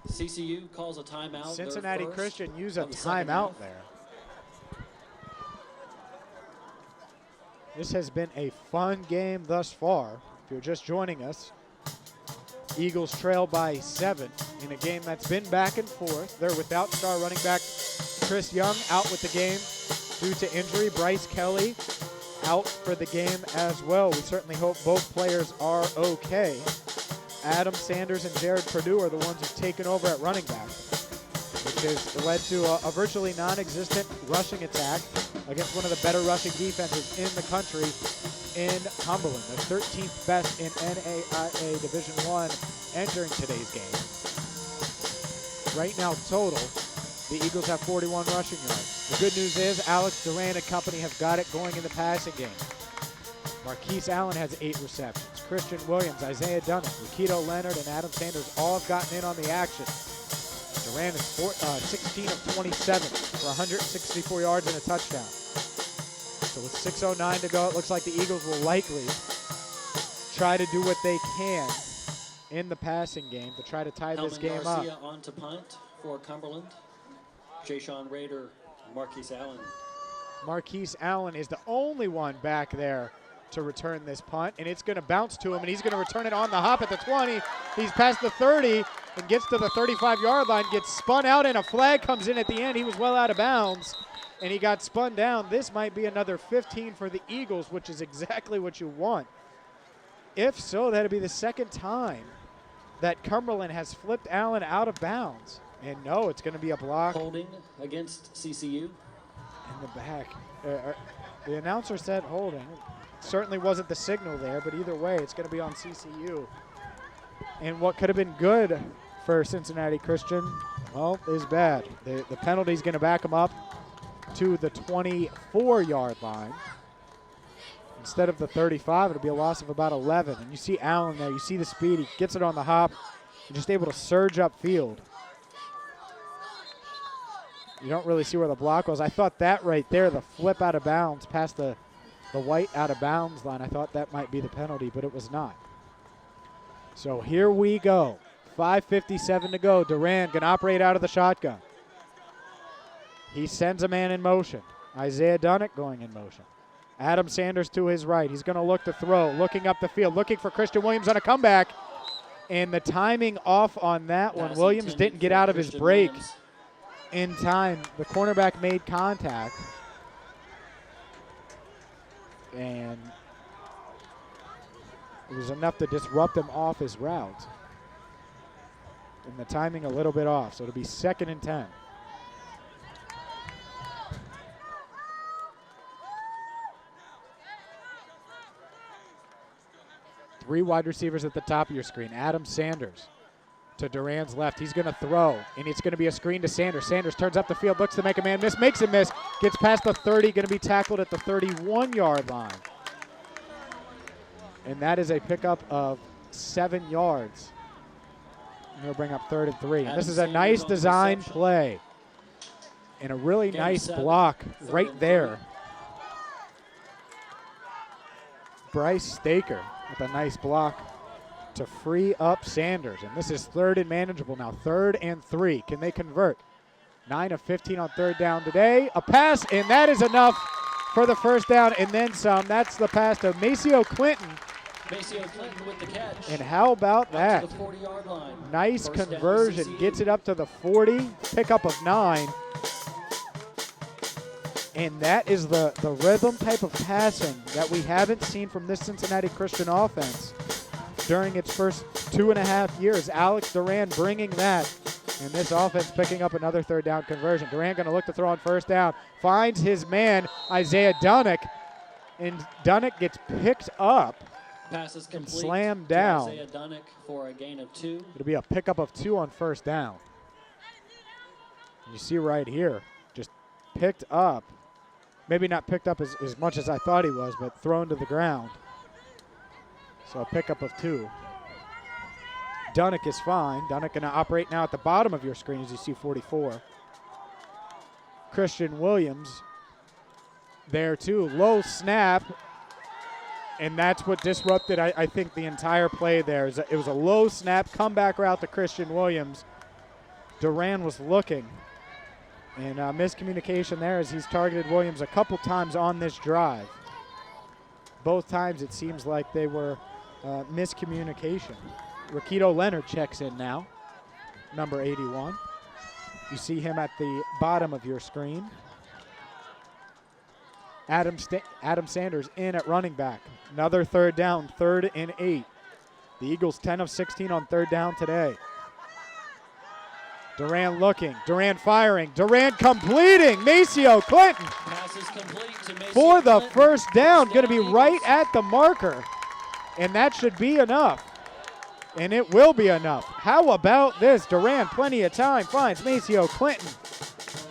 CCU calls a timeout. Cincinnati Christian use a timeout there. This has been a fun game thus far. If you're just joining us, Eagles trail by 7 in a game that's been back and forth. They're without star running back Chris Young out with the game due to injury. Bryce Kelly out for the game as well. We certainly hope both players are okay. Adam Sanders and Jared Perdue are the ones who've taken over at running back, which has led to a virtually non-existent rushing attack against one of the better rushing defenses in the country in Cumberland, the 13th best in NAIA Division I entering today's game. Right now, total, the Eagles have 41 rushing yards. The good news is Alex Duran and company have got it going in the passing game. Marquise Allen has 8 receptions. Christian Williams, Isaiah Dunn, Riquito Leonard, and Adam Sanders all have gotten in on the action. Duran is 16 of 27 for 164 yards and a touchdown. So with 6:09 to go, it looks like the Eagles will likely try to do what they can in the passing game to try to tie this game Garcia up. on to punt for Cumberland. Jay-Sean Rader, Marquise Allen. Marquise Allen is the only one back there to return this punt, and it's going to bounce to him, and he's going to return it on the hop at the 20. He's past the 30 and gets to the 35-yard line, gets spun out, and a flag comes in at the end. He was well out of bounds, and he got spun down. This might be another 15 for the Eagles, which is exactly what you want. If so, that'd be the second time that Cumberland has flipped Allen out of bounds. And no, it's going to be a block. Holding against CCU. In the back. The announcer said holding. It certainly wasn't the signal there, but either way, it's going to be on CCU. And what could have been good for Cincinnati Christian, well, is bad. The penalty's going to back them up to the 24-yard line. Instead of the 35, it'll be a loss of about 11. And you see Allen there. You see the speed. He gets it on the hop. He's just able to surge upfield. You don't really see where the block was. I thought that right there, the flip out of bounds past the white out of bounds line, I thought that might be the penalty, but it was not. So here we go. 5:57 to go. Duran going to operate out of the shotgun. He sends a man in motion. Isaiah Dunnick going in motion. Adam Sanders to his right. He's going to look to throw, looking up the field, looking for Christian Williams on a comeback. And the timing off on that one. Williams didn't get out of his break in time. The cornerback made contact. And it was enough to disrupt him off his route. And the timing a little bit off. So it'll be 2nd and 10. Three wide receivers at the top of your screen. Adam Sanders to Duran's left. He's going to throw, and it's going to be a screen to Sanders. Sanders turns up the field, looks to make a man miss, makes him miss, gets past the 30, going to be tackled at the 31-yard line. And that is a pickup of 7 yards. And he'll bring up 3rd and 3. And this is a nice design play and a really nice block right there. Bryce Staker with a nice block to free up Sanders. And this is 3rd and manageable now. 3rd and 3. Can they convert? 9 of 15 on 3rd down today. A pass, and that is enough for the 1st down and then some. That's the pass to Maceo Clinton. Maceo Clinton with the catch. And how about that? To the 40-yard line. Nice First conversion. Gets it up to the 40. Pickup of 9. And that is the rhythm type of passing that we haven't seen from this Cincinnati Christian offense during its first 2.5 years. Alex Duran bringing that, and this offense picking up another 3rd down conversion. Duran going to look to throw on 1st down. Finds his man, Isaiah Dunnick, and Dunnick gets picked up Passes and complete slammed to down. Isaiah Dunnick for a gain of 2. It'll be a pickup of 2 on 1st down. You see right here, just picked up. Maybe not picked up as much as I thought he was, but thrown to the ground. So a pickup of 2. Dunnick is fine. Dunnick going to operate now at the bottom of your screen as you see 44. Christian Williams there too. Low snap. And that's what disrupted, I think, the entire play there. It was a low snap, comeback route to Christian Williams. Duran was looking. And miscommunication there as he's targeted Williams a couple times on this drive. Both times it seems like they were miscommunication. Rakito Leonard checks in now, number 81. You see him at the bottom of your screen. Adam Sanders in at running back. Another third down, 3rd and 8. The Eagles 10 of 16 on third down today. Duran looking, Duran firing, Duran completing. Maceo Clinton Pass is complete to Maceo for the Clinton. first down. Going to be Eagles. right at the marker. And that should be enough. And it will be enough. How about this? Duran, plenty of time, finds Maceo Clinton.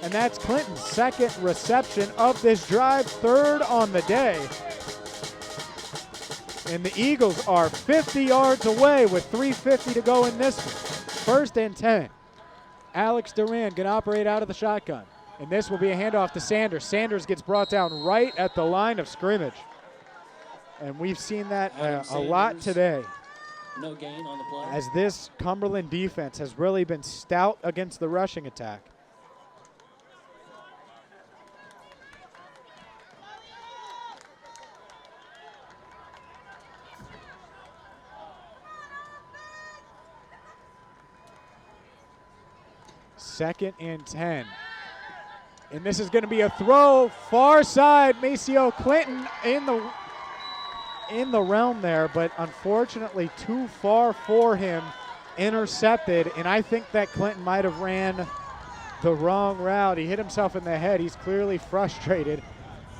And that's Clinton's 2nd reception of this drive, 3rd on the day. And the Eagles are 50 yards away with 3:50 to go in this one. 1st and 10. Alex Duran going to operate out of the shotgun. And this will be a handoff to Sanders. Sanders gets brought down right at the line of scrimmage. And we've seen that a lot today. No gain on the play. As this Cumberland defense has really been stout against the rushing attack. Second and 10. And this is going to be a throw far side. Maceo Clinton in the realm there, but unfortunately too far for him. Intercepted, and I think that Clinton might have ran the wrong route. He hit himself in the head. He's clearly frustrated.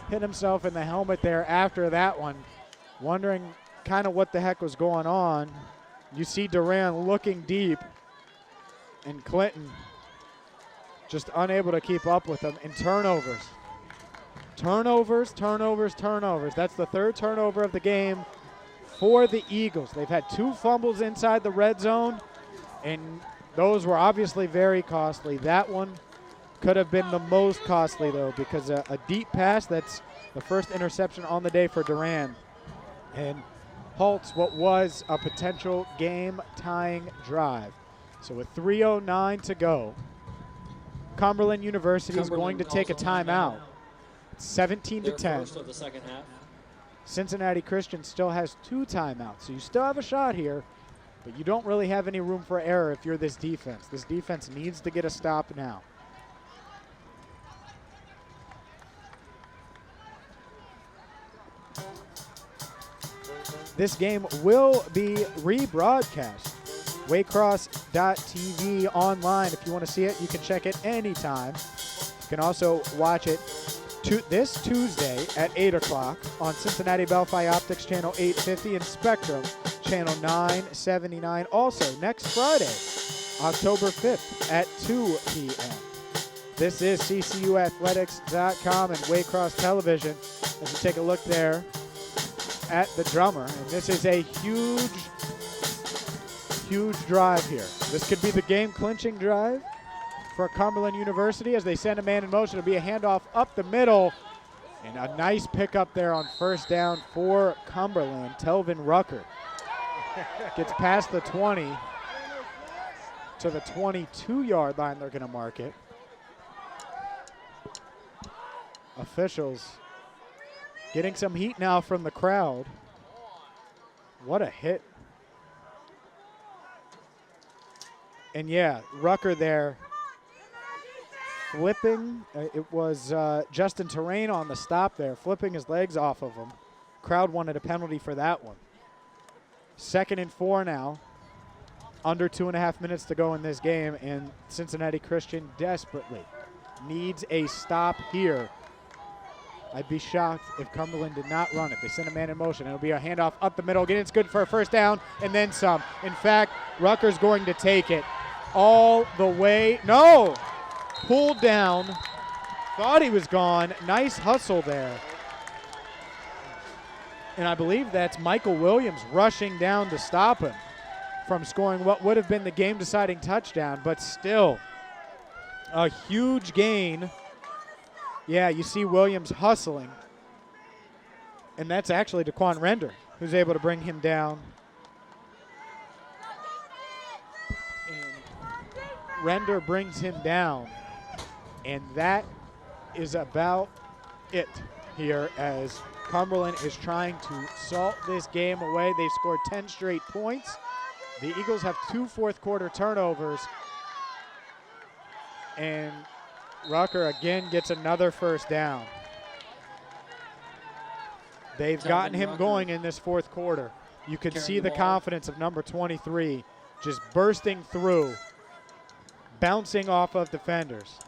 Hit himself in the helmet there after that one, wondering kind of what the heck was going on. You see Duran looking deep, and Clinton just unable to keep up with him. And turnovers. Turnovers. That's the 3rd turnover of the game for the Eagles. They've had 2 fumbles inside the red zone, and those were obviously very costly. That one could have been the most costly, though, because a deep pass, that's the 1st interception on the day for Duran, and halts what was a potential game-tying drive. So with 3:09 to go, Cumberland University is going to take a timeout. 17 to 10. First of the second half. Cincinnati Christian still has 2 timeouts, so you still have a shot here, but you don't really have any room for error if you're this defense. This defense needs to get a stop now. This game will be rebroadcast. Waycross.tv online. If you want to see it, you can check it anytime. You can also watch it this Tuesday at 8 o'clock on Cincinnati Bellfy Optics Channel 850 and Spectrum Channel 979. Also, next Friday, October 5th at 2 p.m. This is CCUathletics.com and Waycross Television. As you take a look there at the drummer, and this is a huge drive here. This could be the game-clinching drive for Cumberland University as they send a man in motion. It'll be a handoff up the middle, and a nice pickup there on 1st down for Cumberland. Telvin Rucker gets past the 20 to the 22-yard line. They're going to mark it. Officials getting some heat now from the crowd. What a hit. And yeah, Rucker there flipping. It was Justin Terrain on the stop there, flipping his legs off of him. Crowd wanted a penalty for that one. 2nd and 4 now. Under 2.5 minutes to go in this game, and Cincinnati Christian desperately needs a stop here. I'd be shocked if Cumberland did not run it. They send a man in motion. It'll be a handoff up the middle. Again, it's good for a 1st down and then some. In fact, Rucker's going to take it all the way. No! Pulled down. Thought he was gone. Nice hustle there. And I believe that's Michael Williams rushing down to stop him from scoring what would have been the game-deciding touchdown, but still a huge gain. Yeah, you see Williams hustling. And that's actually Daquan Render, who's able to bring him down. And Render brings him down. And that is about it here as Cumberland is trying to salt this game away. They've scored 10 straight points. The Eagles have 2 fourth-quarter turnovers. And Rucker again gets another first down. They've gotten him going in this fourth quarter. You could see the confidence of number 23 just bursting through, bouncing off of defenders.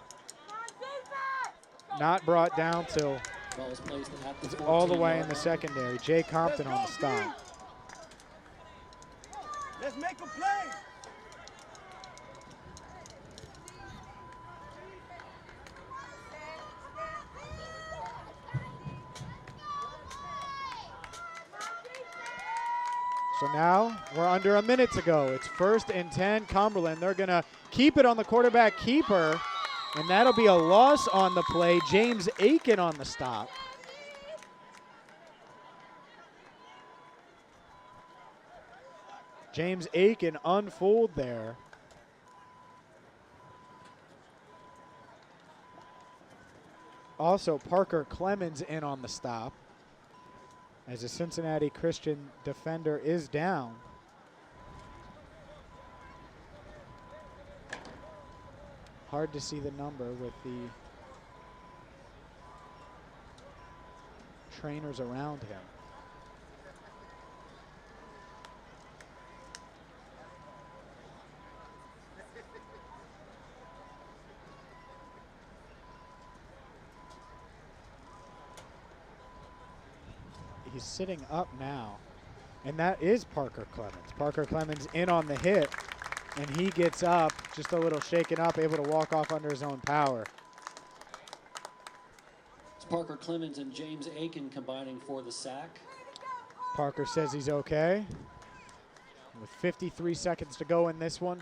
Not brought down till it's all the way in the secondary. Jay Compton on the stop. Let's make a play. So now we're under a minute to go. It's 1st and 10, Cumberland. They're going to keep it on the quarterback keeper, and that'll be a loss on the play. James Aiken on the stop. James Aiken unfold there. Also, Parker Clemens in on the stop, as a Cincinnati Christian defender is down. Hard to see the number with the trainers around him. He's sitting up now, and that is Parker Clemens. Parker Clemens in on the hit, and he gets up, just a little shaken up, able to walk off under his own power. It's Parker Clemens and James Aiken combining for the sack. Parker says he's okay. With 53 seconds to go in this one,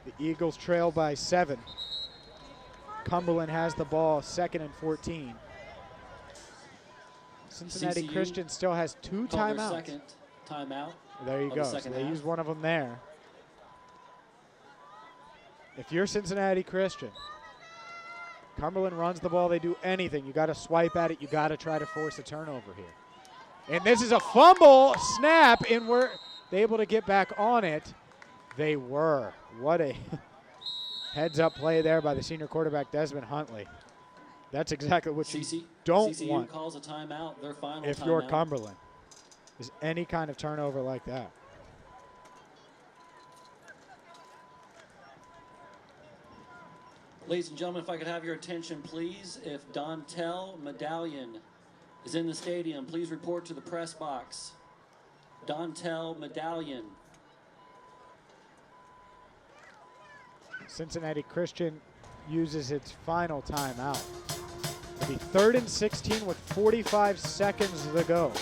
the Eagles trail by 7. Cumberland has the ball, 2nd and 14. Cincinnati CCU Christian still has 2 timeouts. Second timeout. There you go. So they use one of them there. If you're Cincinnati Christian, Cumberland runs the ball, they do anything. You got to swipe at it. You got to try to force a turnover here. And this is a fumble snap, and were they able to get back on it? They were. What a heads-up play there by the senior quarterback, Desmond Huntley. That's exactly what you don't CCU want calls a timeout, their final if timeout. you're Cumberland, is any kind of turnover like that. Ladies and gentlemen, if I could have your attention, please. If Dontel Medallion is in the stadium, please report to the press box. Dontel Medallion. Cincinnati Christian uses its final timeout. It'll be 3rd and 16 with 45 seconds to go.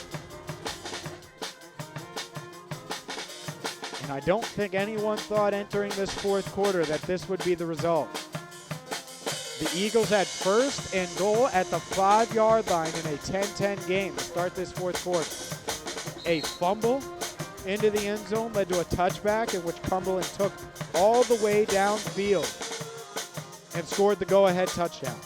And I don't think anyone thought entering this fourth quarter that this would be the result. The Eagles had 1st and goal at the 5-yard line in a 10-10 game to start this fourth quarter. A fumble into the end zone led to a touchback in which Cumberland took all the way downfield and scored the go-ahead touchdown.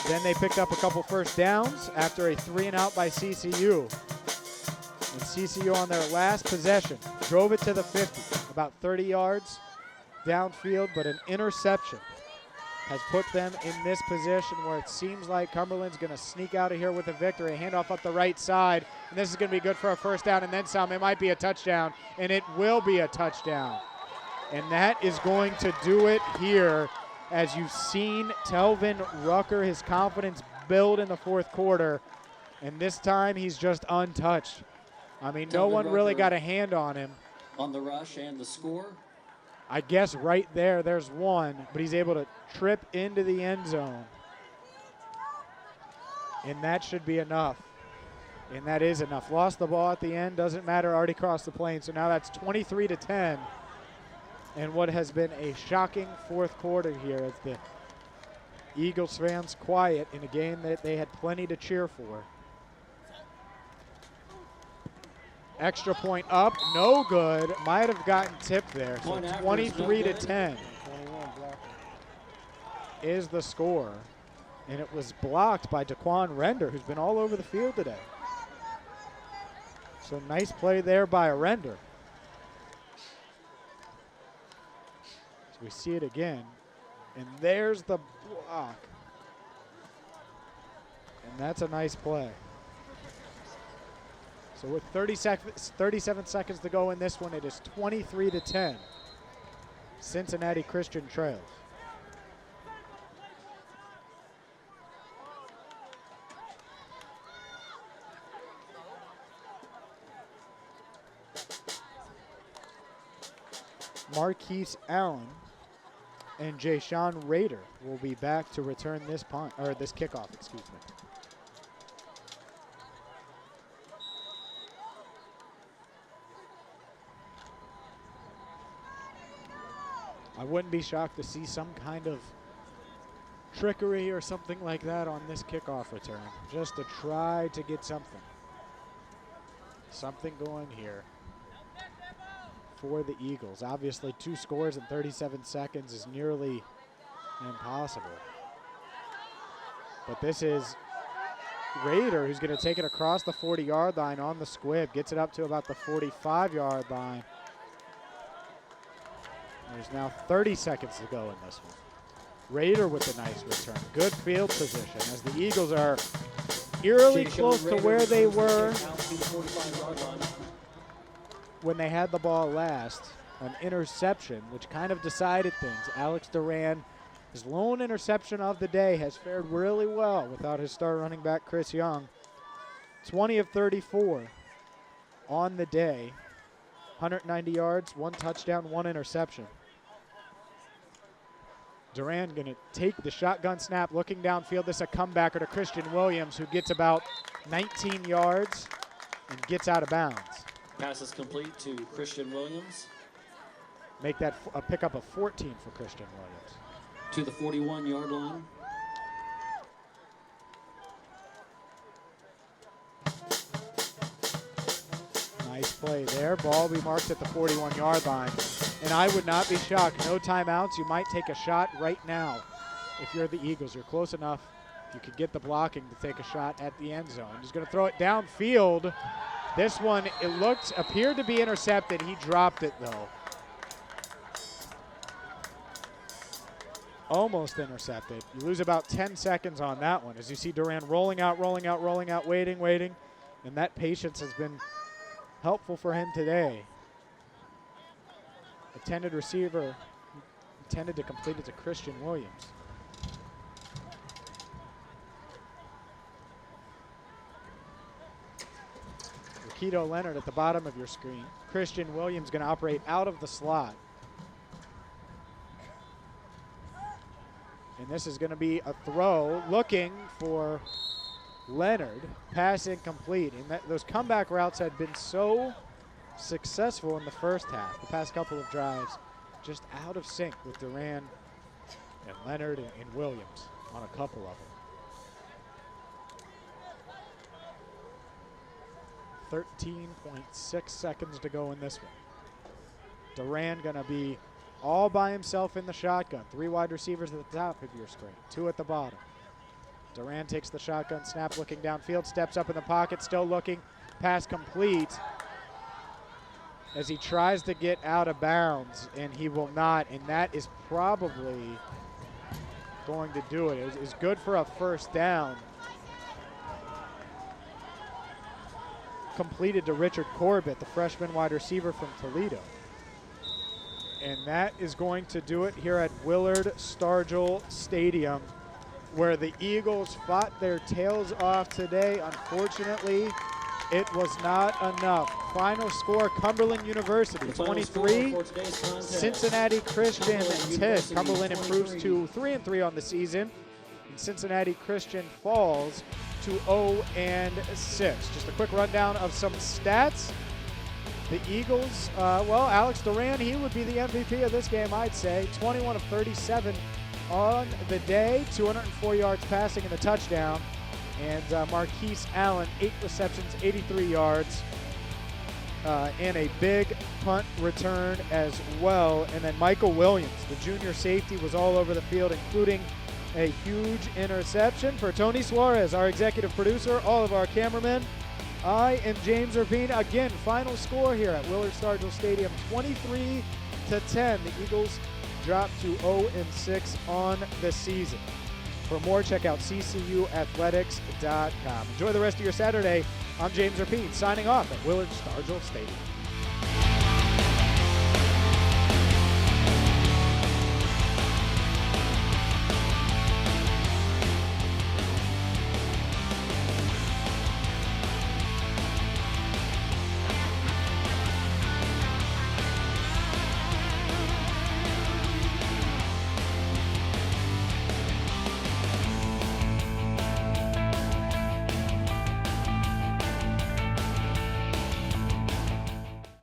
Then they picked up a couple first downs after a 3-and-out by CCU. And CCU on their last possession drove it to the 50, about 30 yards downfield, but an interception has put them in this position where it seems like Cumberland's going to sneak out of here with a victory. A handoff up the right side, and this is going to be good for a first down and then some. It might be a touchdown, and it will be a touchdown. And that is going to do it here. As you've seen Telvin Rucker, his confidence build in the fourth quarter, and this time he's just untouched. I mean, no one really got a hand on him. On the rush and the score. I guess right there, there's one, but he's able to trip into the end zone. And that should be enough. And that is enough. Lost the ball at the end, doesn't matter, already crossed the plane. So now that's 23-10. And what has been a shocking fourth quarter here as the Eagles fans quiet in a game that they had plenty to cheer for. Extra point up, no good. Might have gotten tipped there. So 23-10 is the score. And it was blocked by Daquan Render, who's been all over the field today. So nice play there by a Render. So we see it again. And there's the block. And that's a nice play. So with 37 seconds to go in this one, it is 23-10. Cincinnati Christian trails. Marquise Allen and Jayshawn Rader will be back to return this punt, or this kickoff, excuse me. I wouldn't be shocked to see some kind of trickery or something like that on this kickoff return, just to try to get something going here for the Eagles. Obviously, 2 scores in 37 seconds is nearly impossible. But this is Rader, who's going to take it across the 40-yard line on the squib, gets it up to about the 45-yard line. There's now 30 seconds to go in this one. Rader with a nice return. Good field position as the Eagles are eerily close to where they were when they had the ball last. An interception, which kind of decided things. Alex Duran, his lone interception of the day, has fared really well without his star running back, Chris Young. 20 of 34 on the day. 190 yards, 1 touchdown, 1 interception. Duran going to take the shotgun snap, looking downfield. This is a comebacker to Christian Williams, who gets about 19 yards and gets out of bounds. Pass is complete to Christian Williams. Make that a pickup of 14 for Christian Williams. To the 41-yard line. Nice play there. Ball will be marked at the 41-yard line. And I would not be shocked. No timeouts. You might take a shot right now. If you're the Eagles, you're close enough. You could get the blocking to take a shot at the end zone. He's going to throw it downfield. This one, appeared to be intercepted. He dropped it, though. Almost intercepted. You lose about 10 seconds on that one as you see Duran rolling out, waiting. And that patience has been helpful for him today. Intended receiver, intended to complete it to Christian Williams. Rakido Leonard at the bottom of your screen. Christian Williams going to operate out of the slot. And this is going to be a throw looking for Leonard. Pass incomplete. And those comeback routes had been so successful in the first half. The past couple of drives just out of sync with Duran and Leonard and Williams on a couple of them. 13.6 seconds to go in this one. Duran going to be all by himself in the shotgun. 3 wide receivers at the top of your screen, 2 at the bottom. Duran takes the shotgun snap, looking downfield, steps up in the pocket, still looking. Pass complete as he tries to get out of bounds, and he will not, and that is probably going to do it. It's good for a first down. Completed to Richard Corbett, the freshman wide receiver from Toledo. And that is going to do it here at Willard Stargell Stadium, where the Eagles fought their tails off today. Unfortunately, it was not enough. Final score, Cumberland University 23, Cincinnati Christian 10. Cumberland improves to 3-3 on the season, and Cincinnati Christian falls to 0-6. Just a quick rundown of some stats. The Eagles, Alex Duran, he would be the MVP of this game, I'd say. 21 of 37 on the day, 204 yards passing and a touchdown. And Marquise Allen, 8 receptions, 83 yards, and a big punt return as well. And then Michael Williams, the junior safety, was all over the field, including A huge interception for Tony Suarez, our executive producer, all of our cameramen. I am James Rapine. Again, final score here at Willard Stargell Stadium, 23-10. The Eagles drop to 0-6 on the season. For more, check out ccuathletics.com. Enjoy the rest of your Saturday. I'm James Rapine, signing off at Willard Stargell Stadium.